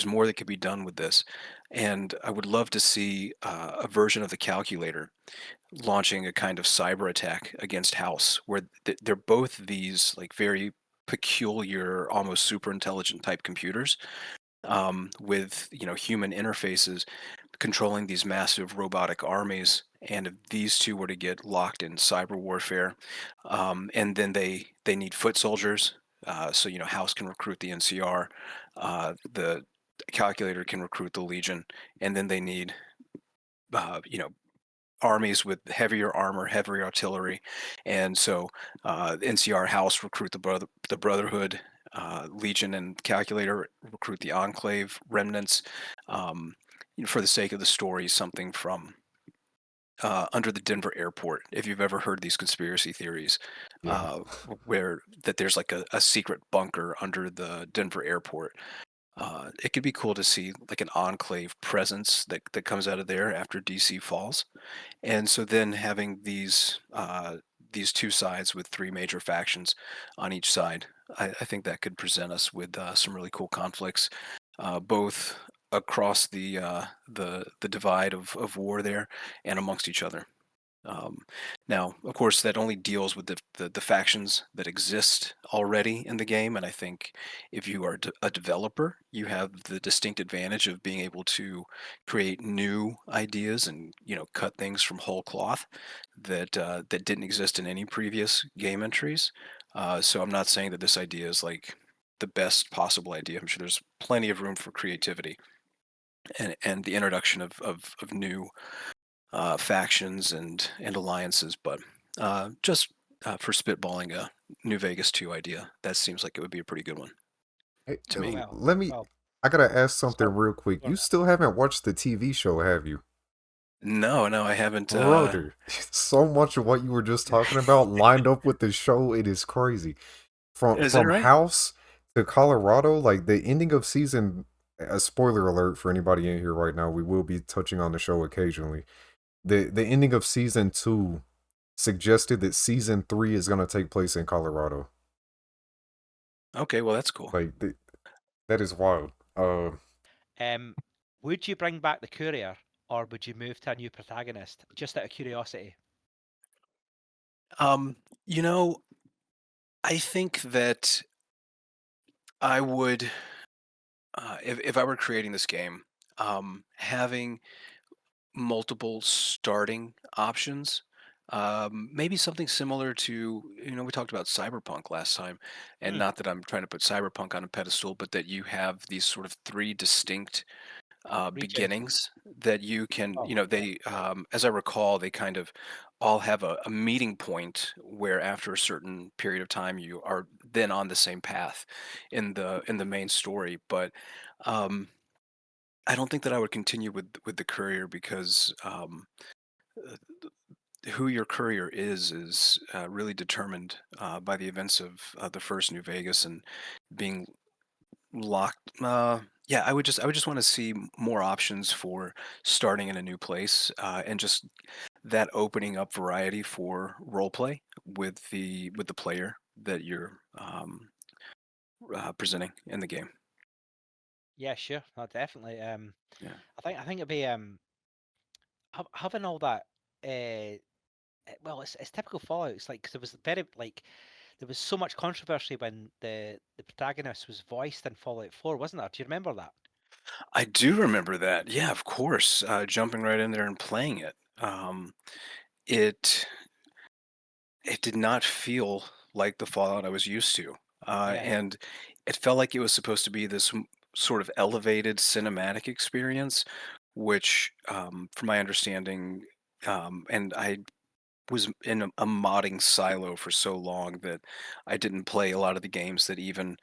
more that could be done with this, and I would love to see a version of the Calculator launching a kind of cyber attack against House, where they're both these like very peculiar, almost super intelligent type computers, with human interfaces controlling these massive robotic armies. And if these two were to get locked in cyber warfare, and then they need foot soldiers. So House can recruit the NCR, the calculator can recruit the Legion, and then they need armies with heavier armor, heavier artillery, and so NCR House recruit the Brotherhood, Legion and Calculator recruit the Enclave remnants. For the sake of the story, something from under the Denver airport. If you've ever heard these conspiracy theories, Yeah. where that there's like a secret bunker under the Denver airport. It could be cool to see like an Enclave presence that comes out of there after DC falls. And so then having these two sides with three major factions on each side, I think that could present us with some really cool conflicts, both across the divide of war there and amongst each other. Um, Now, of course, that only deals with the factions that exist already in the game, and I think if you are a developer, you have the distinct advantage of being able to create new ideas and cut things from whole cloth that didn't exist in any previous game entries. So I'm not saying that this idea is like the best possible idea. I'm sure there's plenty of room for creativity and the introduction of new factions and alliances, but just for spitballing a New Vegas 2 idea, that seems like it would be a pretty good one Hey, to me. Well, let me. well, I gotta ask something so real quick. go on, You man. still haven't watched the TV show, have you? No, I haven't. Brother, so much of what you were just talking about lined up with the show. It is crazy. From Is it from right? House to Colorado, like the ending of season. A spoiler alert for anybody in here right now. We will be touching on the show occasionally. The ending of season 2 suggested that season 3 is gonna take place in Colorado. Okay, well that's cool. Like that is wild. Would you bring back the courier, or would you move to a new protagonist? Just out of curiosity. Um, you know, I think that I would, if I were creating this game, having multiple starting options. Maybe something similar to, we talked about Cyberpunk last time, and Hmm, not that I'm trying to put Cyberpunk on a pedestal, but that you have these sort of three distinct regions. beginnings that you can, Oh, yeah, they, as I recall, they kind of all have a meeting point where after a certain period of time you are then on the same path in the main story. But um, I don't think that I would continue with the courier because uh, who your courier is really determined by the events of the first New Vegas and being locked. Yeah, I would just want to see more options for starting in a new place and just that opening up variety for role play with the player that you're presenting in the game. yeah, sure, no, definitely. Yeah. I think it'd be having all that. Well, it's typical Fallout. It's like 'cause there was very like there was so much controversy when the protagonist was voiced in Fallout 4, wasn't there? Do you remember that? I do remember that. Yeah, of course. Jumping right in there and playing it. It it did not feel like the Fallout I was used to. Yeah, And it felt like it was supposed to be this sort of elevated cinematic experience, which, from my understanding, and I was in a modding silo for so long that I didn't play a lot of the games that even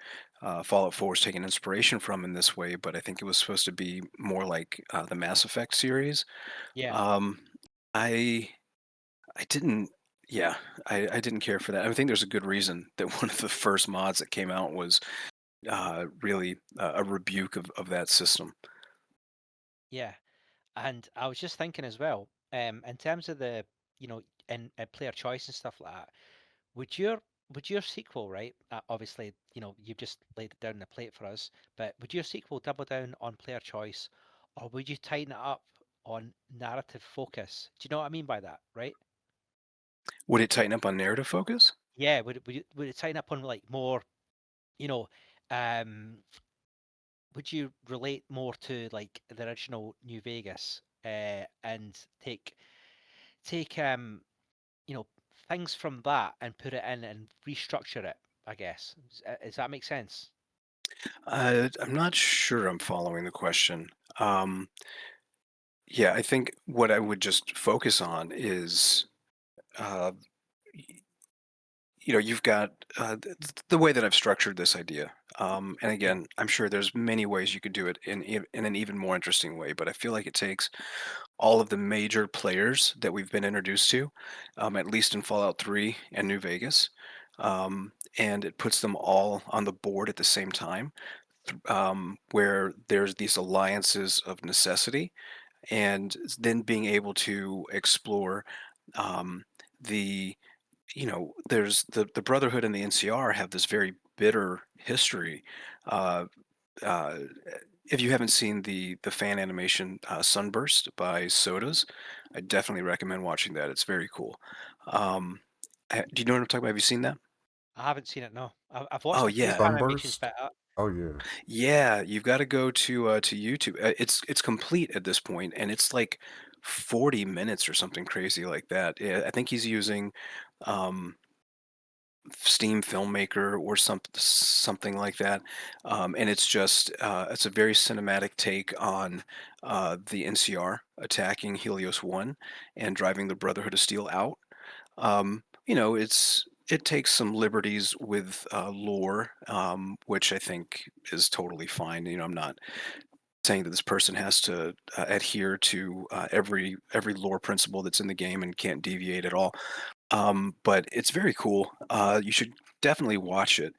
Fallout 4 is taking inspiration from in this way, but I think it was supposed to be more like the Mass Effect series. yeah, Um, I I didn't. Yeah, I didn't care for that. I think there's a good reason that one of the first mods that came out was really a rebuke of that system. yeah. And I was just thinking as well, in terms of the, in player choice and stuff like that, would your would your sequel, right? Obviously, you've just laid it down the plate for us, but would your sequel double down on player choice, or would you tighten it up on narrative focus? Do you know what I mean by that, right? Would it tighten up on narrative focus? Yeah, would it tighten up on like more, you know, um, would you relate more to like the original New Vegas and take you know, things from that and put it in and restructure it, I guess. Does that make sense? I'm not sure I'm following the question. Um, yeah, I think what I would just focus on is, uh, y- you've got the way that I've structured this idea. And Mm. again, I'm sure there's many ways you could do it in an even more interesting way, but I feel like it takes all of the major players that we've been introduced to, at least in Fallout 3 and New Vegas, and it puts them all on the board at the same time, where there's these alliances of necessity, and then being able to explore um, the there's the Brotherhood and the NCR have this very bitter history. Uh, uh, if you haven't seen the fan animation Sunburst by Sodas, I definitely recommend watching that. It's very cool. Um, do you know what I'm talking about? Have you seen that? I haven't seen it, no. I've watched Oh a few yeah, fan animations, Sunburst? but Oh yeah. yeah. You've got to go to YouTube. It's complete at this point, and it's like 40 minutes or something crazy like that. Yeah, I think he's using um, Steam Filmmaker or something like that, and it's just it's a very cinematic take on the NCR attacking Helios One and driving the Brotherhood of Steel out. It takes some liberties with lore, which I think is totally fine. I'm not saying that this person has to adhere to every lore principle that's in the game and can't deviate at all. But it's very cool. You should definitely watch it.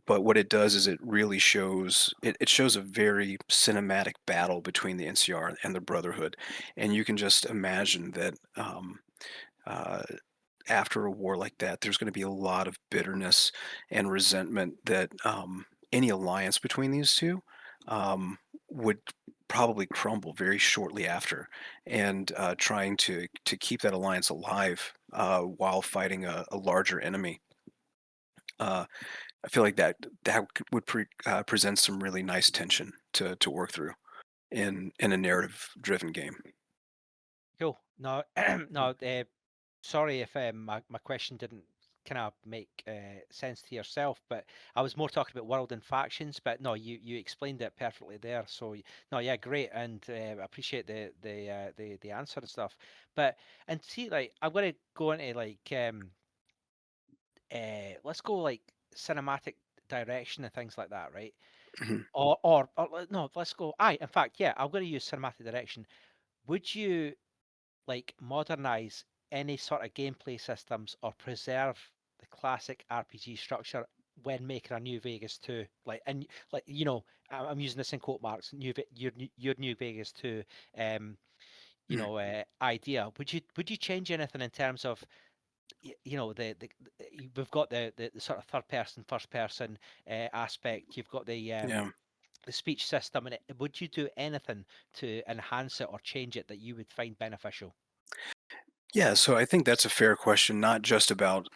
But what it does is it really it shows a very cinematic battle between the NCR and the Brotherhood, and you can just imagine that uh, after a war like that, there's going to be a lot of bitterness and resentment that any alliance between these two would probably crumble very shortly after, and trying to keep that alliance alive while fighting a larger enemy. Uh, I feel like that would present some really nice tension to work through in a narrative driven game. cool. No, no. Sorry if my question didn't kind of make sense to yourself, but I was more talking about world and factions. But no, you explained it perfectly there. So no, yeah, great, and I appreciate the answer and stuff. But and see, like I'm gonna go into like let's go like cinematic direction and things like that, right? Mhm. No, let's go. Aye, in fact, yeah, I'm going to use cinematic direction. Would you like modernize any sort of gameplay systems or preserve the classic RPG structure when making a New Vegas 2? Like, and like I'm using this in quote marks. Your New Vegas 2, um, Mhm. idea. Would you change anything in terms of we've got the sort of third person, first person aspect. You've got Yeah. the speech system, and would you do anything to enhance it or change it that you would find beneficial? Yeah, so I think that's a fair question, not just about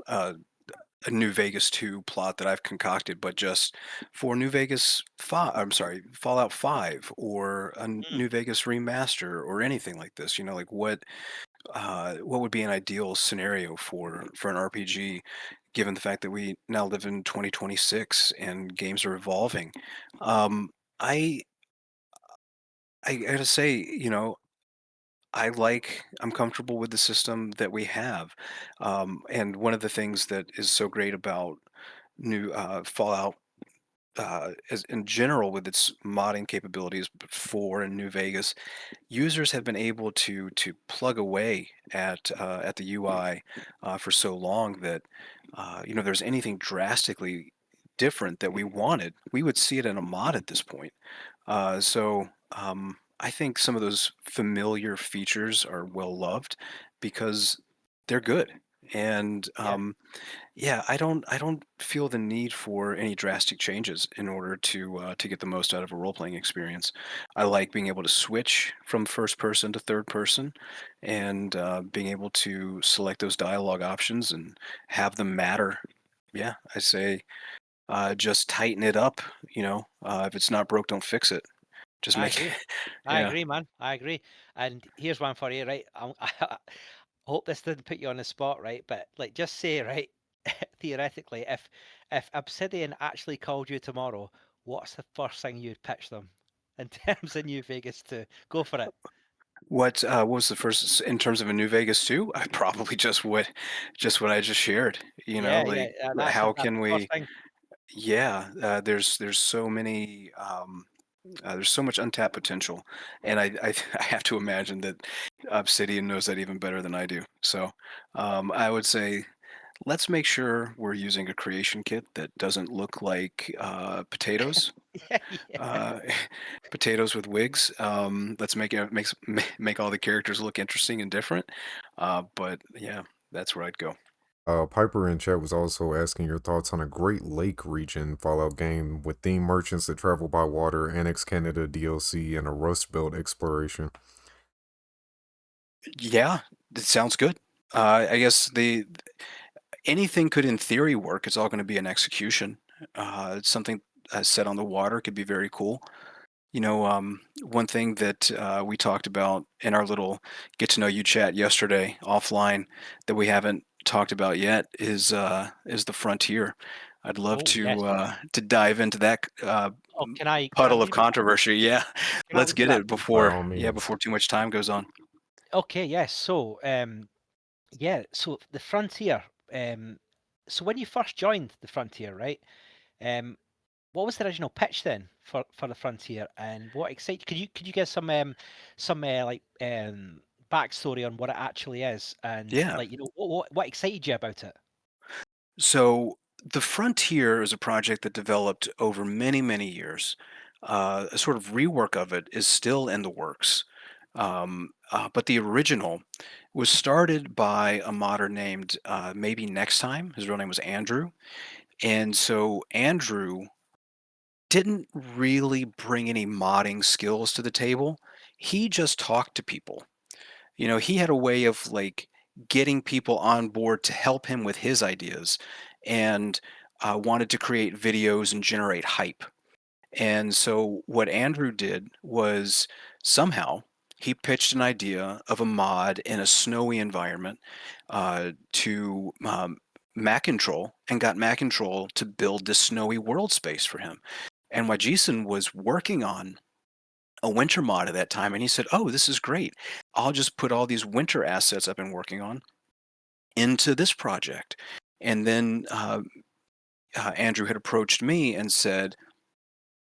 a New Vegas 2 plot that I've concocted, but just for New Vegas 5, I'm sorry, Fallout 5 or a Mm. New Vegas remaster or anything like this. Like what would be an ideal scenario for an RPG, given the fact that we now live in 2026 and games are evolving. Um, I I gotta say, I'm comfortable with the system that we have. And one of the things that is so great about new Fallout, as in general, with its modding capabilities for in New Vegas, users have been able to plug away at the UI for so long that there's anything drastically different that we wanted, we would see it in a mod at this point. I think some of those familiar features are well loved because they're good. And Yeah, yeah, I don't feel the need for any drastic changes in order to get the most out of a role playing experience. I like being able to switch from first person to third person, and being able to select those dialogue options and have them matter. Yeah, I say just tighten it up. If it's not broke, don't fix it. Just I make it. agree. I Yeah. agree, man. I agree. And here's one for you, right? I hope this didn't put you on the spot, right? But like, just say, right, theoretically, if Obsidian actually called you tomorrow, what's the first thing you'd pitch them in terms of New Vegas 2? Go for it. What was the first in terms of a New Vegas 2? I probably just what I just shared. Yeah, yeah. Like how That's can the first we? thing. Yeah, there's so many. There's so much untapped potential, and I have to imagine that Obsidian knows that even better than I do. So I would say let's make sure we're using a creation kit that doesn't look like potatoes. Yeah, yeah. Uh, potatoes with wigs. Let's make all the characters look interesting and different. But yeah, that's where I'd go. Piper in chat was also asking your thoughts on a Great Lake region Fallout game with theme merchants that travel by water, Annex Canada DLC, and a Rust Belt exploration. Yeah, it sounds good. I guess the anything could in theory work. It's all going to be an execution. Something set on the water could be very cool. One thing that we talked about in our little get to know you chat yesterday offline that we haven't talked about yet is the frontier. I'd love Oh, yes. to dive into that Oh, can I puddle of lead with that? controversy. Yeah, Can I let's lead with get that, it please? By before all yeah means. before too much time goes on. Okay, yes. So, yeah, so the Frontier. So when you first joined the Frontier, right? Um, what was the original pitch then for the Frontier, and what excited? Could you give some like backstory on what it actually is, and Yeah. like what excited you about it? So the Frontier is a project that developed over many, many years. A sort of rework of it is still in the works. But the original was started by a modder named maybe Next Time. His real name was Andrew. And so Andrew didn't really bring any modding skills to the table. He just talked to people. He had a way of like getting people on board to help him with his ideas and wanted to create videos and generate hype. And so what Andrew did was somehow he pitched an idea of a mod in a snowy environment to Macintrol and got Macintrol to build this snowy world space for him. And while Jason was working on a winter mod at that time, and he said, "Oh, this is great. I'll just put all these winter assets I've been working on into this project." And then Andrew had approached me and said,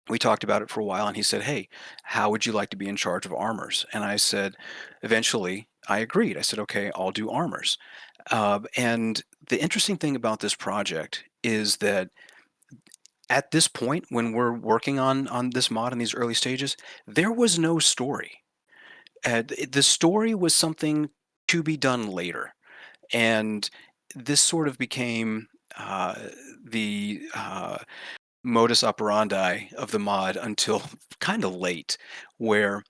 we talked about it for a while, and he said, "Hey, how would you like to be in charge of armors?" And I said, eventually, I agreed. I said, "Okay, I'll do armors." And the interesting thing about this project is that at this point, when we're working on this mod in these early stages, there was no story. The story was something to be done later, and this sort of became uh, the modus operandi of the mod until kind of late, where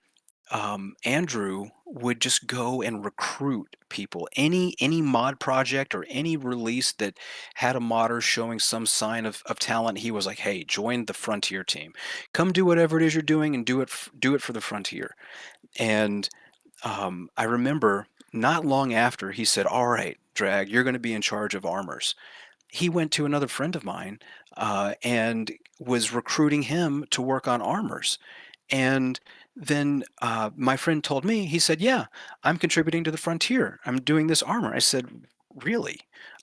Andrew would just go and recruit people. Any mod project or any release that had a modder showing some sign of talent, he was like, "Hey, join the Frontier team. Come do whatever it is you're doing and do it for the Frontier." And I remember not long after he said, "All right, Drag, you're going to be in charge of armors." He went to another friend of mine and was recruiting him to work on armors. And then my friend told me, he said, "Yeah, I'm contributing to the Frontier. I'm doing this armor." I said, "Really?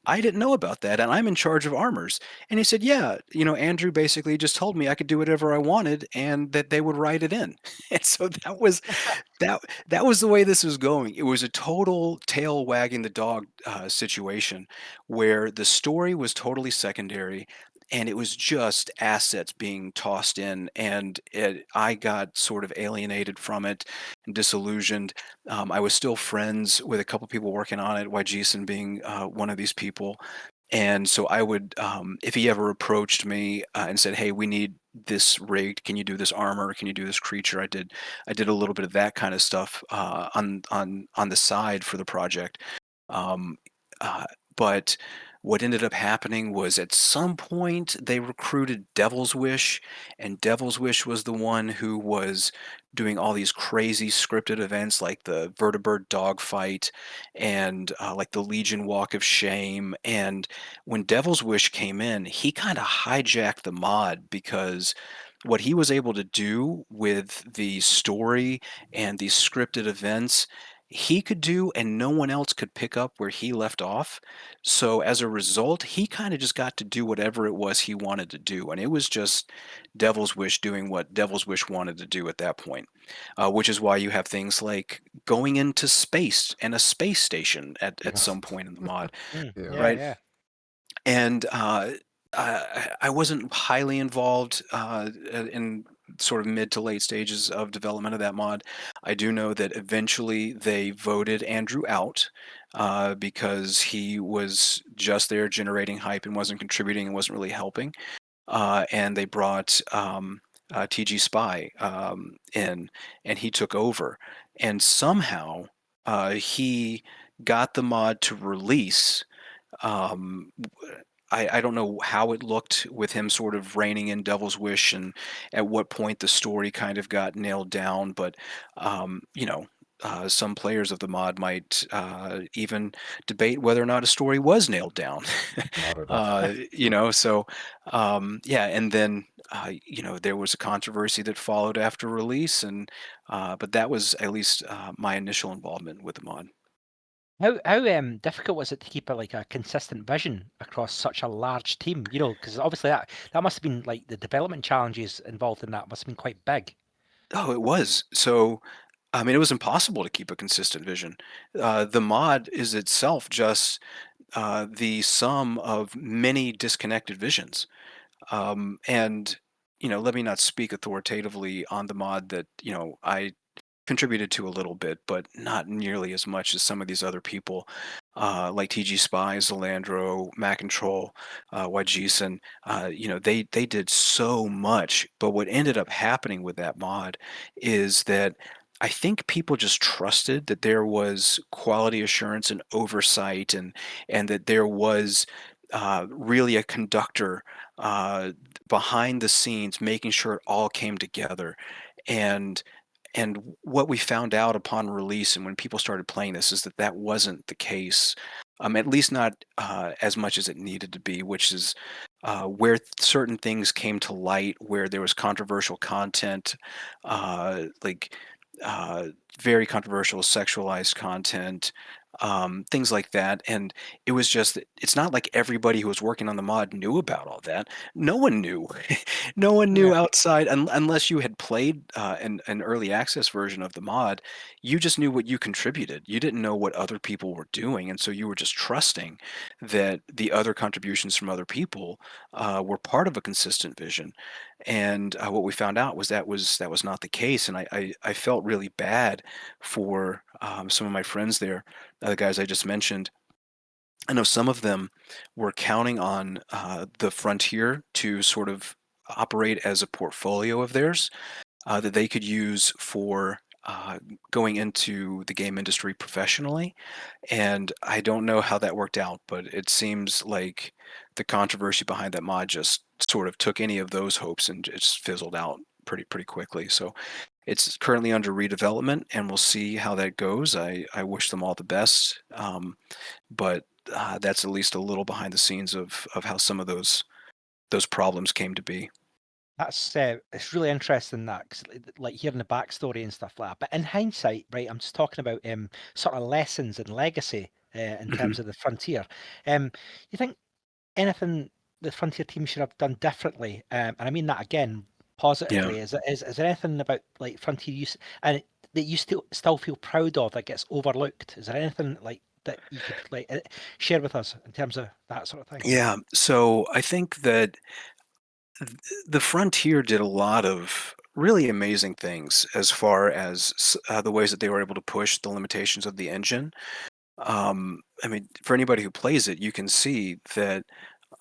I didn't know about that, and I'm in charge of armors." And he said, "Yeah, Andrew basically just told me I could do whatever I wanted and that they would write it in." And so that that was the way this was going. It was a total tail wagging the dog situation where the story was totally secondary and it was just assets being tossed in, and I got sort of alienated from it and disillusioned. I was still friends with a couple people working on it, Jason being one of these people. And so I would, if he ever approached me and said, "Hey, we need this rigged. Can you do this armor? Can you do this creature?" I did a little bit of that kind of stuff on the side for the project. Um, uh, but what ended up happening was at some point they recruited Devil's Wish, and Devil's Wish was the one who was doing all these crazy scripted events like the Vertibird dogfight and like the Legion Walk of Shame. And when Devil's Wish came in, he kind of hijacked the mod because what he was able to do with the story and these scripted events, he could do, and no one else could pick up where he left off. So as a result, he kind of just got to do whatever it was he wanted to do. And it was just Devil's Wish doing what Devil's Wish wanted to do at that point, which is why you have things like going into space and a space station at some point in the mod, Yeah, right? yeah. And I wasn't highly involved in sort of mid to late stages of development of that mod. I do know that eventually they voted Andrew out because he was just there generating hype and wasn't contributing and wasn't really helping. And they brought TG Spy in, and he took over. And somehow he got the mod to release. Um, I don't know how it looked with him sort of reigning in Devil's Wish and at what point the story kind of got nailed down, but some players of the mod might even debate whether or not a story was nailed down. Not at all. Yeah, and then there was a controversy that followed after release, and but that was at least my initial involvement with the mod. How difficult was it to keep a consistent vision across such a large team? You know, because obviously that must have been like the development challenges involved in that must have been quite big. Oh, it was. So, I mean, it was impossible to keep a consistent vision. The mod is itself just the sum of many disconnected visions. And, let me not speak authoritatively on the mod that, I contributed to a little bit, but not nearly as much as some of these other people, like TG Spy, Zalandro, Macintroll, Wajeson. They did so much. But what ended up happening with that mod is that I think people just trusted that there was quality assurance and oversight, and that there was really a conductor uh, behind the scenes, making sure it all came together. And what we found out upon release and when people started playing this is that that wasn't the case, at least not as much as it needed to be, which is where certain things came to light, where there was controversial content, like uh, very controversial sexualized content, things like that. And it was just, it's not like everybody who was working on the mod knew about all that. No one knew. No one knew Yeah. outside, unless you had played an early access version of the mod. You just knew what you contributed. You didn't know what other people were doing, and so you were just trusting that the other contributions from other people were part of a consistent vision. And what we found out was that was not the case, and I felt really bad for some of my friends there, the guys I just mentioned. I know some of them were counting on the Frontier to sort of operate as a portfolio of theirs that they could use for going into the game industry professionally. And I don't know how that worked out, but it seems like the controversy behind that mod just sort of took any of those hopes and just fizzled out pretty quickly. So it's currently under redevelopment, and we'll see how that goes. I wish them all the best, but that's at least a little behind the scenes of how some of those problems came to be. That's it's really interesting that 'cause, like hearing the backstory and stuff like that. But in hindsight, right, I'm just talking about sort of lessons and legacy in Mhm. terms of the frontier. You think anything the frontier team should have done differently? And I mean that again Yeah. positively. Is there anything about like frontier use and that you still feel proud of that gets overlooked? Is there anything like that you could like share with us in terms of that sort of thing? Yeah. So I think that the Frontier did a lot of really amazing things as far as the ways that they were able to push the limitations of the engine. I mean, for anybody who plays it, you can see that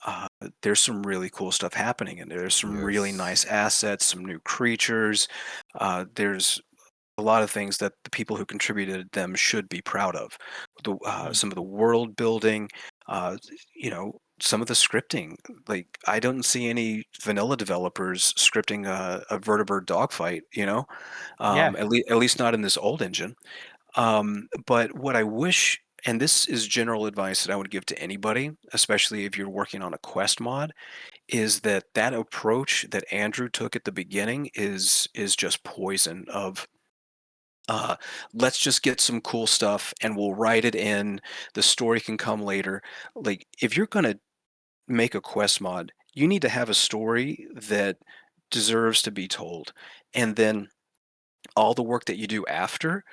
uh, there's some really cool stuff happening in there. There's some really Yes. nice assets, some new creatures. There's a lot of things that the people who contributed them should be proud of. Some of the world building, uh, some of the scripting. Like, I don't see any vanilla developers scripting a vertibird dogfight. Yeah, At least not in this old engine. But what I wish, and this is general advice that I would give to anybody, especially if you're working on a quest mod, is that approach that Andrew took at the beginning is just poison of uh, let's just get some cool stuff and we'll write it in. The story can come later. Like, if you're gonna make a quest mod, you need to have a story that deserves to be told. And then all the work that you do after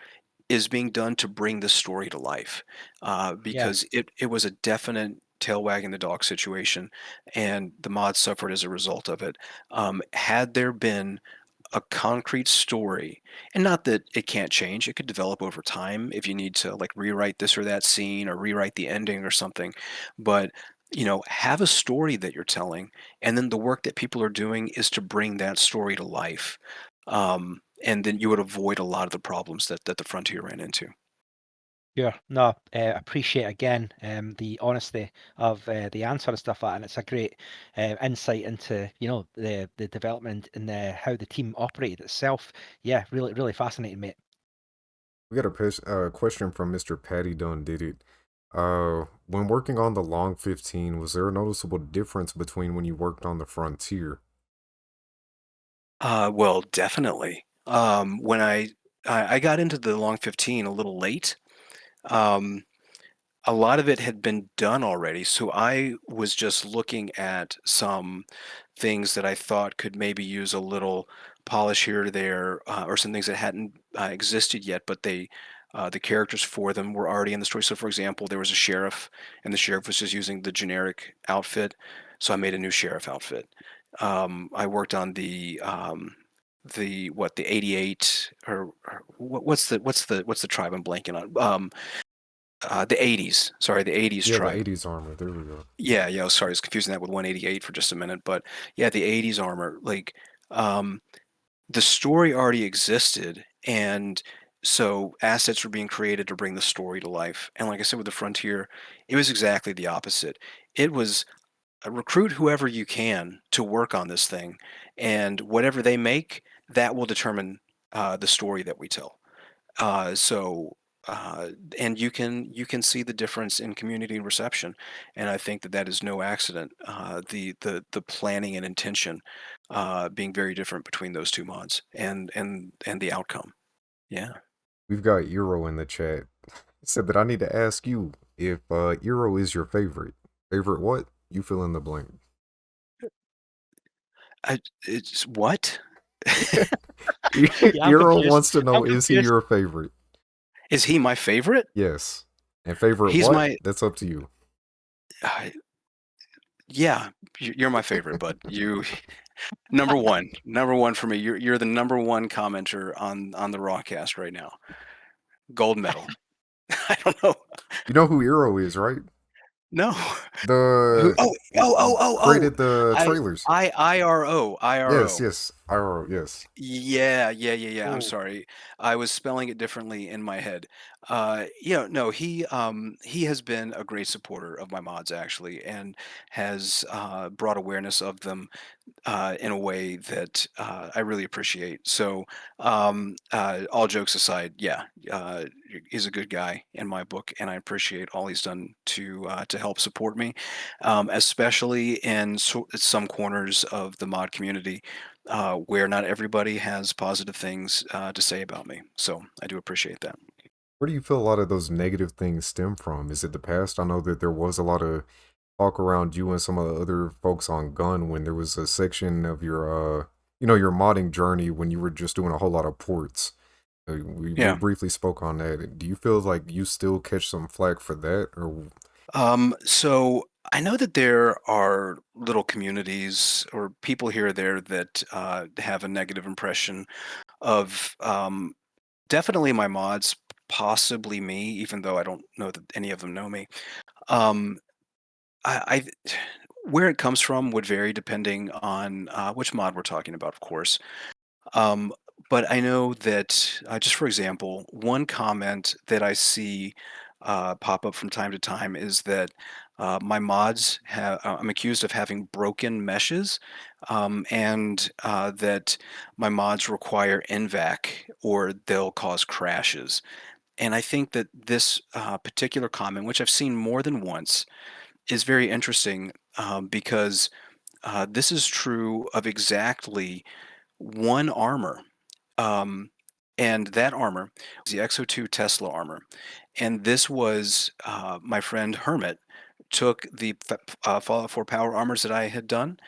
is being done to bring the story to life, yeah, because it was a definite tail wagging the dog situation, and the mod suffered as a result of it. Had there been a concrete story, and not that it can't change, it could develop over time if you need to like rewrite this or that scene or rewrite the ending or something, but have a story that you're telling, and then the work that people are doing is to bring that story to life. And then you would avoid a lot of the problems that the Frontier ran into. sure. No, appreciate again the honesty of the answer and stuff like that, and it's a great insight into the development and how the team operated itself. Yeah, really really fascinating, mate. We got a question from Mr. Patty Dunn did it. When working on the Long 15, was there a noticeable difference between when you worked on the Frontier? Well, definitely. When I got into the Long 15 a little late, um, a lot of it had been done already, so I was just looking at some things that I thought could maybe use a little polish here or there, or some things that hadn't existed yet, but the characters for them were already in the story. So, for example, there was a sheriff, and the sheriff was just using the generic outfit, so I made a new sheriff outfit. I worked on the 88, or what's the tribe I'm blanking on? The 80s. Sorry, the 80s Yeah, the tribe. 80s armor. There we go. Yeah. Sorry, I was confusing that with 188 for just a minute. But yeah, the 80s armor. Like, um, the story already existed, and so assets were being created to bring the story to life. And like I said, with the Frontier, it was exactly the opposite. It was recruit whoever you can to work on this thing, and whatever they make, that will determine the story that we tell. So, and you can see the difference in community reception, and I think that is no accident. The planning and intention being very different between those two mods, and the outcome. Yeah. We've got Euro in the chat. He said that I need to ask you if Euro is your favorite. Favorite what? You fill in the blank. It's what? Yeah, I'm Euro confused. wants to know, I'm is he confused. your favorite? Is he my favorite? Yes. And favorite He's what? my. That's up to you. Uh, yeah, you're my favorite, bud. Number one for me. You're the number one commenter on the Rawcast right now. Gold medal. I don't know. You know who Euro is, right? No. Who? The Oh. created the I trailers. IRO. Yes, yes. IRO, yes. Yeah. I'm Oh, sorry. I was spelling it differently in my head. No, he has been a great supporter of my mods actually, and has brought awareness of them in a way that I really appreciate. So, all jokes aside, yeah, he's a good guy in my book, and I appreciate all he's done to help support me, especially in some corners of the mod community where not everybody has positive things to say about me. So I do appreciate that. Where do you feel a lot of those negative things stem from? Is it the past? I know that there was a lot of talk around you and some of the other folks on Gun when there was a section of your modding journey when you were just doing a whole lot of ports. We Yeah. briefly spoke on that. Do you feel like you still catch some flack for that, or So I know that there are little communities or people here or there that have a negative impression of definitely my mods, possibly me, even though I don't know that any of them know me. Um, I where it comes from would vary depending on which mod we're talking about, of course. Um, But I know that, just for example, one comment that I see pop up from time to time is that my mods have, I'm accused of having broken meshes, and that my mods require NVAC or they'll cause crashes. And I think that this particular comment, which I've seen more than once, is very interesting because this is true of exactly one armor. Um, and that armor was the XO2 Tesla armor. And this was my friend Hermit took the Fallout 4 power armors that I had done,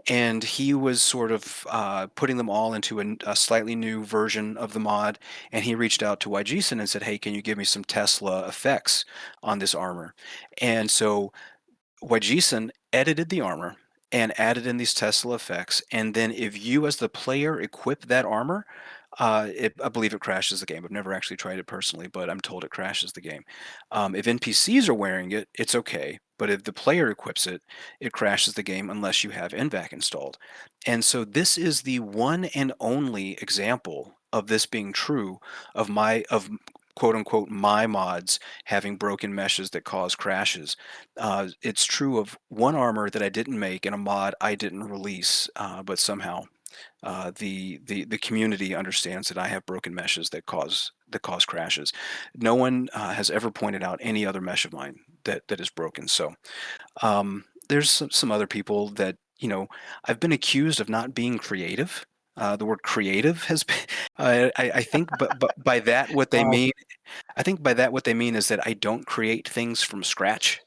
and he was sort of putting them all into a slightly new version of the mod. And he reached out to YGSon and said, "Hey, can you give me some Tesla effects on this armor?" And so YGSon edited the armor and added in these Tesla effects, and then if you as the player equip that armor, I believe it crashes the game. I've never actually tried it personally, but I'm told it crashes the game. If NPCs are wearing it, it's okay, but if the player equips it, it crashes the game unless you have NVAC installed. And so this is the one and only example of this being true of quote unquote my mods having broken meshes that cause crashes. It's true of one armor that I didn't make and a mod I didn't release, but somehow the community understands that I have broken meshes that cause crashes. No one has ever pointed out any other mesh of mine that is broken. So there's some other people that, you know, I've been accused of not being creative. The word creative has been, I think, but by that what they mean, I think by that what they mean is that I don't create things from scratch,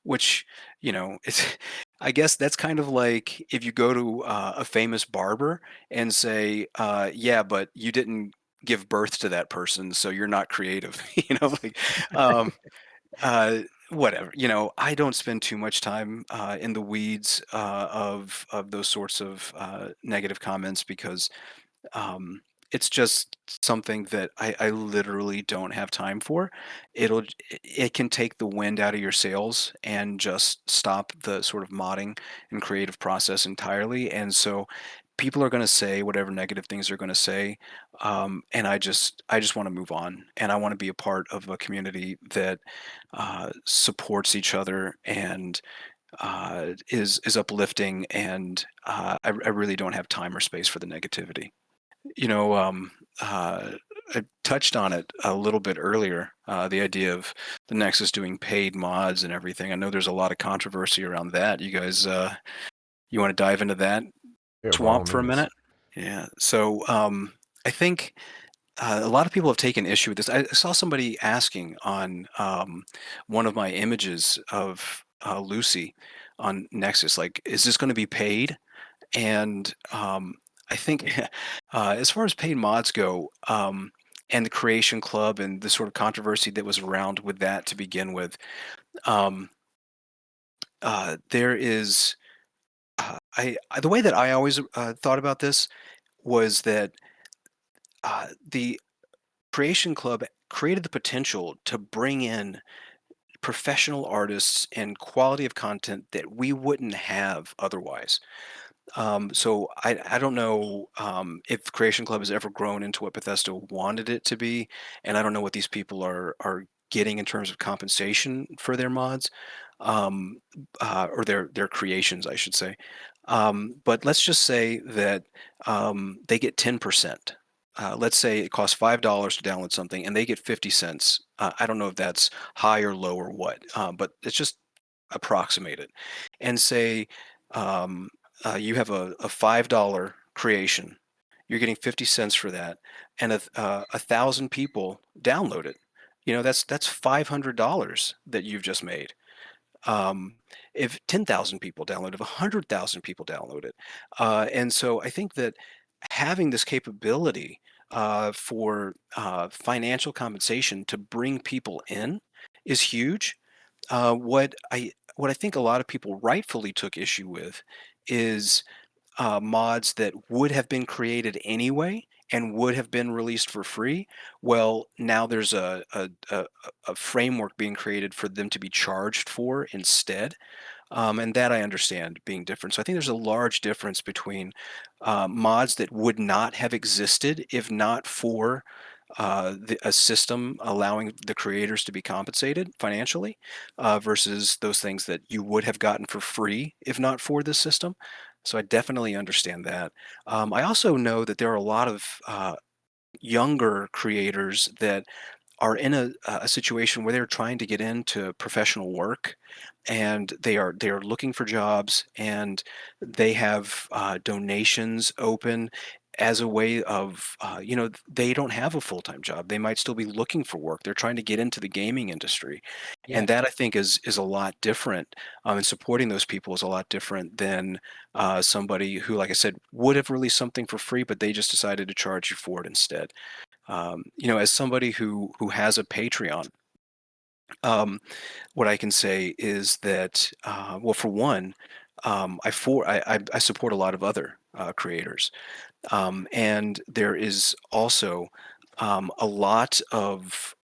which, you know, it's, I guess that's kind of like if you go to a famous barber and say, yeah, but you didn't give birth to that person, so you're not creative. You know, like, um, uh, whatever. You know, I don't spend too much time in the weeds of those sorts of negative comments because um, it's just something that I literally don't have time for. It can take the wind out of your sails and just stop the sort of modding and creative process entirely. And so people are going to say whatever negative things they're going to say, and I just want to move on, and I want to be a part of a community that supports each other and is uplifting. And I really don't have time or space for the negativity. You know, I touched on it a little bit earlier, the idea of the Nexus doing paid mods and everything. I know there's a lot of controversy around that. You guys, you want to dive into that Yeah, by all swamp for a means. minute? Yeah. So I think a lot of people have taken issue with this. I saw somebody asking on one of my images of Lucy on Nexus, like, is this going to be paid? And I think as far as paid mods go, and the Creation Club and the sort of controversy that was around with that to begin with, um, there is the way that I always thought about this was that the Creation Club created the potential to bring in professional artists and quality of content that we wouldn't have otherwise. So I don't know if Creation Club has ever grown into what Bethesda wanted it to be, and I don't know what these people are getting in terms of compensation for their mods, or their creations, I should say. But let's just say that they get 10%. Let's say it costs $5 to download something, and they get 50 cents. I don't know if that's high or low or what, but it's just approximate it, and say. Um, you have a $5 creation. You're getting 50 cents for that, and 1,000 people download it. You know, that's $500 that you've just made. Um, if 10,000 people download, if 100,000 people download it, and so I think that having this capability for financial compensation to bring people in is huge. What I think a lot of people rightfully took issue with is mods that would have been created anyway and would have been released for free. Well, now there's a framework being created for them to be charged for instead. And that I understand being different. So I think there's a large difference between mods that would not have existed if not for a system allowing the creators to be compensated financially versus those things that you would have gotten for free if not for this system. So I definitely understand that. I also know that there are a lot of younger creators that are in a situation where they're trying to get into professional work, and they are looking for jobs, and they have donations open as a way of they don't have a full-time job. They might still be looking for work. They're trying to get into the gaming industry, and Yeah. that I think is a lot different. And supporting those people is a lot different than somebody who, like I said, would have released something for free, but they just decided to charge you for it instead. As somebody who has a Patreon, what I can say is that, well, for one, I support a lot of other creators, and there is also a lot of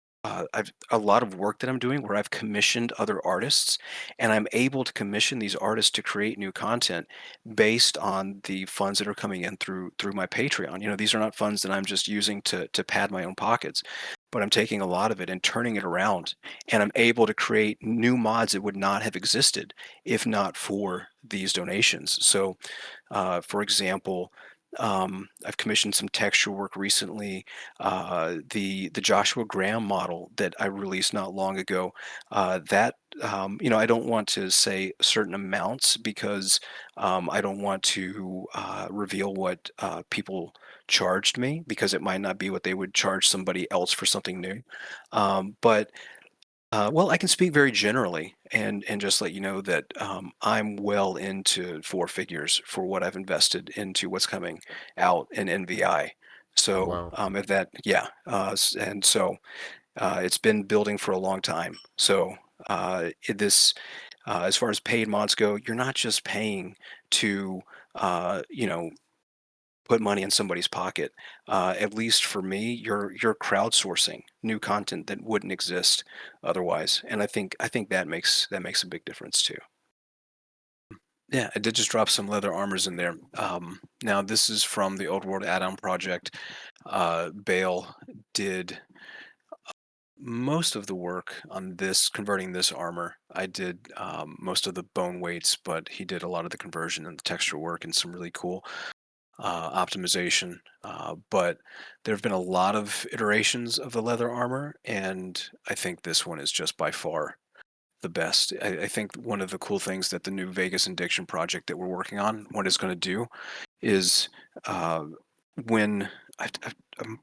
work that I'm doing where I've commissioned other artists, and I'm able to commission these artists to create new content based on the funds that are coming in through my Patreon. These are not funds that I'm just using to pad my own pockets, but I'm taking a lot of it and turning it around, and I'm able to create new mods that would not have existed if not for these donations. So, for example, I've commissioned some texture work recently. The Joshua Graham model that I released not long ago. I don't want to say certain amounts because I don't want to reveal what people charged me because it might not be what they would charge somebody else for something new. But well, I can speak very generally and just let you know that I'm well into four figures for what I've invested into what's coming out in NVI. Oh, So wow. if that, yeah, and so it's been building for a long time. So as far as paid mods go, you're not just paying to uh, you know put money in somebody's pocket. At least for me, you're crowdsourcing new content that wouldn't exist otherwise, and I think that makes a big difference too. Yeah, I did just drop some leather armors in there. Now this is from the Old World add-on project. Bale did most of the work on this, converting this armor. I did most of the bone weights, but he did a lot of the conversion and the texture work and some really cool optimization. But there have been a lot of iterations of the leather armor, and I think this one is just by far the best. I think one of the cool things that the new Vegas Indiction project that we're working on, what it's going to do is uh, when I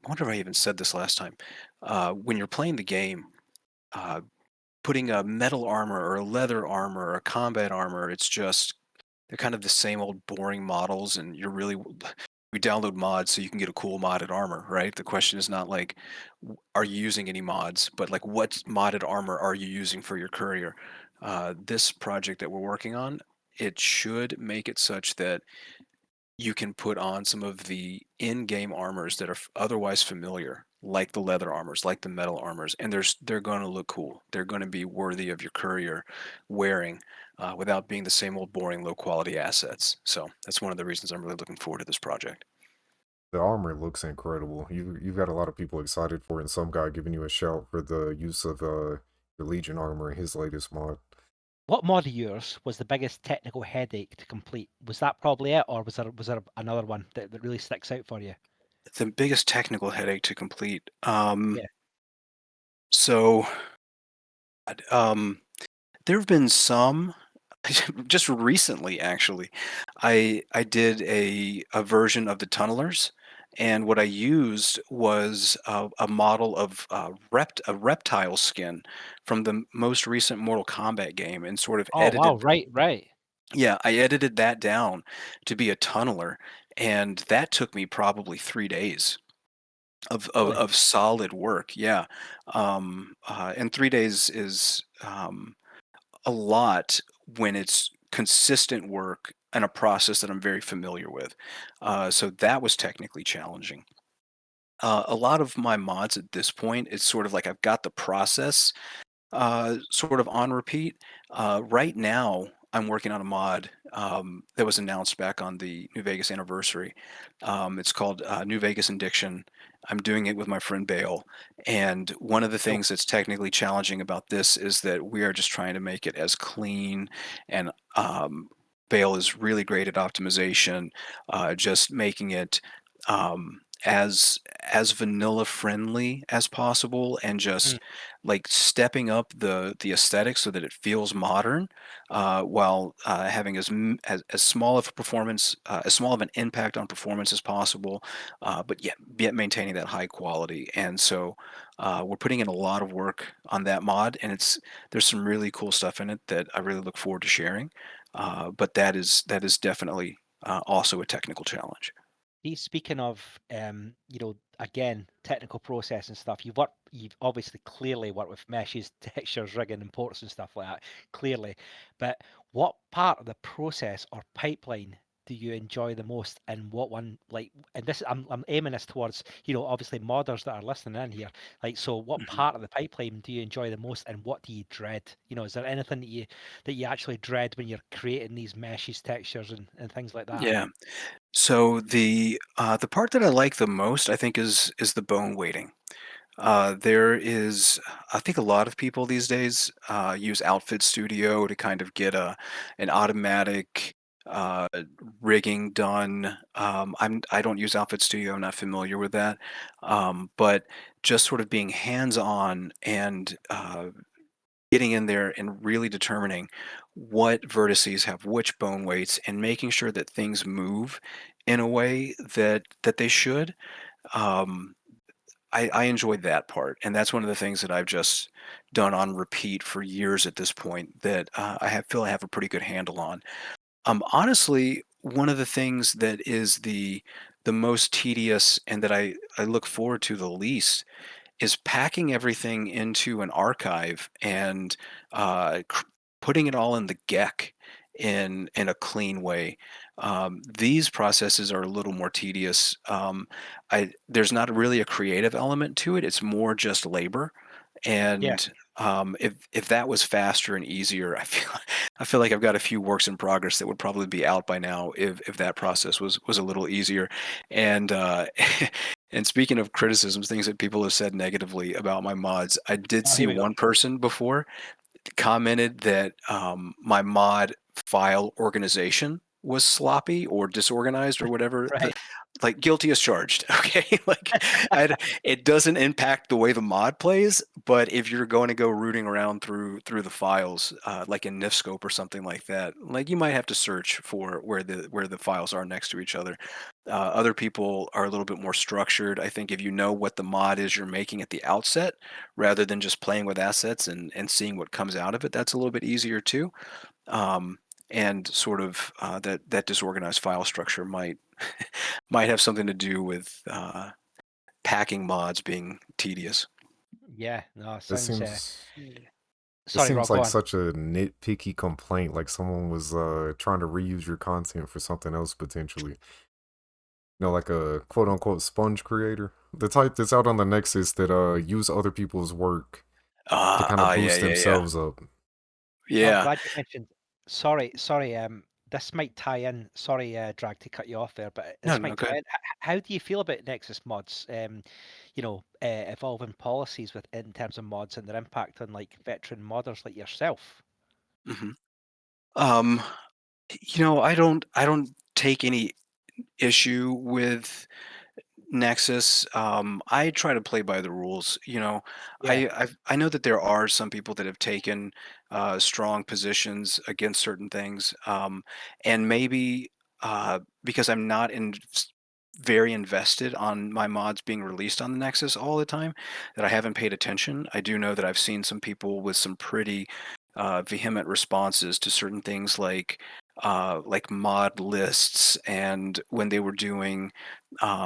wonder if I even said this last time. When you're playing the game, uh, putting a metal armor or a leather armor or a combat armor, it's just they're kind of the same old boring models, and we download mods so you can get a cool modded armor, right? The question is not like, are you using any mods, but like, what modded armor are you using for your courier? This project that we're working on, it should make it such that you can put on some of the in-game armors that are otherwise familiar, like the leather armors, like the metal armors, and they're going to look cool. They're going to be worthy of your courier wearing without being the same old boring low quality assets. So that's one of the reasons I'm really looking forward to this project. The armor looks incredible. You've got a lot of people excited for it, and some guy giving you a shout for the use of the Legion armor in his latest mod. What mod of yours was the biggest technical headache to complete? Was that probably it, or was there another one that really sticks out for you? The biggest technical headache to complete. Yeah. So there have been some just recently actually. I did a version of the tunnelers, and what I used was a model of a reptile skin from the most recent Mortal Kombat game, and sort of Oh wow! edited, Right. yeah, I edited that down to be a tunneler, and that took me probably 3 days Really. of solid work. Yeah. And 3 days is a lot when it's consistent work and a process that I'm very familiar with. So that was technically challenging. A lot of my mods at this point, it's sort of like I've got the process sort of on repeat. Right now, I'm working on a mod that was announced back on the New Vegas anniversary. It's called New Vegas Indiction. I'm doing it with my friend Bale. And one of the Cool. things that's technically challenging about this is that we are just trying to make it as clean and Bale is really great at optimization, just making it as vanilla friendly as possible, and Mm, just like stepping up the aesthetics so that it feels modern, while having as small of a performance, as small of an impact on performance as possible, but yet maintaining that high quality. And so we're putting in a lot of work on that mod, and there's some really cool stuff in it that I really look forward to sharing. But that is definitely also a technical challenge. Speaking of, again, technical process and stuff, you've obviously clearly worked with meshes, textures, rigging, and ports and stuff like that, clearly. But what part of the process or pipeline do you enjoy the most, and what one, like, and this, I'm aiming this towards, obviously modders that are listening in here. Like, so what Mhm. part of the pipeline do you enjoy the most, and what do you dread? Is there anything that you actually dread when you're creating these meshes, textures, and things like that? Yeah. So the part that I like the most, I think, is the bone weighting. There is, I think, a lot of people these days use Outfit Studio to kind of get an automatic uh, rigging done. I don't use Outfit Studio. I'm not familiar with that. But just sort of being hands-on and getting in there and really determining what vertices have which bone weights and making sure that things move in a way that they should. Um, I enjoyed that part, and that's one of the things that I've just done on repeat for years at this point, that feel I have a pretty good handle on. Honestly, one of the things that is the most tedious and that I look forward to the least is packing everything into an archive and putting it all in the GEC in a clean way. These processes are a little more tedious. There's not really a creative element to it. It's more just labor. Yeah. And if that was faster and easier, I feel like I've got a few works in progress that would probably be out by now if that process was a little easier. And and speaking of criticisms, things that people have said negatively about my mods, I did Oh, see here we go. one person before commented that my mod file organization was sloppy or disorganized or whatever. Right. Like, guilty as charged. Okay, like it doesn't impact the way the mod plays, but if you're going to go rooting around through the files, like in Nifscope or something like that, like you might have to search for where the files are next to each other. Other people are a little bit more structured. I think if you know what the mod is you're making at the outset, rather than just playing with assets and seeing what comes out of it, that's a little bit easier too. Um, and sort of that disorganized file structure might have something to do with packing mods being tedious. Yeah. No, This sounds. seems this Sorry, seems Rob. Go like on. such a nitpicky complaint, like someone was trying to reuse your content for something else potentially. Like a quote unquote sponge creator. The type that's out on the Nexus that use other people's work to kind of Yeah, boost yeah, yeah, themselves up. No, I'm yeah. glad you mentioned. Sorry. This might tie in. Sorry, Drag, to cut you off there, but No, this no, might go tie ahead. in. How do you feel about Nexus mods? Evolving policies in terms of mods and their impact on like veteran modders like yourself. Hmm. Um, I don't take any issue with Nexus. I try to play by the rules. Yeah. I know that there are some people that have taken strong positions against certain things, and maybe because I'm not very invested on my mods being released on the Nexus all the time, that I haven't paid attention. I do know that I've seen some people with some pretty vehement responses to certain things like mod lists, and when they were doing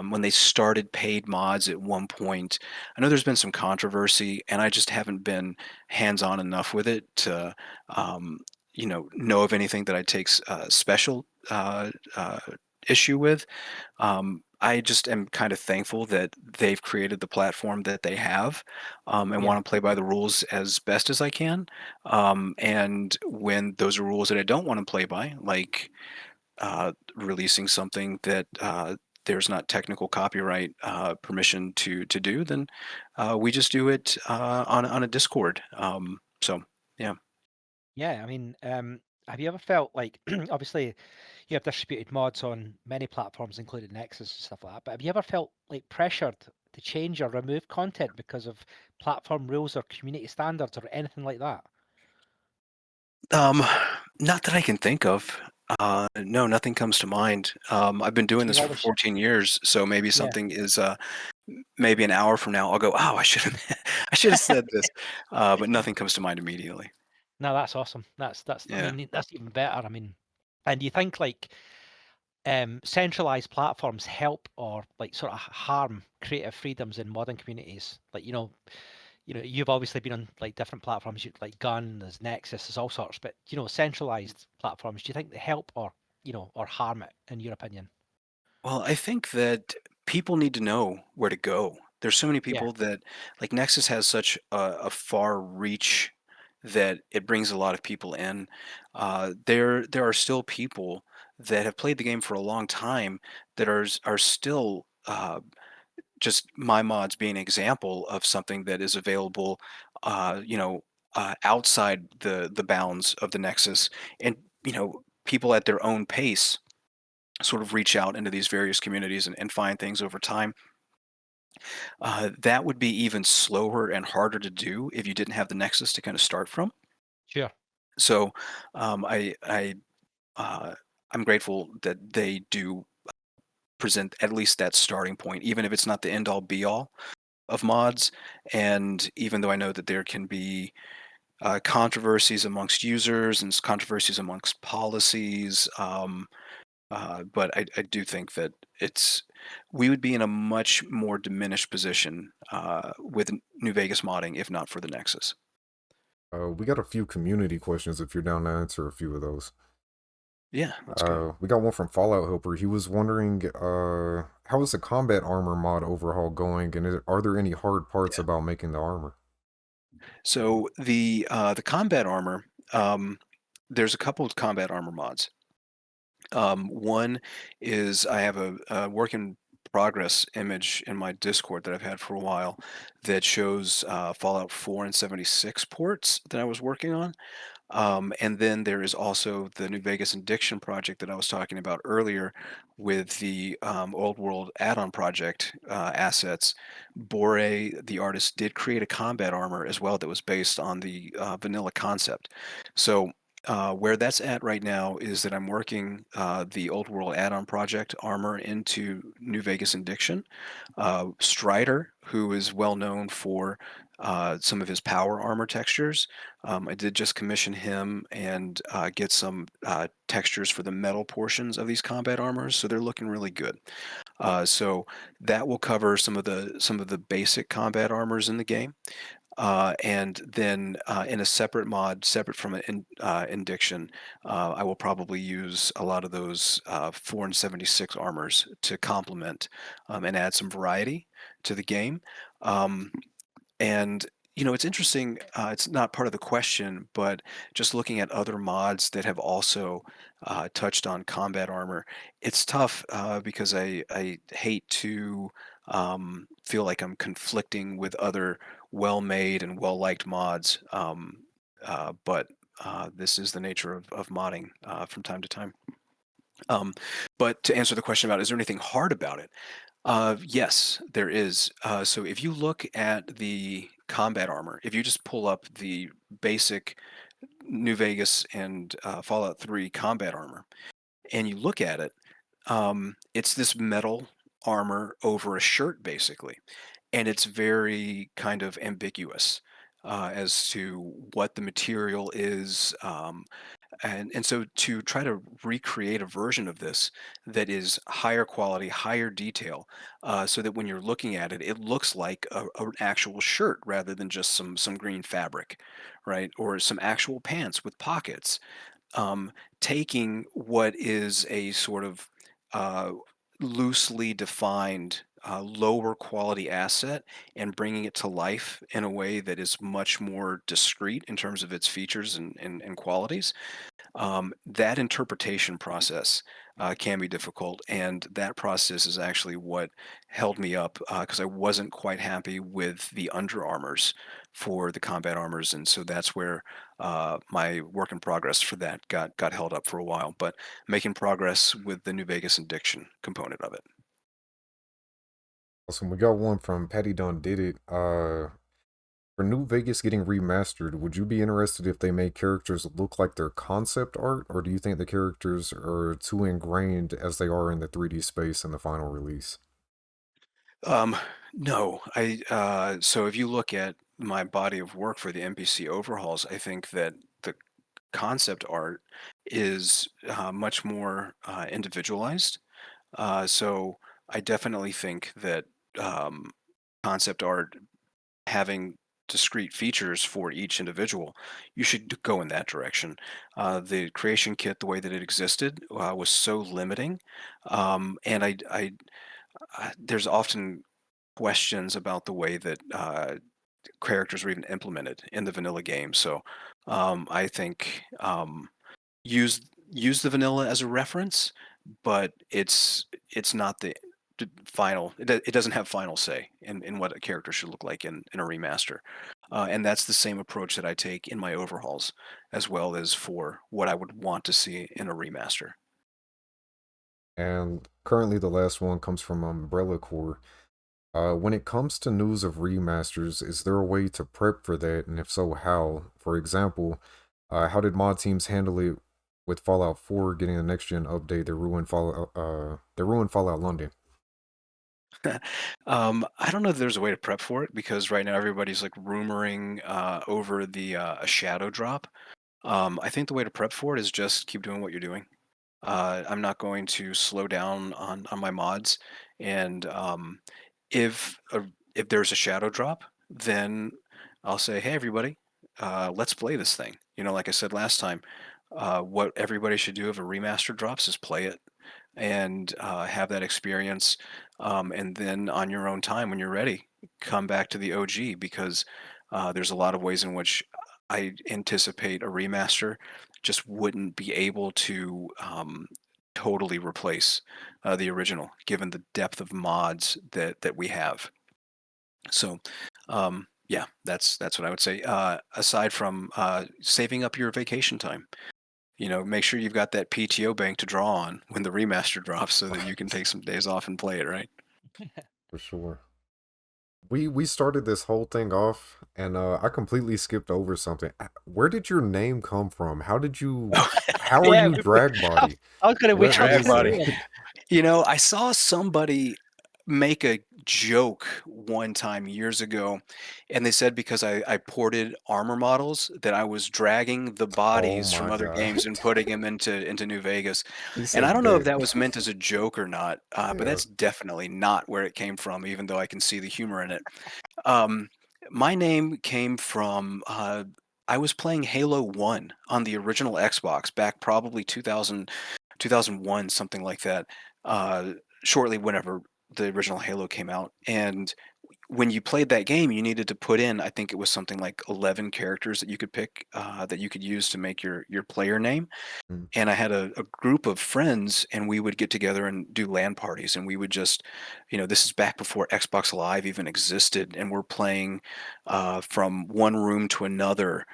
when they started paid mods at one point. I know there's been some controversy, and I just haven't been hands-on enough with it to, um, know of anything that I take special issue with. I just am kind of thankful that they've created the platform that they have, and Yeah. want to play by the rules as best as I can. And when those are rules that I don't want to play by, like releasing something that there's not technical copyright permission to do, then we just do it on a Discord. So yeah. Yeah, I mean, have you ever felt like, obviously, you have distributed mods on many platforms, including Nexus and stuff like that, but have you ever felt like pressured to change or remove content because of platform rules or community standards or anything like that? Um, Not that I can think of. No, nothing comes to mind. I've been doing Do you this for always, 14 years, so maybe yeah, something is maybe an hour from now I'll go, oh, I should have I should have said this, but nothing comes to mind immediately. no, that's awesome. I Yeah. mean, that's even better. I mean, and do you think like centralized platforms help or like sort of harm creative freedoms in modern communities? Like, you've obviously been on like different platforms, like Gun, there's Nexus, there's all sorts, but centralized platforms, do you think they help or or harm it in your opinion? Well, I think that people need to know where to go. There's so many Yeah, people that like Nexus has such a far reach that it brings a lot of people in. There are still people that have played the game for a long time that are still just my mods being an example of something that is available, outside the bounds of the Nexus, and people at their own pace sort of reach out into these various communities and find things over time. That would be even slower and harder to do if you didn't have the Nexus to kind of start from. sure. So uh, I'm grateful that they do present at least that starting point, even if it's not the end all be all of mods. And even though I know that there can be controversies amongst users and controversies amongst policies, but I do think that it's we would be in a much more diminished position with New Vegas modding if not for the Nexus. We got a few community questions if you're down to answer a few of those. Yeah, let's go. We got one from Fallout Helper. He was wondering, how is the combat armor mod overhaul going, and are there any hard parts Yeah. about making the armor? So the combat armor, there's a couple of combat armor mods. One is I have a work in progress image in my Discord that I've had for a while that shows Fallout 4 and 76 ports that I was working on. And then there is also the New Vegas Addiction project that I was talking about earlier with the Old World add-on project assets. Bore, the artist, did create a combat armor as well that was based on the vanilla concept. So where that's at right now is that I'm working the Old World add-on project armor into New Vegas Addiction. Strider, who is well known for some of his power armor textures, I did just commission him and get some textures for the metal portions of these combat armors, so they're looking really good. So that will cover some of the basic combat armors in the game. And then in a separate mod, separate from an indiction, I will probably use a lot of those 4 and 76 armors to complement and add some variety to the game. Um, and it's interesting. It's not part of the question, but just looking at other mods that have also touched on combat armor, it's tough because I hate to feel like I'm conflicting with other well-made and well-liked mods. But this is the nature of modding from time to time. Um, but to answer the question about is there anything hard about it? Yes, there is. So if you look at the combat armor, if you just pull up the basic New Vegas and Fallout 3 combat armor, and you look at it, it's this metal armor over a shirt, basically, and it's very kind of ambiguous as to what the material is. And so to try to recreate a version of this that is higher quality, higher detail, so that when you're looking at it, it looks like an actual shirt rather than just some green fabric, right? Or some actual pants with pockets. Um, Taking what is a sort of uh, loosely defined, lower quality asset and bringing it to life in a way that is much more discrete in terms of its features and qualities, that interpretation process can be difficult, and that process is actually what held me up because I wasn't quite happy with the under armors for the combat armors, and so that's where my work in progress for that got held up for a while. But making progress with the New Vegas addiction component of it. Awesome. We got one from Patty Dunn Did It. For New Vegas getting remastered, would you be interested if they made characters look like their concept art, or do you think the characters are too ingrained as they are in the 3D space in the final release? Um, no, so if you look at my body of work for the NPC overhauls, I think that the concept art is much more individualized. So I definitely think that um, concept art having discrete features for each individual, you should go in that direction. The creation kit, the way that it existed, was so limiting, and there's often questions about the way that characters were even implemented in the vanilla game. So I think use use the vanilla as a reference, but it's not the final. It doesn't have final say in what a character should look like in a remaster. And that's the same approach that I take in my overhauls, as well as for what I would want to see in a remaster. And currently, the last one comes from Umbrella Corps. When it comes to news of remasters, is there a way to prep for that? And if so, how? For example, how did mod teams handle it with Fallout 4 getting a next gen update that ruined Fallout London? I don't know if there's a way to prep for it because right now everybody's like rumoring over the a shadow drop. I think the way to prep for it is just keep doing what you're doing. I'm not going to slow down on my mods, and if if there's a shadow drop, then I'll say, hey everybody, let's play this thing. You know, like I said last time, what everybody should do if a remaster drops is play it and have that experience. And then on your own time, when you're ready, come back to the OG because there's a lot of ways in which I anticipate a remaster just wouldn't be able to totally replace the original, given the depth of mods that we have. So, yeah, that's what I would say. Aside from saving up your vacation time, you know, make sure you've got that PTO bank to draw on when the remaster drops so that you can take some days off and play it, right? For sure. We started this whole thing off, and I completely skipped over something. Where did your name come from? How did you? How are Yeah, you Dragbody? I was gonna wait. I was gonna Dragbody. say it. You know, I saw somebody make a joke one time years ago, and they said because I ported armor models that I was dragging the Oh bodies from my other god. games and putting them into New Vegas. He And I said don't know if bet. that was meant as a joke or not, but Yeah. that's definitely not where it came from, even though I can see the humor in it. Um, my name came from I was playing Halo 1 on the original Xbox back probably 2001, something like that, uh, shortly whenever the original Halo came out. And when you played that game, you needed to put in, I think it was something like 11 characters that you could pick that you could use to make your player name. Mm. And I had a group of friends, and we would get together and do LAN parties, and we would just, you know, this is back before Xbox Live even existed, and we're playing from one room to another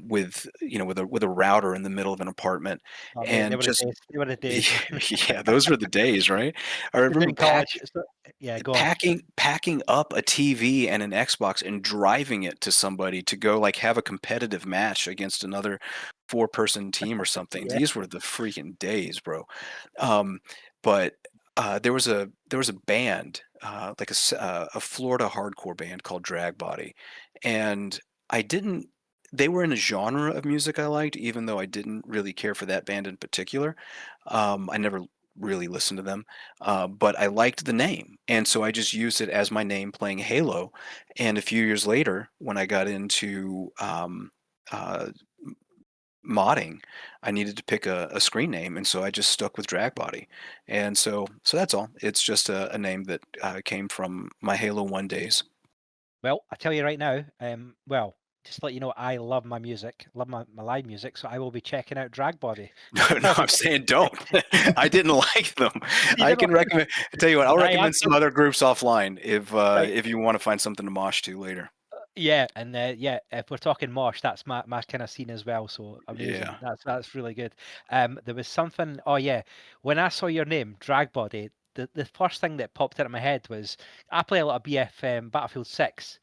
with, you know, with a router in the middle of an apartment, Oh mate, they and were the just days. They were the days. yeah, those were the days, right? I Did it remember in college. Yeah, go on. packing up a TV and an Xbox and driving it to somebody to go like have a competitive match against another four-person team or something. Yeah. These were the freaking days, bro. Um, but there was a band like a Florida hardcore band called Dragbody, and I didn't. They were in a genre of music I liked, even though I didn't really care for that band in particular. I never really listened to them, but I liked the name, and so I just used it as my name playing Halo. And a few years later, when I got into uh, modding, I needed to pick a screen name, and so I just stuck with Dragbody. And so that's all. It's just a name that came from my Halo 1 days. Well, I tell you right now, well, just to let you know, I love my music, love my live music, so I will be checking out Dragbody. No, I'm saying don't. I didn't like them. You I didn't can like- recommend. Tell you what, I'll Right, recommend some other groups offline Right. if you want to find something to mosh to later. Yeah, and yeah, if we're talking mosh, that's my kind of scene as well. So amazing. Yeah. That's really good. There was something. Oh yeah, when I saw your name, Dragbody, the first thing that popped into my head was I play a lot of BF Battlefield 6,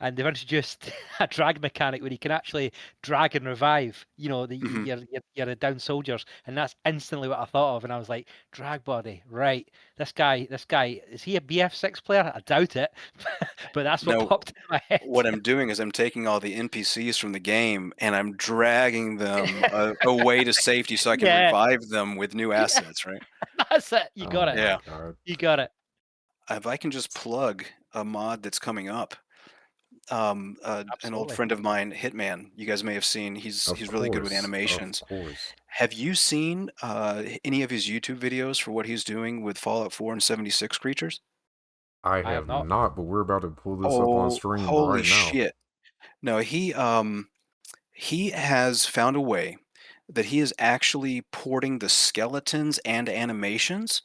and they've introduced a drag mechanic where you can actually drag and revive, Mhm. your down soldiers, and that's instantly what I thought of, and I was like, Dragbody, right? This guy, is he a BF6 player? I doubt it, but that's what No, popped in my head. what I'm doing is I'm taking all the NPCs from the game and I'm dragging them away to safety so I can Yeah. revive them with new assets, right? That's it. You got it. my Yeah. God. You got it. If I can just plug a mod that's coming up, an old Absolutely. friend of mine, Hitman, you guys may have seen. He's really good with animations. Of course. Have you seen any of his YouTube videos for what he's doing with Fallout 4 and 76 creatures? I have have not. not, but we're about to pull this up on Oh, stream holy right now. shit. No, he has found a way that he is actually porting the skeletons and animations,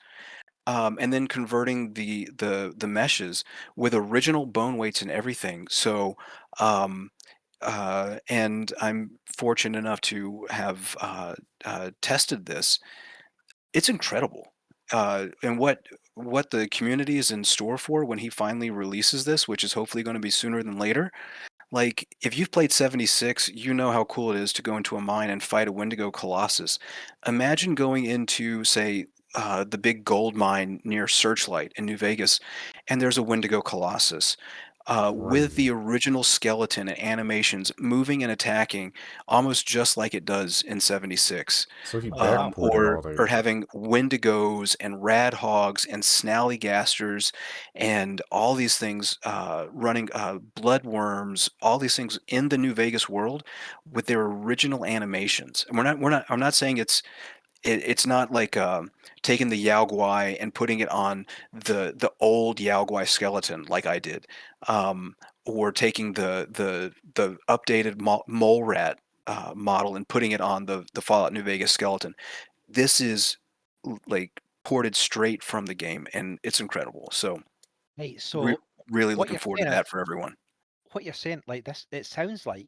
and then converting the meshes with original bone weights and everything. So, and I'm fortunate enough to have tested this. It's incredible, and what the community is in store for when he finally releases this, which is hopefully going to be sooner than later. Like, if you've played 76, you know how cool it is to go into a mine and fight a Wendigo Colossus. Imagine going into, say, the big gold mine near Searchlight in New Vegas, and there's a Wendigo Colossus. With the Crazy. original skeleton and animations moving and attacking almost just like it does in 76. So he Oh, wow. backported all Or that. having Wendigos and Radhogs and Snallygasters and all these things running bloodworms, all these things in the New Vegas world with their original animations. And I'm not saying it's not like taking the Yao Guai and putting it on the old Yao Guai skeleton like I did, or taking the updated mole rat model and putting it on the Fallout New Vegas skeleton. This is like ported straight from the game, and it's incredible. So Hey, re- so really what looking you're forward to saying, that for everyone. what you're saying, like this, it sounds like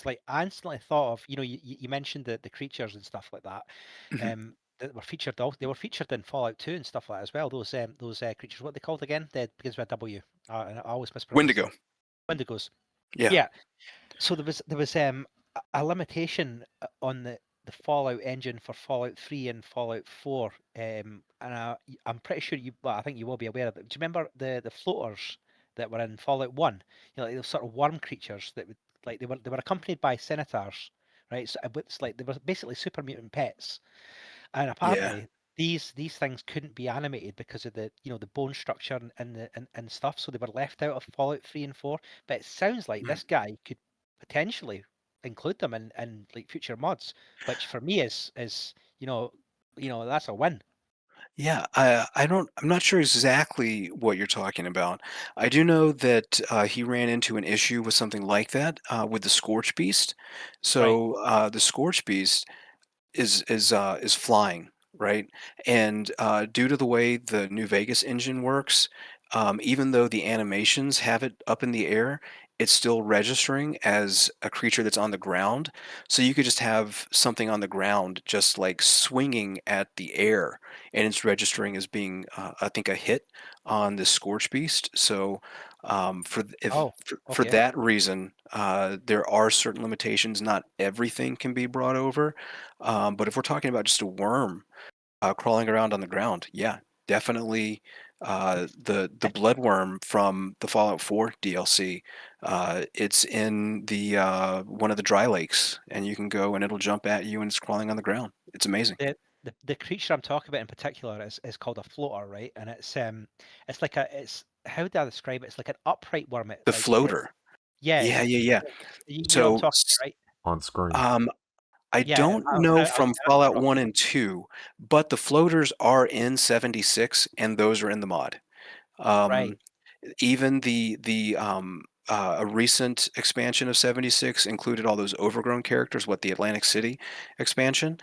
like I instantly thought of, you mentioned the creatures and stuff like that, Mhm. that were featured. They were featured in Fallout 2 and stuff like that as well. Those creatures, what are they called again? They begins with a W. And I always mispronounce Wendigo, them. Wendigos. yeah, Yeah. So there was a limitation on the Fallout engine for Fallout 3 and Fallout 4, and I'm pretty sure well, I think you will be aware of it. Do you remember the floaters that were in Fallout 1? Like those sort of worm creatures that would like they were accompanied by senators, right? So it's like they were basically super mutant pets, and yeah. apparently these things couldn't be animated because of the bone structure and stuff, so they were left out of Fallout 3 and 4. But it sounds like Mm. this guy could potentially include them in like future mods, which for me is that's a win. Yeah, I'm not sure exactly what you're talking about. I do know that he ran into an issue with something like that with the Scorch Beast. Right. So the Scorch Beast is flying, right? And due to the way the New Vegas engine works, even though the animations have it up in the air, it's still registering as a creature that's on the ground. So you could just have something on the ground, just like swinging at the air, and it's registering as being, I think, a hit on this Scorch Beast. So Oh, for okay. that reason, there are certain limitations. Not everything can be brought over, but if we're talking about just a worm crawling around on the ground, yeah, definitely the bloodworm from the Fallout 4 DLC. It's in the one of the dry lakes, and you can go and it'll jump at you and it's crawling on the ground. It's amazing. The creature I'm talking about in particular is called a floater, right? And it's like it's how do I describe it? It's like an upright worm. The It's floater. yeah, Yeah, yeah, yeah. you know what I'm So talking about, right? On screen. I Yeah, don't know from Fallout 1 and 2, but the floaters are in 76, and those are in the mod. right. Even a recent expansion of 76 included all those overgrown characters, what the Atlantic City expansion.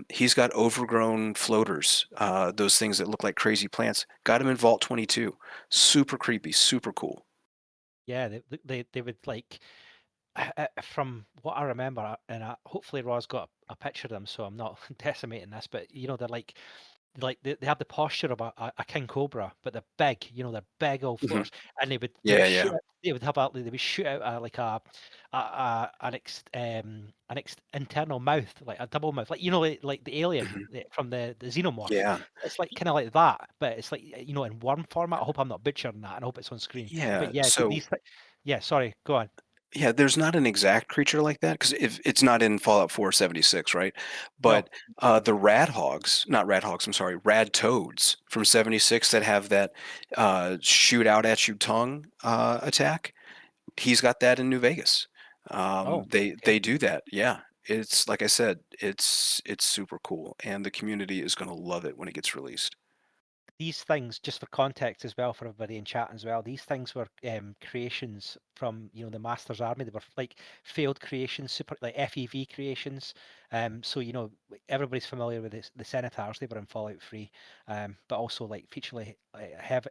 He's got overgrown floaters, those things that look like crazy plants. Got him in Vault 22. Super creepy, super cool. Yeah, they would like from what I remember, and hopefully Roz got a picture of them, so I'm not decimating this, but you know, they're like they have the posture of a king cobra, but they're big. You know, they're big old Mhm. floaters, and Yeah, yeah. they would have they would shoot out like an internal mouth, like a double mouth, like you know, like the alien Mhm. from the xenomorph. Yeah. It's like kind of like that, but it's like you know, in worm format. I hope I'm not butchering that, and I hope it's on screen. Yeah. But yeah, So, these. Yeah, sorry, go on. yeah, there's not an exact creature like that because if it's not in Fallout 476, right? No. But the rad hogs, not rad hogs, I'm sorry, rad toads from 76 that have that shoot out at you tongue attack, he's got that in New Vegas. Oh, They okay. do that. Yeah. It's like I said, it's super cool, and the community is going to love it when it gets released. These things, just for context as well, for everybody in chat as well, these things were creations from you know the Masters Army. They were like failed creations, super like FEV creations. So you know everybody's familiar with the Senators. They were in Fallout 3, but also like featurely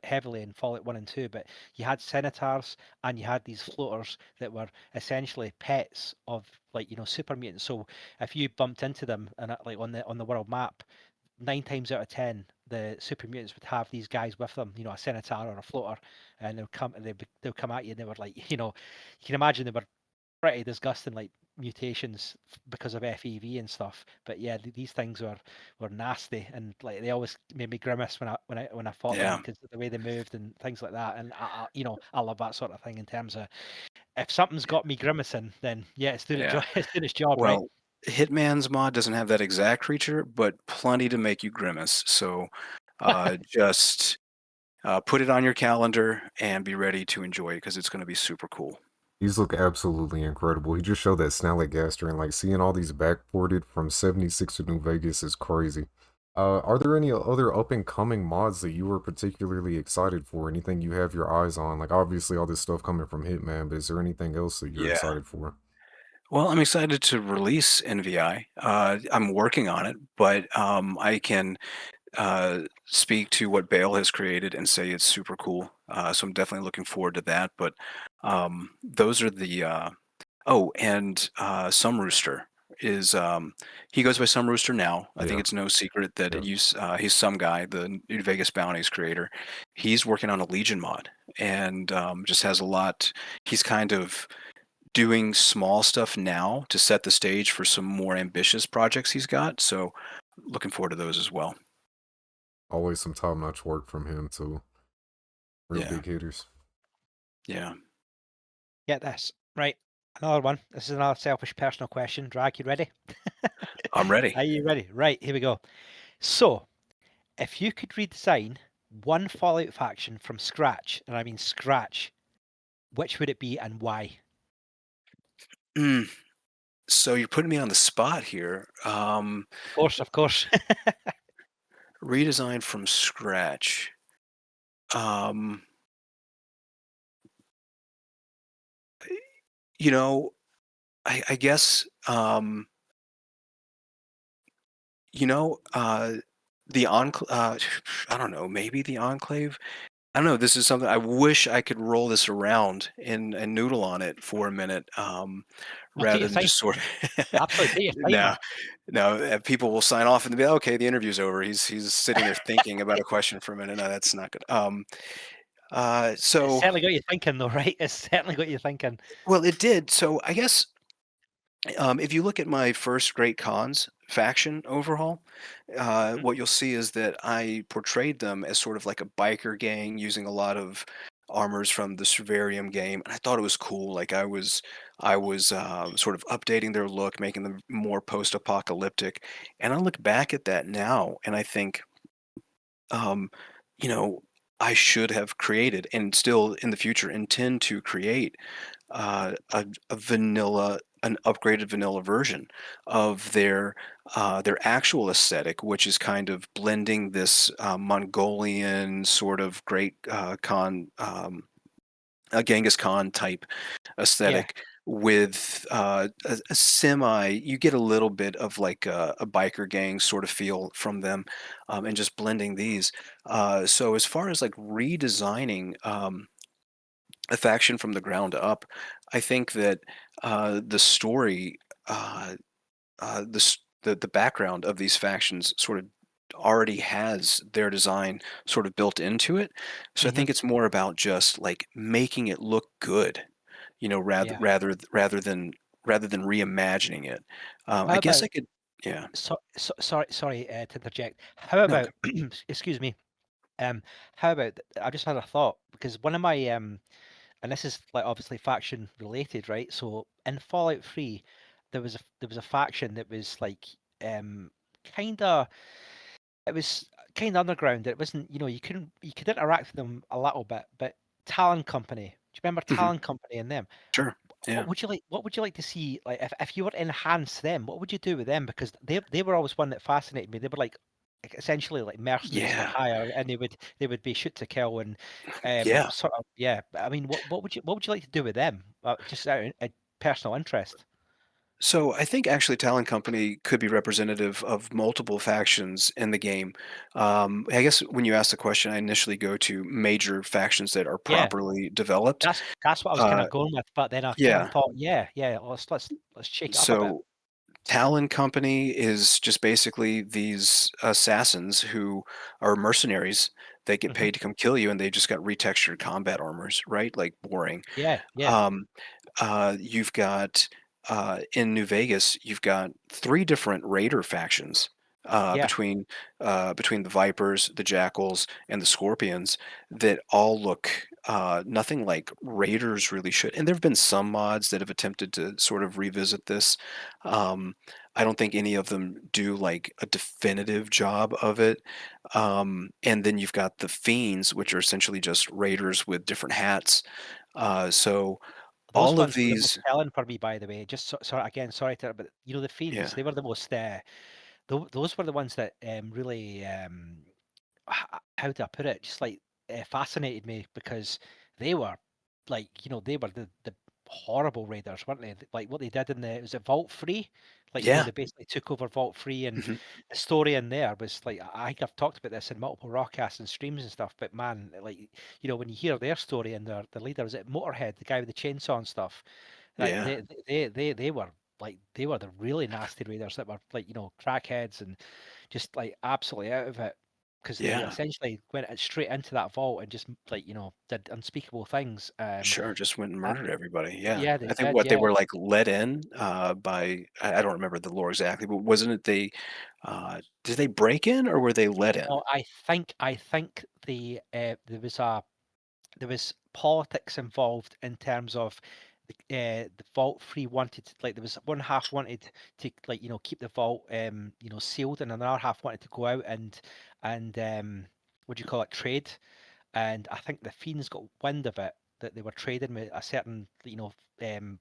heavily in Fallout 1 and 2. But you had Senators and you had these floaters that were essentially pets of like you know super mutants. So if you bumped into them and like on the world map, 9 times out of 10, the super mutants would have these guys with them, you know, a Senator or a floater, and they'll come at you, and they were like, you know, you can imagine they were pretty disgusting, like mutations because of FEV and stuff. But yeah, these things were nasty, and like they always made me grimace when I fought them Yeah. because of the way they moved and things like that. And you know, I love that sort of thing in terms of if something's got me grimacing, then yeah, it's doing Yeah. it's doing its job, right? Well, Hitman's mod doesn't have that exact creature, but plenty to make you grimace. So just put it on your calendar and be ready to enjoy it because it's going to be super cool. These look absolutely incredible. He just showed that Snallygaster, and like seeing all these backported from 76 to New Vegas is crazy. Are there any other up and coming mods that you were particularly excited for? Anything you have your eyes on? Like obviously all this stuff coming from Hitman, but is there anything else that you're Yeah. excited for? Well, I'm excited to release NVI. I'm working on it, but I can speak to what Bale has created and say it's super cool. So I'm definitely looking forward to that. But those are the oh, and Some Rooster is he goes by Some Rooster now. I think Yeah, it's no secret that yeah. he's SomeGuy, the New Vegas Bounties creator. He's working on a Legion mod and just has a lot. He's kind of doing small stuff now to set the stage for some more ambitious projects he's got. So looking forward to those as well. Always some top-notch work from him too. Real Yeah, big hitters. yeah. Get this right. Another one. This is another selfish personal question. Drag, you ready? I'm ready. Are you ready? Right, here we go. So, if you could redesign one Fallout faction from scratch, and I mean scratch, which would it be and why? Mm, so you're putting me on the spot here. Of course, of course. Redesign from scratch. Um, you know, I guess you know, the enclave. I don't know. Maybe the enclave. I don't know. This is something I wish I could roll this around and noodle on it for a minute, I'll take rather your than time. just sort of. Absolutely, take your time, No, man. no. People will sign off and be okay. The interview's over. He's sitting there thinking about a question for a minute. No, that's not good. It's So certainly got you thinking, though, right? It's certainly got you thinking. well, it did. So I guess if you look at my first Great Khans faction overhaul, Mhm. what you'll see is that I portrayed them as sort of like a biker gang using a lot of armors from the Servarium game, and I thought it was cool. Like I was sort of updating their look, making them more post-apocalyptic. And I look back at that now, and I think, um, you know, I should have created, and still in the future intend to create a vanilla an upgraded vanilla version of their actual aesthetic, which is kind of blending this Mongolian sort of Great Khan, a Genghis Khan type Yeah. aesthetic with a semi. You get a little bit of like a biker gang sort of feel from them, and just blending these. So as far as like redesigning a faction from the ground up, I think that the story, uh, the background of these factions sort of already has their design sort of built into it. So I Hmm. think it's more about just like making it look good, you know, Yeah. rather than reimagining it. I How guess about I could, yeah. sorry to interject. How No, about excuse me. Um, how about I just had a thought because one of my and this is like obviously faction related, right? So in Fallout 3, there was a faction that was like um kind of it was kind of underground. It wasn't, you could interact with them a little bit, but Talon Company. Do you remember hmm, Talon Company and them? sure, yeah, What would you like to see? Like if you were to enhance them, what would you do with them? Because they were always one that fascinated me. They were like essentially like mercenaries for yeah, hire, and they would be shoot to kill and yeah. sort of yeah. I mean, what would you like to do with them? Just out of personal interest. So I think actually Talon Company could be representative of multiple factions in the game. I guess when you ask the question, I initially go to major factions that are Yeah, properly developed. that's what I was kind Uh, of going with. But then I kind of yeah. thought, yeah, let's shake it up a bit. So Talon Company is just basically these assassins who are mercenaries. They get Hmm. paid to come kill you, and they just got retextured combat armors, right? Like boring. Yeah, yeah, Um, you've got in New Vegas, you've got three different raider factions yeah. between the Vipers, the Jackals, and the Scorpions that all look nothing like raiders really should. And there have been some mods that have attempted to sort of revisit this. Um, I don't think any of them do like a definitive job of it. And then you've got the Fiends, which are essentially just raiders with different hats. So Those all of ones were the most these, telling for me, by the way. Just sorry again, sorry to, but the yeah, fiends, they were the most. Those were the ones that really how do I put it? Just like fascinated me because they were like they were the horrible raiders, weren't they? Like what they did in the was it Vault Free? Like yeah, they basically took over Vault Free, and mhm, the story in there was like I think I've talked about this in multiple broadcasts and streams and stuff. But man, like when you hear their story and their leader is it Motorhead, the guy with the chainsaw and stuff, like yeah, they were like they were the really nasty raiders that were like crackheads and just like absolutely out of it because they yeah. essentially went straight into that vault and just like did unspeakable things. Sure, just went and Uh, murdered everybody. Yeah, yeah, they I think did. what they Yeah. were like let in by I don't remember the lore exactly, but wasn't it they did they break in or were they let in? No, I think there was politics involved in terms of the vault free wanted like there was one half wanted to like keep the vault sealed and another half wanted to go out and what do you call it trade. And I think the Fiends got wind of it that they were trading with a certain,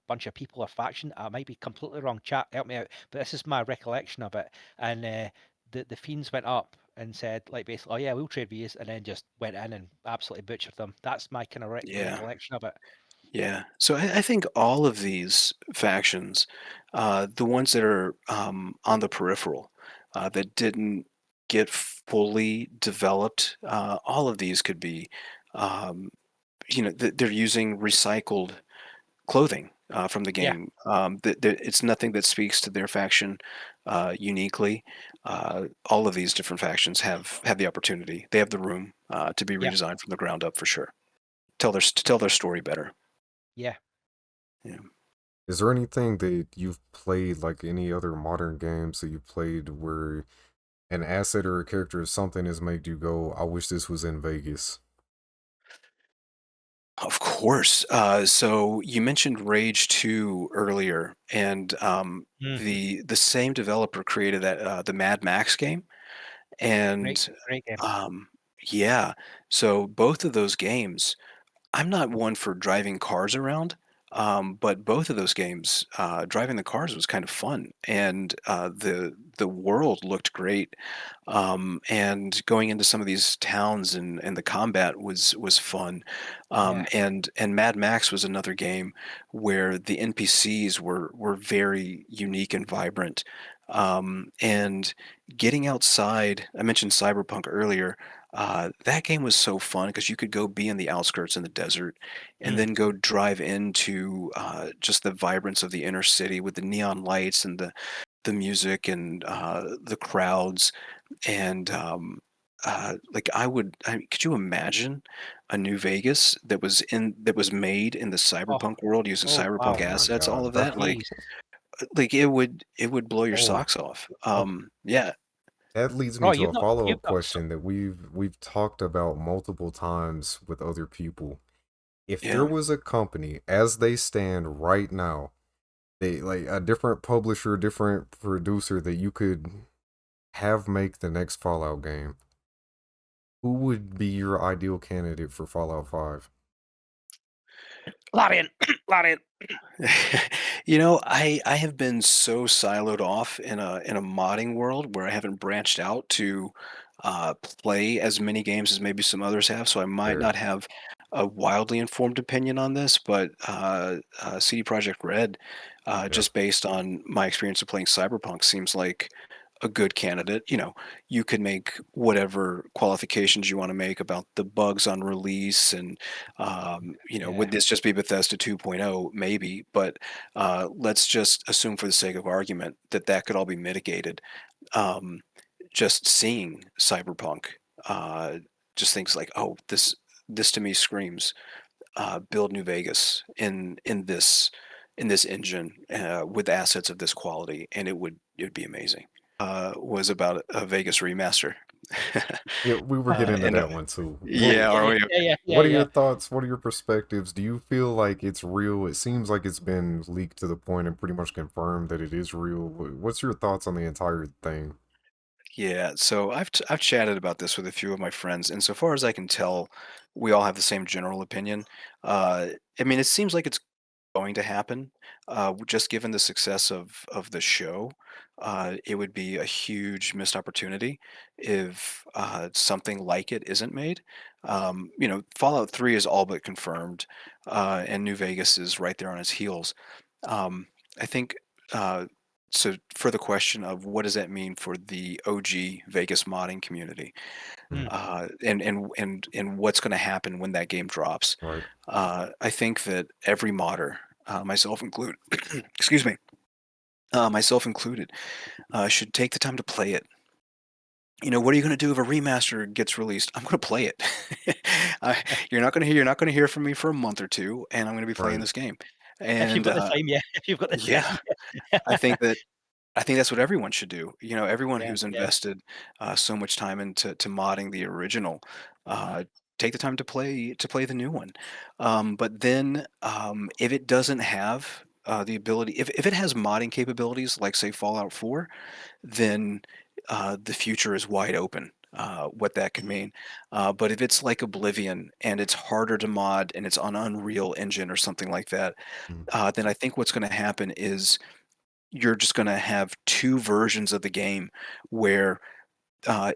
bunch of people or faction. I might be completely wrong. Chat, help me out. But this is my recollection of it. And the Fiends went up and said, like, basically, oh yeah, we'll trade with you, and then just went in and absolutely butchered them. That's my kind of Yeah, recollection of it. yeah. So I think all of these factions, the ones that are on the peripheral, that didn't get fully developed, all of these could be, um, they're using recycled clothing from the Yeah, game. It's nothing that speaks to their faction uniquely. All of these different factions have the opportunity. They have the room to be yeah, redesigned from the ground up for sure. To tell their story better. yeah. Yeah. Is there anything that you've played, like any other modern games that you've played, where an asset or a character or something has made you go, I wish this was in Vegas? Of course. So you mentioned Rage 2 earlier, and Mm, the same developer created that the Mad Max game, great, and great game. um, yeah. So both of those games, I'm not one for driving cars around, But both of those games, driving the cars was kind of fun, and the world looked great. And going into some of these towns and the combat was fun. Yeah. And Mad Max was another game where the NPCs were very unique and vibrant. And getting outside, I mentioned Cyberpunk earlier. That game was so fun because you could go be in the outskirts in the desert and Mm. then go drive into just the vibrance of the inner city with the neon lights and the music and the crowds and like could you imagine a New Vegas that was made in the Oh, cyberpunk world using oh cyberpunk Oh wow. my assets, all God, of bro. that? Jeez. Like it would blow your Oh, socks off. oh, Yeah, That leads me bro, to a you've follow-up got so. question that we've talked about multiple times with other people. If there yeah. was a company as they stand right now, they like a different publisher, different producer that you could have make the next Fallout game, who would be your ideal candidate for Fallout 5? Larian, Larian. You know, I have been so siloed off in a modding world where I haven't branched out to play as many games as maybe some others have. So I might Fair. not have a wildly informed opinion on this, but CD Projekt Red, Yeah. just based on my experience of playing Cyberpunk, seems like a good candidate. You know, you can make whatever qualifications you want to make about the bugs on release and you know, Yeah, would this just be Bethesda 2.0? Maybe, but let's just assume for the sake of argument that that could all be mitigated. Um, just seeing Cyberpunk, uh, just things like, oh, this to me screams build New Vegas in this engine with assets of this quality, and it would be amazing. Was about a Vegas remaster. Yeah, we were getting into And that one too. yeah, yeah, yeah, are yeah, we? yeah, yeah, yeah, What are your yeah. thoughts? What are your perspectives? Do you feel like it's real? It seems like it's been leaked to the point and pretty much confirmed that it is real. What's your thoughts on the entire thing? Yeah, so I've chatted about this with a few of my friends, and so far as I can tell, we all have the same general opinion. Uh, I mean, it seems like it's going to happen. Just given the success of the show, it would be a huge missed opportunity if something like it isn't made. You know, Fallout 3 is all but confirmed, and New Vegas is right there on its heels. Um, I think. So for the question of what does that mean for the OG Vegas modding community, Hmm, and what's going to happen when that game drops, right. I think that every modder, myself included, excuse me, myself included, should take the time to play it. You know, what are you going to do if a remaster gets released? I'm going to play it. I, you're not going to hear from me for a month or two, and I'm going to be playing Right. this game. If you've And got the time, yeah. If you've got the yeah, time, I think that I think that's what everyone should do. You know, everyone yeah, who's yeah, invested so much time into modding the original, uh, take the time to play the new one. But then, if it doesn't have the ability, if it has modding capabilities, like say Fallout 4, then the future is wide open. What that could mean, but if it's like Oblivion and it's harder to mod and it's on Unreal Engine or something like that, Mm, then I think what's going to happen is you're just going to have two versions of the game where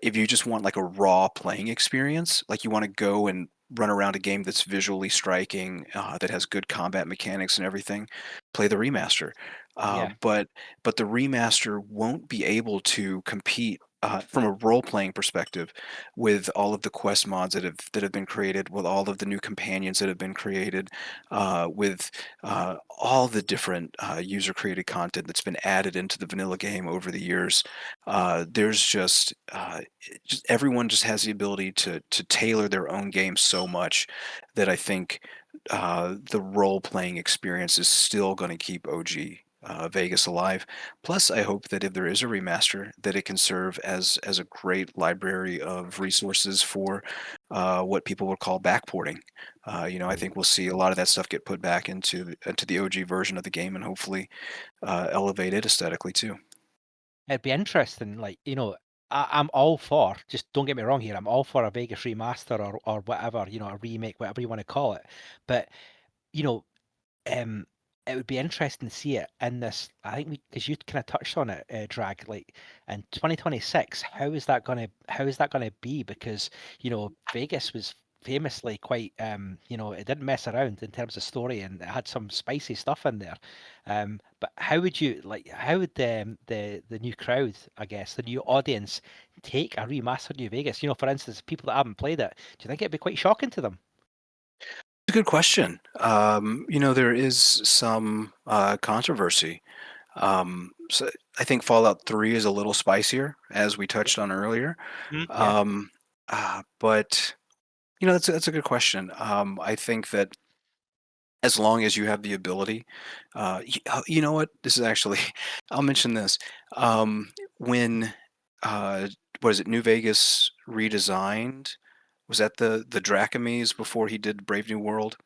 if you just want like a raw playing experience, like you want to go and run around a game that's visually striking, that has good combat mechanics and everything, play the remaster. Uh, yeah, but but the remaster won't be able to compete from a role playing perspective with all of the quest mods that have been created, with all of the new companions that have been created, with all the different user created content that's been added into the vanilla game over the years. There's just everyone just has the ability to tailor their own game so much that I think the role playing experience is still going to keep OG Vegas alive. Plus, I hope that if there is a remaster, that it can serve as a great library of resources for what people would call backporting. You know, I right. think we'll see a lot of that stuff get put back into the OG version of the game, and hopefully elevate it aesthetically too. it'd be interesting. Like, you know, I'm all for. Just don't get me wrong here. I'm all for a Vegas remaster or whatever. You know, a remake, whatever you want to call it. But you know, it would be interesting to see it in this. I think because you kind of touched on it, Drag, like in 2026, how is that gonna be? Because Vegas was famously quite it didn't mess around in terms of story, and it had some spicy stuff in there. But how would the new crowd, I guess, the new audience, take a remastered New Vegas? For instance, people that haven't played it, do you think it'd be quite shocking to them? It's a good question. There is some controversy. So I think Fallout 3 is a little spicier, as we touched on earlier. Yeah, But that's a good question. I think that as long as you have the ability, you know what? This is actually, I'll mention this. When what is it? New Vegas redesigned. Was that the Dracomies before he did Brave New World?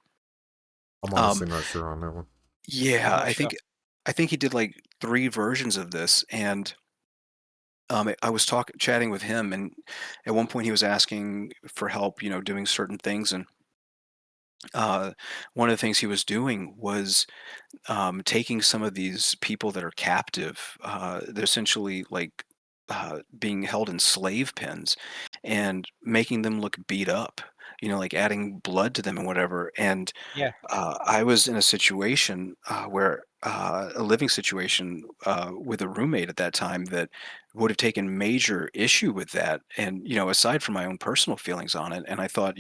I'm Um, honestly not sure on that one. I'm yeah, not I sure. think I think he did like 3 versions of this, and I was chatting with him, and at one point he was asking for help, doing certain things, and uh, one of the things he was doing was taking some of these people that are captive. They're essentially like being held in slave pens, and making them look beat up. Like adding blood to them and whatever. And Yeah, I was in a situation where a living situation with a roommate at that time that would have taken major issue with that. And, aside from my own personal feelings on it, and I thought,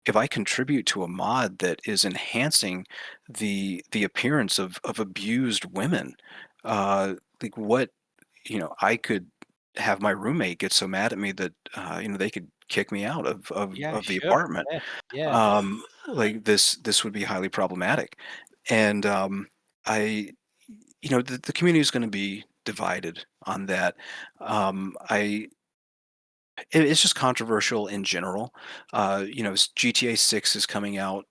if I contribute to a mod that is enhancing the appearance of abused women, like what, I could have my roommate get so mad at me that they could kick me out of yeah, of the sure. apartment. Yeah, yeah. Like this would be highly problematic. And I the community is going to be divided on that. I it's just controversial in general. GTA 6 is coming out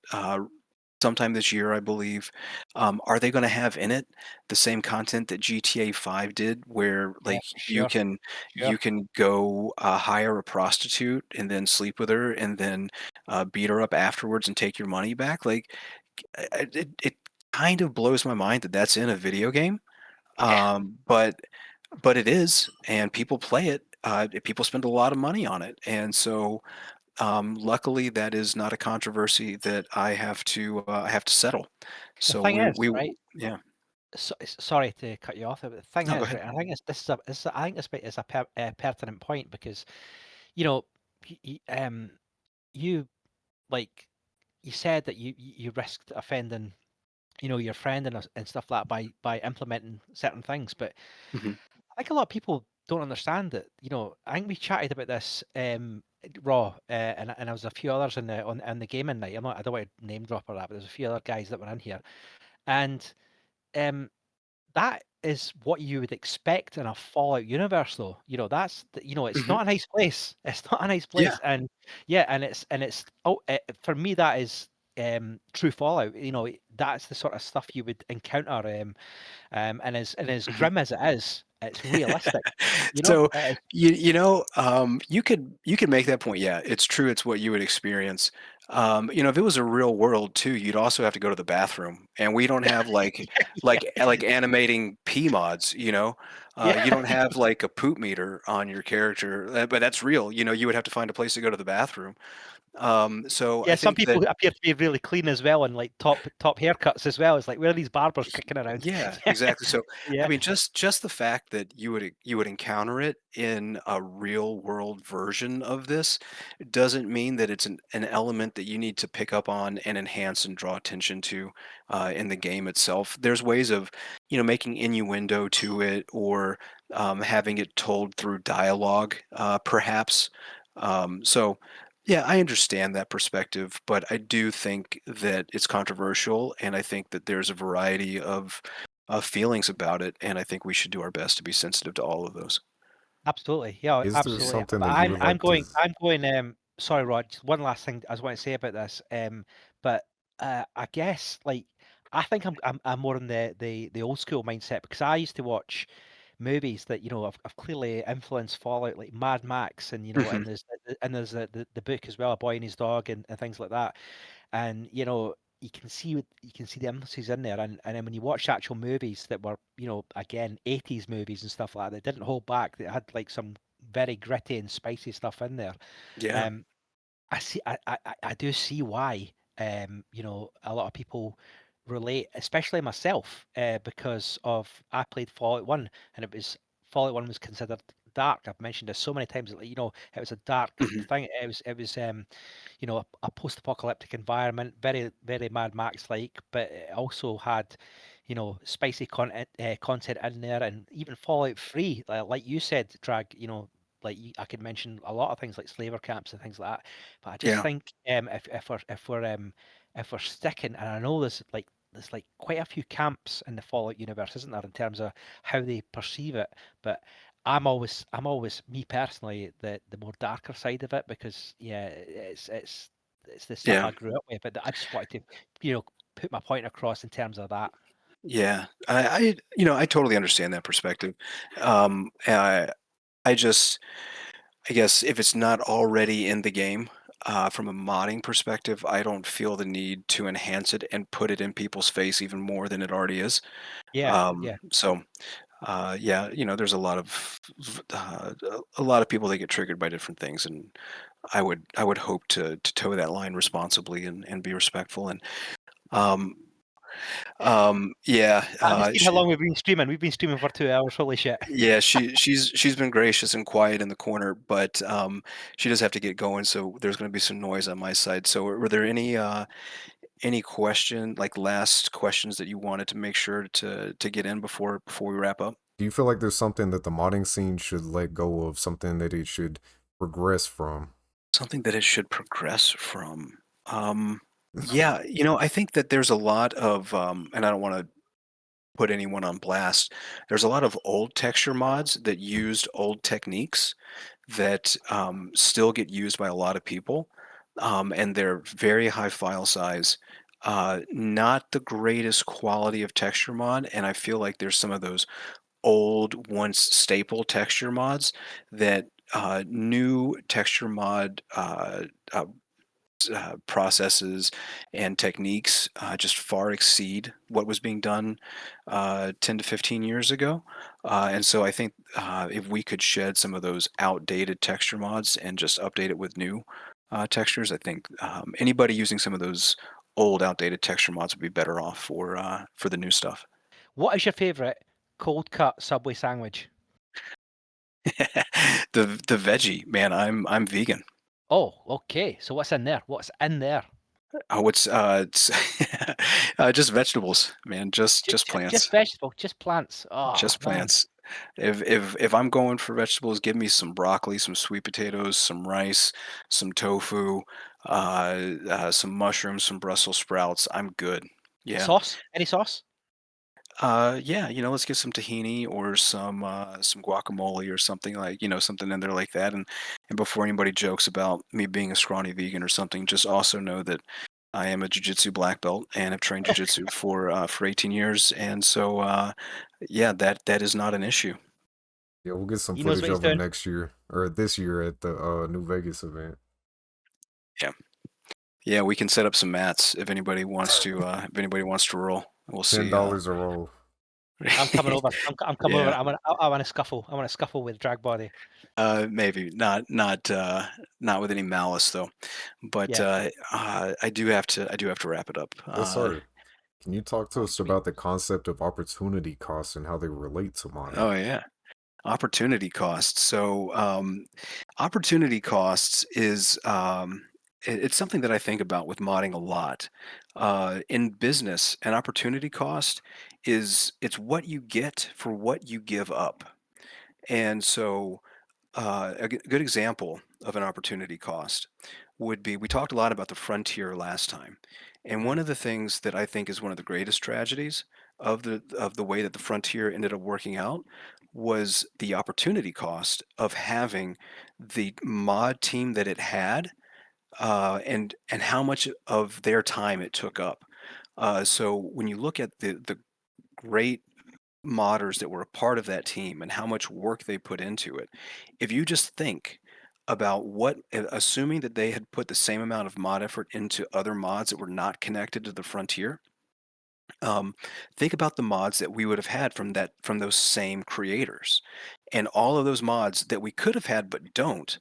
sometime this year, I believe. Are they going to have in it the same content that GTA 5 did, where Yeah, like you sure, can sure. you can go hire a prostitute and then sleep with her and then beat her up afterwards and take your money back? Like it kind of blows my mind that that's in a video game. Yeah. But it is, and people play it. People spend a lot of money on it, and so luckily that is not a controversy that I have to settle. The So thing is, we right? yeah. Sorry to cut you off, but the thing No, go is, ahead. right? I think I think this is a pertinent point because you know, y- y- um, you like you said that you risked offending, your friend and stuff like that by implementing certain things, but Mhm. I think a lot of people don't understand that. I think we chatted about this raw, and there was a few others on the gaming night. I don't want to name drop or that, but there's a few other guys that were in here, and um, that is what you would expect in a Fallout universe, though. It's Mhm. not a nice place. It's not a nice Yeah. place, and yeah, and it's for me that is true Fallout. That's the sort of stuff you would encounter. And as Mhm. grim as it is, it's realistic. So It is, you could make that point. Yeah, it's true. It's what you would experience. If it was a real world too, you'd also have to go to the bathroom, and we don't have like yeah, like animating P mods. You yeah. don't have like a poop meter on your character, but that's real. You would have to find a place to go to the bathroom. So Yeah, I some think that people appear to be really clean as well, and like top haircuts as well. It's like, where are these barbers kicking around? yeah, exactly. So, I Yeah, mean, just the fact that you would encounter it in a real world version of this doesn't mean that it's an element that you need to pick up on and enhance and draw attention to in the game itself. There's ways of, making innuendo to it or having it told through dialogue, perhaps. So, yeah, I understand that perspective, but I do think that it's controversial, and I think that there's a variety of feelings about it, and I think we should do our best to be sensitive to all of those. absolutely. Yeah, Is there absolutely. something But that you I'm would I'm like to? going I'm going. Sorry, Rod. Just one last thing I was want to say about this. But I guess like I think I'm more in the old school mindset because I used to watch movies that have clearly influenced Fallout, like Mad Max, and Hmm. and there's the book as well, A Boy and His Dog, and things like that. And you can see the influences in there, and then when you watch actual movies that were, again, 80s movies and stuff like that didn't hold back, that had like some very gritty and spicy stuff in there. Yeah. Um, I do see why, a lot of people relate, especially myself, because I played Fallout 1, and Fallout 1 was considered dark. I've mentioned this so many times, like, it was a dark Mhm. thing. It was a post-apocalyptic environment, very, very Mad Max-like, but it also had, spicy content in there, and even Fallout 3, like you said, Drag, like I could mention a lot of things like slaver camps and things like that. But I just Yeah. think if we're sticking, and I know there's like quite a few camps in the Fallout universe, isn't there, in terms of how they perceive it. But I'm always me personally the more darker side of it, because yeah, it's the stuff Yeah. I grew up with. But I just wanted to, put my point across in terms of that. Yeah. I totally understand that perspective. I just, I guess if it's not already in the game, from a modding perspective, I don't feel the need to enhance it and put it in people's face even more than it already is. Yeah, yeah. So yeah, there's a lot of people that get triggered by different things, and I would hope to toe that line responsibly and be respectful. And um, yeah, Have you seen how long we've been streaming? We've been streaming for 2 hours. Holy shit! yeah, she's been gracious and quiet in the corner, but she does have to get going, so there's going to be some noise on my side. So were there any like last questions that you wanted to make sure to get in before we wrap up? Do you feel like there's something that the modding scene should let go of, something that it should progress from? Something that it should progress from. Yeah, I think that there's a lot of, and I don't want to put anyone on blast. There's a lot of old texture mods that used old techniques that still get used by a lot of people, and they're very high file size. Not the greatest quality of texture mod, and I feel like there's some of those old, once staple texture mods that new texture mod processes and techniques just far exceed what was being done 10 to 15 years ago. And so I think if we could shed some of those outdated texture mods and just update it with new textures, I think anybody using some of those old, outdated texture mods would be better off for the new stuff. What is your favorite cold cut Subway sandwich? The veggie, man, I'm vegan. Oh, okay. So what's in there? What's in there? Oh, it's just vegetables, man. Just Just plants. vegetable, just plants. Oh Just man. plants. If I'm going for vegetables, give me some broccoli, some sweet potatoes, some rice, some tofu, some mushrooms, some Brussels sprouts. I'm good. Yeah. Sauce? Any sauce? Yeah, let's get some tahini or some guacamole or something, like, something in there like that. And before anybody jokes about me being a scrawny vegan or something, just also know that I am a jiu-jitsu black belt and have trained jiu-jitsu for 18 years, and so yeah, that is not an issue. Yeah, we'll get some He knows footage what he's of him doing. next year or this year at the New Vegas event. Yeah, yeah, we can set up some mats if anybody wants to roll. We'll ten see. dollars a roll. I'm coming over. I'm coming over. Yeah. I want to scuffle. I want to scuffle with Dragbody. Maybe not with any malice though, but Yeah. I do have to wrap it up. Yes, sir. Can you talk to Oh, us sweet. about the concept of opportunity costs and how they relate to modding? Oh yeah, opportunity costs. So opportunity costs is it's something that I think about with modding a lot. In business, an opportunity cost it's what you get for what you give up, and so a good example of an opportunity cost would be, we talked a lot about the frontier last time. And one Mm, of the things that I think is one of the greatest tragedies of the way that the frontier ended up working out was the opportunity cost of having the mod team that it had, and how much of their time it took up. So when you look at the great modders that were a part of that team and how much work they put into it, if you just think about assuming that they had put the same amount of mod effort into other mods that were not connected to the frontier. Think about the mods that we would have had from those same creators, and all of those mods that we could have had but don't.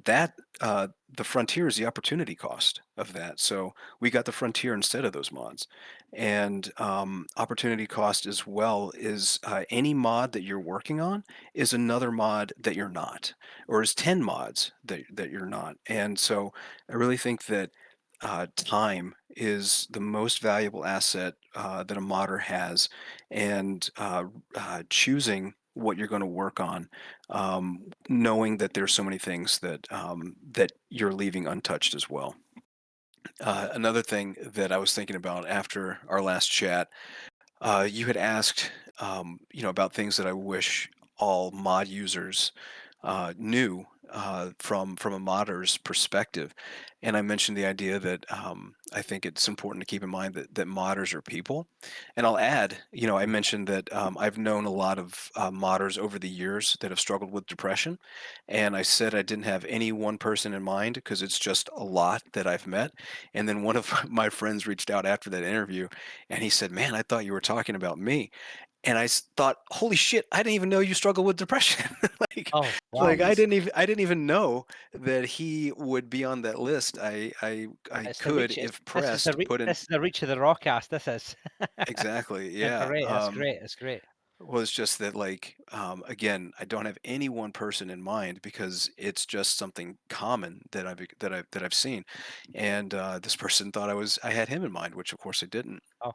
That the frontier is the opportunity cost of that. So we got the frontier instead of those mods, and opportunity cost as well is any mod that you're working on is another mod that you're not, or is 10 mods that you're not. And so I really think that time is the most valuable asset that a modder has, and choosing what you're going to work on, knowing that there's so many things that you're leaving untouched as well. Another thing that I was thinking about after our last chat, you had asked, about things that I wish all mod users knew from a modder's perspective, and I mentioned the idea that I think it's important to keep in mind that modders are people, and I'll add, I mentioned that I've known a lot of modders over the years that have struggled with depression, and I said I didn't have any one person in mind because it's just a lot that I've met, and then one of my friends reached out after that interview, and he said, "Man, I thought you were talking about me." And thought, "Holy shit! I didn't even know you struggle with depression." like, Oh, like wow. I didn't even know that he would be on that list. I It's the could, reach. if This is the pressed, put in this is the reach of the Rawcast. This is. exactly. Yeah, Yeah. great. That's great. That's great. Well, it's just that, like, again, I don't have any one person in mind because it's just something common that I've seen, and this person thought I had him in mind, which of course I didn't. Oh,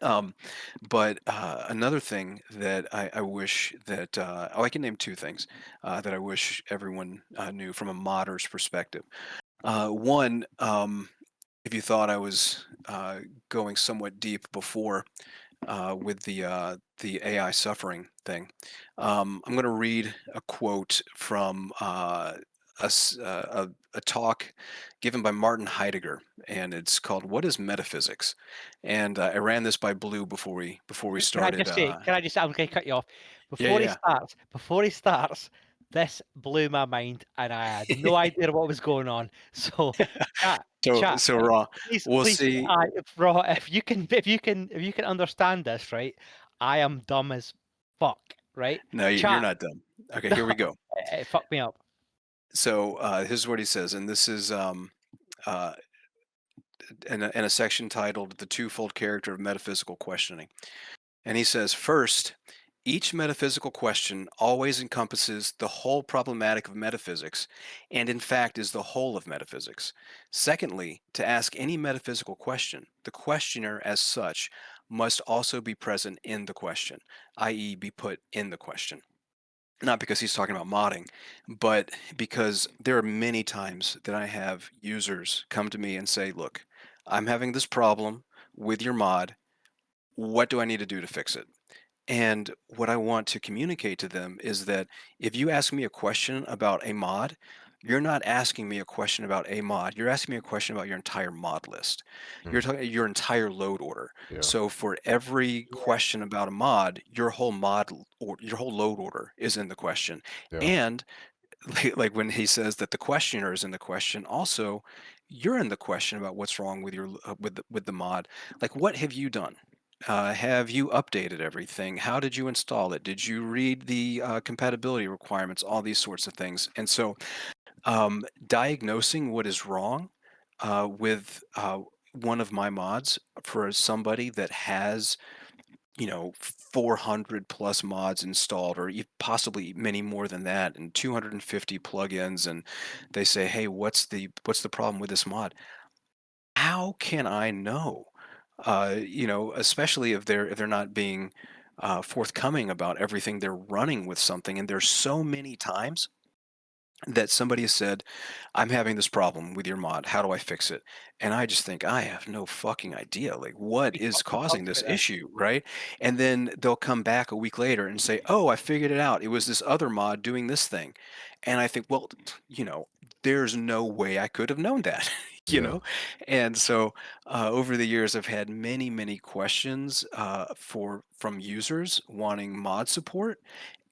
Um, but another thing that I wish that I can name two things that I wish everyone knew from a modder's perspective. One, if you thought I was going somewhat deep before with the AI suffering thing, I'm going to read a quote from a talk given by Martin Heidegger, and it's called "What is Metaphysics?" And I ran this by Blue before we can I started. just say? Can I just? I'm going to cut you off Yeah, before he yeah. starts. Before he starts, this blew my mind, and I had no idea what was going on. So, chat, chat. So raw. Please, We'll please, see. Raw. If you can understand this, right? I am dumb as fuck, right? No, you're Chat. not done. Okay, here we go. It fucked me up. So this is what he says, and this is uh, in a section titled "The Twofold Character of Metaphysical Questioning." And he says, first, each metaphysical question always encompasses the whole problematic of metaphysics, and in fact is the whole of metaphysics. Secondly, to ask any metaphysical question, the questioner as such must also be present in the question, i.e., be put in the question. Not because he's talking about modding, but because there are many times that I have users come to me and say, look, I'm having this problem with your mod. What do I need to do to fix it? And what I want to communicate to them is that if you ask me a question about a mod, you're not asking me a question about a mod. You're asking me a question about your entire mod list. You're Mm, talking your entire load order. yeah, So for every question about a mod, your whole or your whole load order is in the question. yeah, And like when he says that the questioner is in the question, also you're in the question about what's wrong with with the mod. Like, what have you done? Have you updated everything? How did you install it? Did you read the compatibility requirements? All these sorts of things. And so, diagnosing what is wrong with one of my mods for somebody that has 400 plus mods installed, or possibly many more than that, and 250 plugins, and they say, hey, what's the problem with this mod? How can I know? Especially if they're not being forthcoming about everything they're running with something, and there's so many times that somebody has said, I'm having this problem with your mod. How do I fix it? And I just think, I have no fucking idea. Like, what is We causing talked this about this. issue? Right. And then they'll come back a week later and say, oh, I figured it out. It was this other mod doing this thing. And I think, well, there's no way I could have known that, you yeah. know? And so over the years, I've had many, many questions from users wanting mod support.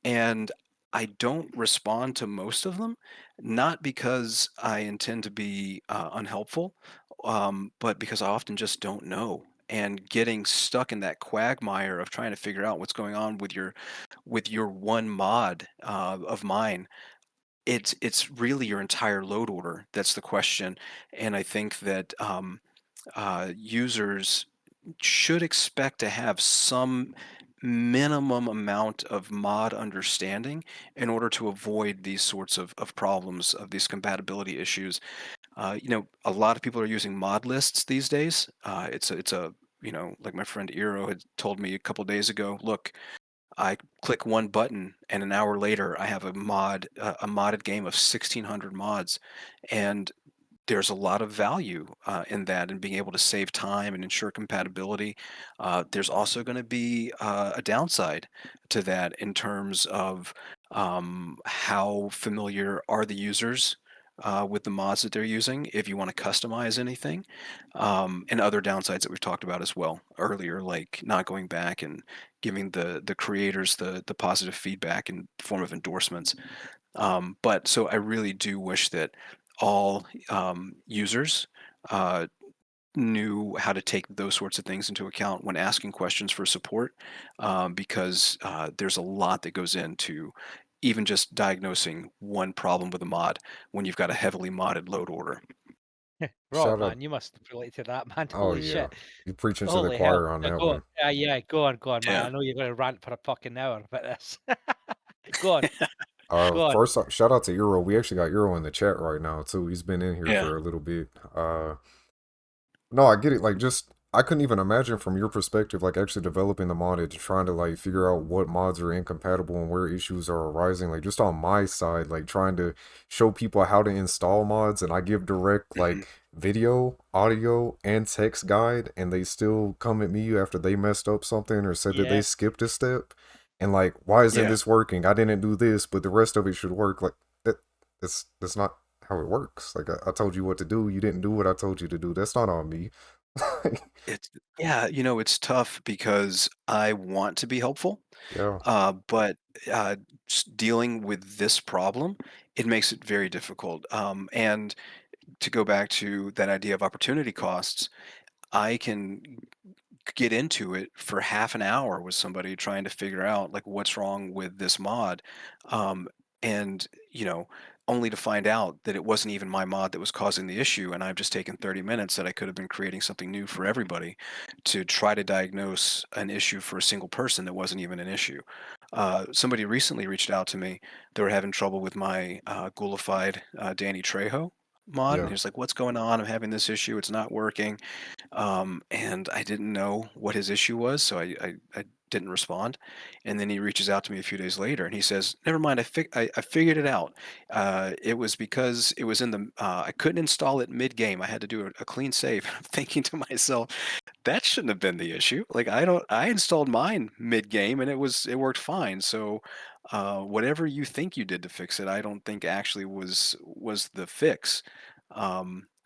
And I don't respond to most of them, not because I intend to be unhelpful, but because I often just don't know. And getting stuck in that quagmire of trying to figure out what's going on with your one mod of mine, it's really your entire load order that's the question. And I think that users should expect to have some minimum amount of mod understanding in order to avoid these sorts of problems, of these compatibility issues. A lot of people are using mod lists these days. It's a like my friend Eero had told me a couple days ago. Look, I click one button, and an hour later, I have a modded game of 1,600 mods, and there's a lot of value in that and being able to save time and ensure compatibility. There's also going to be a downside to that in terms of how familiar are the users with the mods that they're using, if you want to customize anything, and other downsides that we've talked about as well earlier, like not going back and giving the creators the positive feedback in the form of endorsements. But so I really do wish that all users uh, knew how to take those sorts of things into account when asking questions for support, because there's a lot that goes into even just diagnosing one problem with a mod when you've got a heavily modded load order. Raw, Shout out. man, you must relate to that, man. Oh Holy yeah, shit. you preaching to the Holy hell. choir on Yeah, that go on. one. Yeah, go on, man. Yeah. I know you're going to rant for a fucking hour about this. Go on, go on. First, shout out to Euro. We actually got Euro in the chat right now too. He's been in here Yeah. for a little bit. No, I get it. Like, just I couldn't even imagine from your perspective, like actually developing the mod and trying to like figure out what mods are incompatible and where issues are arising. Like, just on my side, like trying to show people how to install mods, and I give direct Mhm. like video, audio, and text guide, and they still come at me after they messed up something or said that they Yeah. skipped a step, and like, why isn't Yeah. this working? I didn't do this, but the rest of it should work. Like that, that's not how it works. Like I told you what to do, you didn't do what I told you to do. That's not on me. It's yeah, it's tough because I want to be helpful, Yeah, but dealing with this problem, it makes it very difficult. And to go back to that idea of opportunity costs, I can get into it for half an hour with somebody trying to figure out like what's wrong with this mod, um, and only to find out that it wasn't even my mod that was causing the issue, and I've just taken 30 minutes that I could have been creating something new for everybody to try to diagnose an issue for a single person that wasn't even an issue. Somebody recently reached out to me. They were having trouble with my ghoulified Danny Trejo mod, and yeah. he was like, "What's going on? I'm having this issue. It's not working." And I didn't know what his issue was, so I didn't respond. And then he reaches out to me a few days later, and he says, "Never mind, I figured it out. It was because it was in the I couldn't install it mid game. I had to do a clean save." I'm thinking to myself, that shouldn't have been the issue. Like I installed mine mid game, and it worked fine. So whatever you think you did to fix it, I don't think actually was the fix.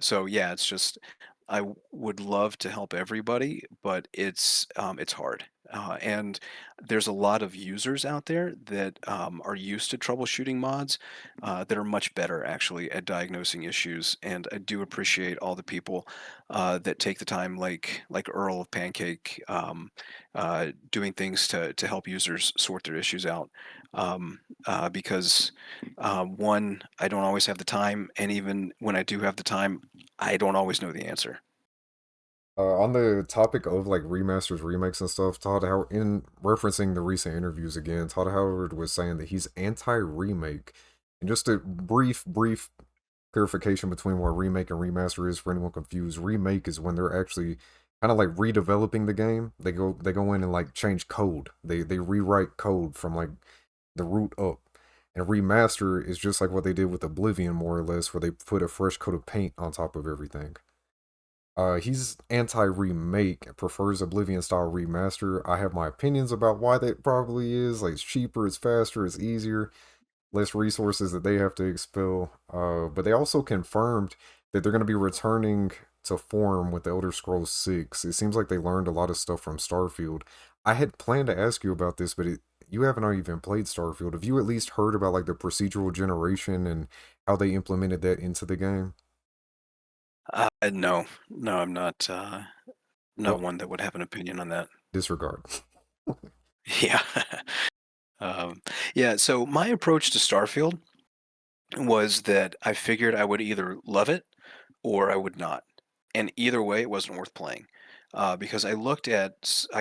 So yeah, it's just would love to help everybody, but it's hard. And there's a lot of users out there that are used to troubleshooting mods that are much better actually at diagnosing issues. And I do appreciate all the people that take the time, like Earl of Pancake, doing things to help users sort their issues out. Because one, I don't always have the time, and even when I do have the time, I don't always know the answer. On the topic of like remasters, remakes, and stuff, Todd Howard, in referencing the recent interviews again, Todd Howard was saying that he's anti-remake. And just a brief clarification between what remake and remaster is for anyone confused. Remake is when they're actually kind of like redeveloping the game. They go in and like change code. They rewrite code from like the root up. And remaster is just like what they did with Oblivion, more or less, where they put a fresh coat of paint on top of everything. He's anti-remake, prefers Oblivion-style remaster. I have my opinions about why that probably is. Like, it's cheaper, it's faster, it's easier, less resources that they have to expel. But they also confirmed that they're going to be returning to form with the Elder Scrolls 6. It seems like they learned a lot of stuff from Starfield. I had planned to ask you about this, but you haven't even played Starfield. Have you at least heard about like the procedural generation and how they implemented that into the game? No, no, I'm not. Not Well, one that would have an opinion on that. disregard. Yeah. um, yeah. So my approach to Starfield was that I figured I would either love it or I would not. And either way, it wasn't worth playing. Because I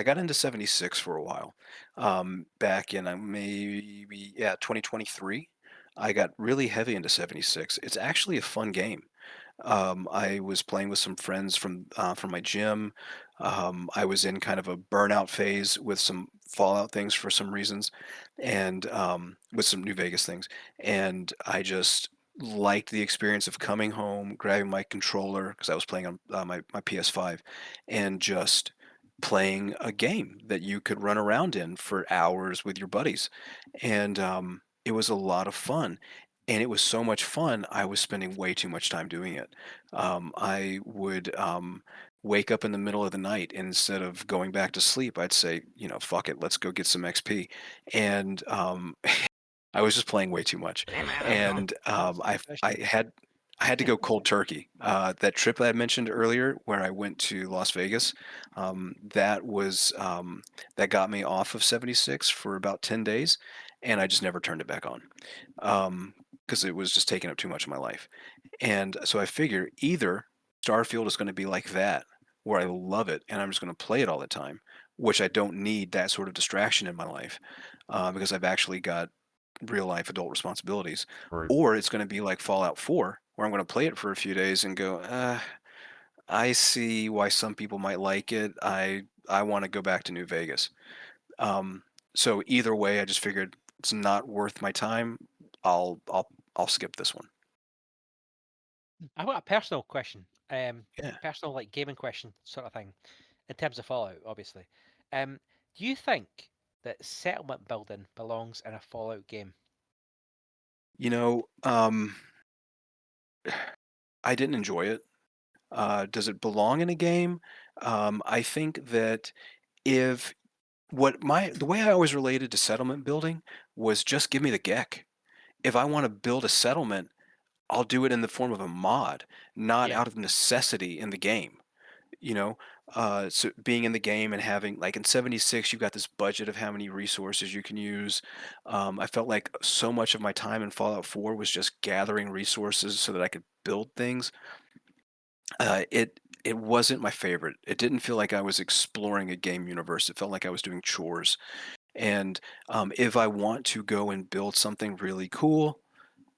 got into 76 for a while. Back in maybe, yeah, 2023. I got really heavy into 76. It's actually a fun game. I was playing with some friends from my gym. I was in kind of a burnout phase with some Fallout things for some reasons, and with some New Vegas things. And I just liked the experience of coming home, grabbing my controller because I was playing on my PS5, and just playing a game that you could run around in for hours with your buddies. And it was a lot of fun. And it was so much fun, I was spending way too much time doing it. I would wake up in the middle of the night, and instead of going back to sleep, I'd say, fuck it, let's go get some XP. And I was just playing way too much, and I had to go cold turkey. That trip that I mentioned earlier, where I went to Las Vegas, that got me off of 76 for about 10 days, and I just never turned it back on because it was just taking up too much of my life. And so I figure either Starfield is going to be like that, where I love it and I'm just going to play it all the time, which I don't need that sort of distraction in my life because I've actually got real life adult responsibilities, Right. or it's going to be like Fallout 4, where I'm going to play it for a few days and go, I see why some people might like it. I want to go back to New Vegas. Um, so either way, I just figured it's not worth my time. I'll skip this one. I've got a personal question, Yeah. personal like gaming question sort of thing, in terms of Fallout, obviously. Do you think that settlement building belongs in a Fallout game? You know, I didn't enjoy it. Does it belong in a game? I think that if the way I always related to settlement building was just give me the GEC. If I want to build a settlement, I'll do it in the form of a mod, not Yeah. out of necessity in the game. You know, so being in the game and having like in 76, you've got this budget of how many resources you can use. I felt like so much of my time in Fallout 4 was just gathering resources so that I could build things. It wasn't my favorite. It didn't feel like I was exploring a game universe. It felt like I was doing chores. And if I want to go and build something really cool,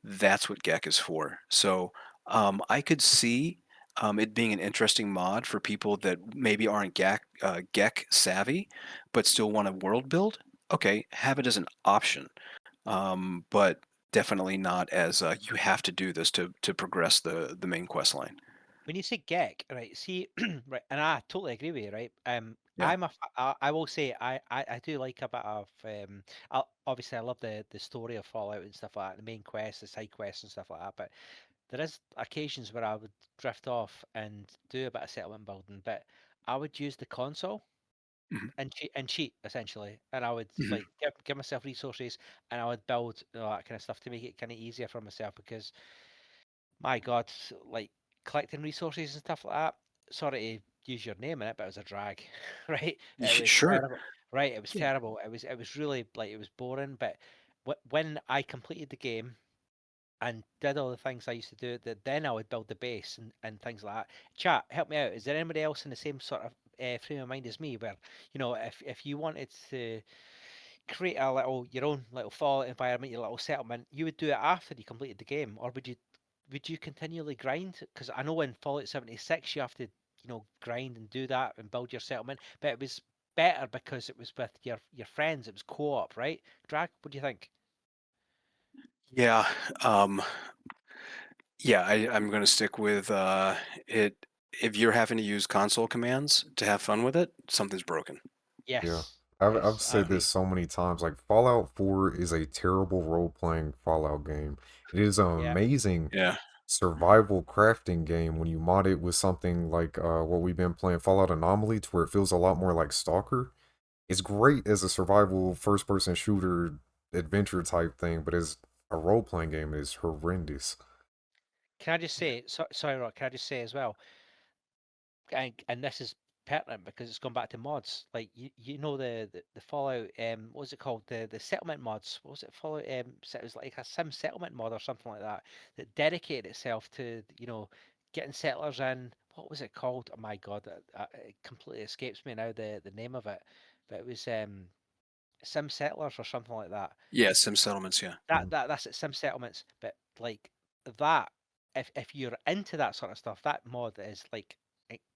that's what GEC is for. So I could see it being an interesting mod for people that maybe aren't GEC savvy, but still want to world build. Okay, have it as an option, but definitely not as you have to do this to progress the main quest line. When you say geek, right? See, right, and I totally agree with you, right? Yeah. I will say I do like a bit of obviously I love the story of Fallout and stuff like that, the main quest, the side quests and stuff like that. But there is occasions where I would drift off and do a bit of settlement building, but I would use the console Mhm. and cheat essentially, and I would Mhm. like give myself resources, and I would build that kind of stuff to make it kind of easier for myself because my God, like collecting resources and stuff like that. Sorry to use your name in it, but it was a drag, right? It was Sure. terrible, right? It was Yeah. terrible. It was really like it was boring. But when I completed the game and did all the things I used to do, that then I would build the base and things like that. Chat, help me out. Is there anybody else in the same sort of frame of mind as me, where if you wanted to create a little your own little Fallout environment, your little settlement, you would do it after you completed the game, or would you continually grind? Because I know in Fallout 76 you have to grind and do that and build your settlement, but it was better because it was with your friends. It was co-op, right? Drag, what do you think? Yeah. Um, yeah, I'm going to stick with it. If you're having to use console commands to have fun with it, something's broken. Yeah. Yes, I've yes, I said this agree. so many times. Like Fallout 4 is a terrible role-playing Fallout game. It is an Yeah, amazing Yeah. survival crafting game when you mod it with something like what we've been playing Fallout Anomaly to where it feels a lot more like Stalker. It's great as a survival first-person shooter adventure type thing, but as a role-playing game, it is horrendous. Can I just say, sorry, Rock, can I just say as well, and this is pertinent because it's gone back to mods. Like you know the Fallout, what was it called? The settlement mods. What was it? Fallout, it was like a sim settlement mod or something like that that dedicated itself to, you know, getting settlers in. What was it called? Oh my god, it completely escapes me now the name of it. But it was sim settlers or something like that. Yeah, sim settlements. Yeah. That's it, sim settlements. But like that, if you're into that sort of stuff, that mod is like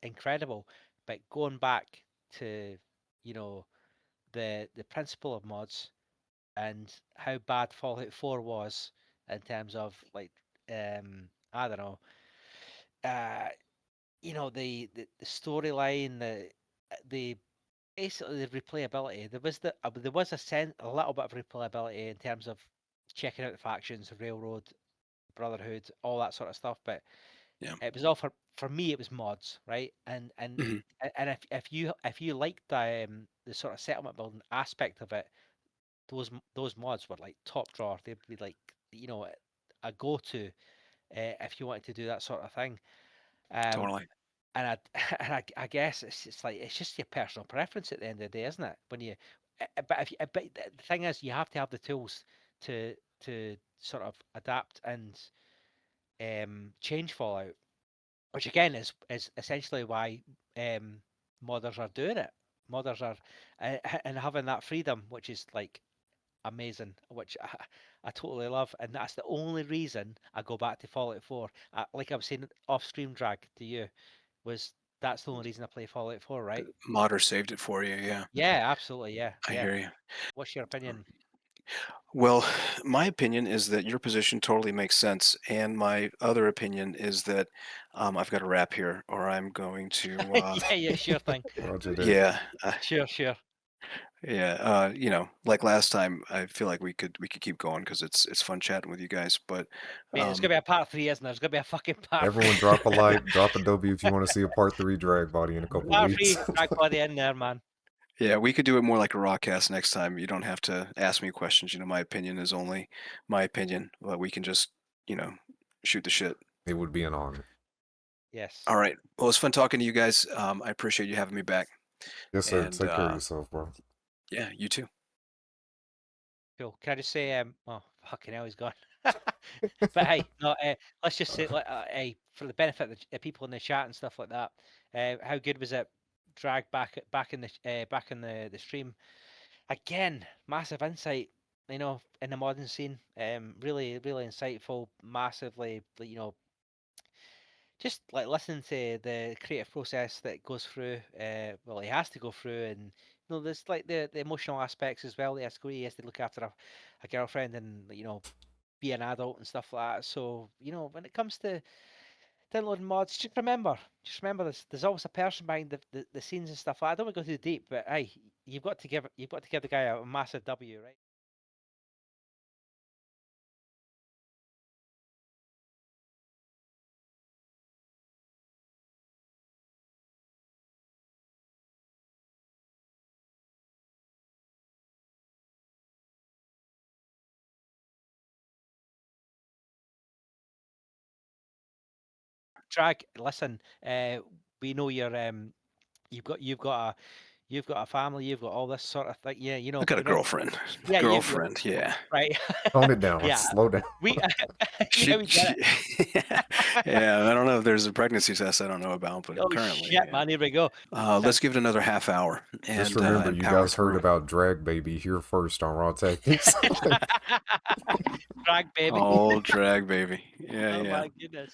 incredible. But going back to, you know, the principle of mods and how bad Fallout 4 was in terms of like I don't know, uh you know, the storyline, the basically the replayability. There was a little bit of replayability in terms of checking out the factions, Railroad, Brotherhood, all that sort of stuff. But Yeah. it was all for me. It was mods, right? hmm And if you liked the sort of settlement building aspect of it, those mods were like top drawer. They'd be like, you know, a go to if you wanted to do that sort of thing. Um, Totally. and I I guess it's like it's just your personal preference at the end of the day, isn't it? When you, but if you, but the thing is, you have to have the tools to sort of adapt and change Fallout, which again is essentially why modders are doing it. Modders are and having that freedom, which is like amazing, which I totally love, and that's the only reason I go back to Fallout 4. Like I was saying off stream, drag to you, was that's the only reason I play Fallout 4, right? Modder saved it for you. Yeah. Yeah, absolutely, yeah, I yeah. hear you. What's your opinion? Well, my opinion is that your position totally makes sense, and my other opinion is that I've got to wrap here, or I'm going to. Yeah, yeah, sure thing. Roger that. Yeah, Sure, sure. yeah. Like last time, I feel like we could keep going because it's fun chatting with you guys. But Mate, there's gonna be a part 3, isn't there? There's gonna be a fucking part Everyone 3. drop a like, drop a W if you want to see a part 3 Dragbody in a couple Part weeks. 3, Dragbody in there, man. yeah, we could do it more like a rawcast next time. You don't have to ask me questions. My opinion is only my opinion. But we can just shoot the shit. It would be an honor. Yes. All right. Well, it's fun talking to you guys. I appreciate you having me back. Yes, sir. And Take care of yourself, bro. yeah, you too. Cool. Can I just say, oh, fucking hell, he's gone. But hey, no, let's just say, hey, for the benefit of the people in the chat and stuff like that, how good was it? Drag back in the stream again. Massive insight, you know, in the modern scene. Really, really insightful. Massively, you know, just like listening to the creative process that goes through. Well, he has to go through, and you know, there's like the emotional aspects as well. He has to go. He has to look after a girlfriend, and you know, be an adult and stuff like that. So, you know, when it comes to downloading mods, just remember there's always a person behind the scenes and stuff. I don't want to go too deep, but hey, you've got to give the guy a massive W, right? Drag, listen, we know you've got a family, you've got all this sort of thing. Yeah, you know, I got a we're not, girlfriend. yeah, Girlfriend. Yeah. right. Tone it down. Yeah, Slow down. we She, yeah, we get it. yeah, I don't know if there's a pregnancy test I don't know about, but Oh currently, shit, yeah. man, here we go. Let's give it another half hour Just and remember, and you power guys heard through. about Drag Baby here first on Raw Tactics. Drag baby. Oh, drag baby. Yeah, Oh yeah. my goodness.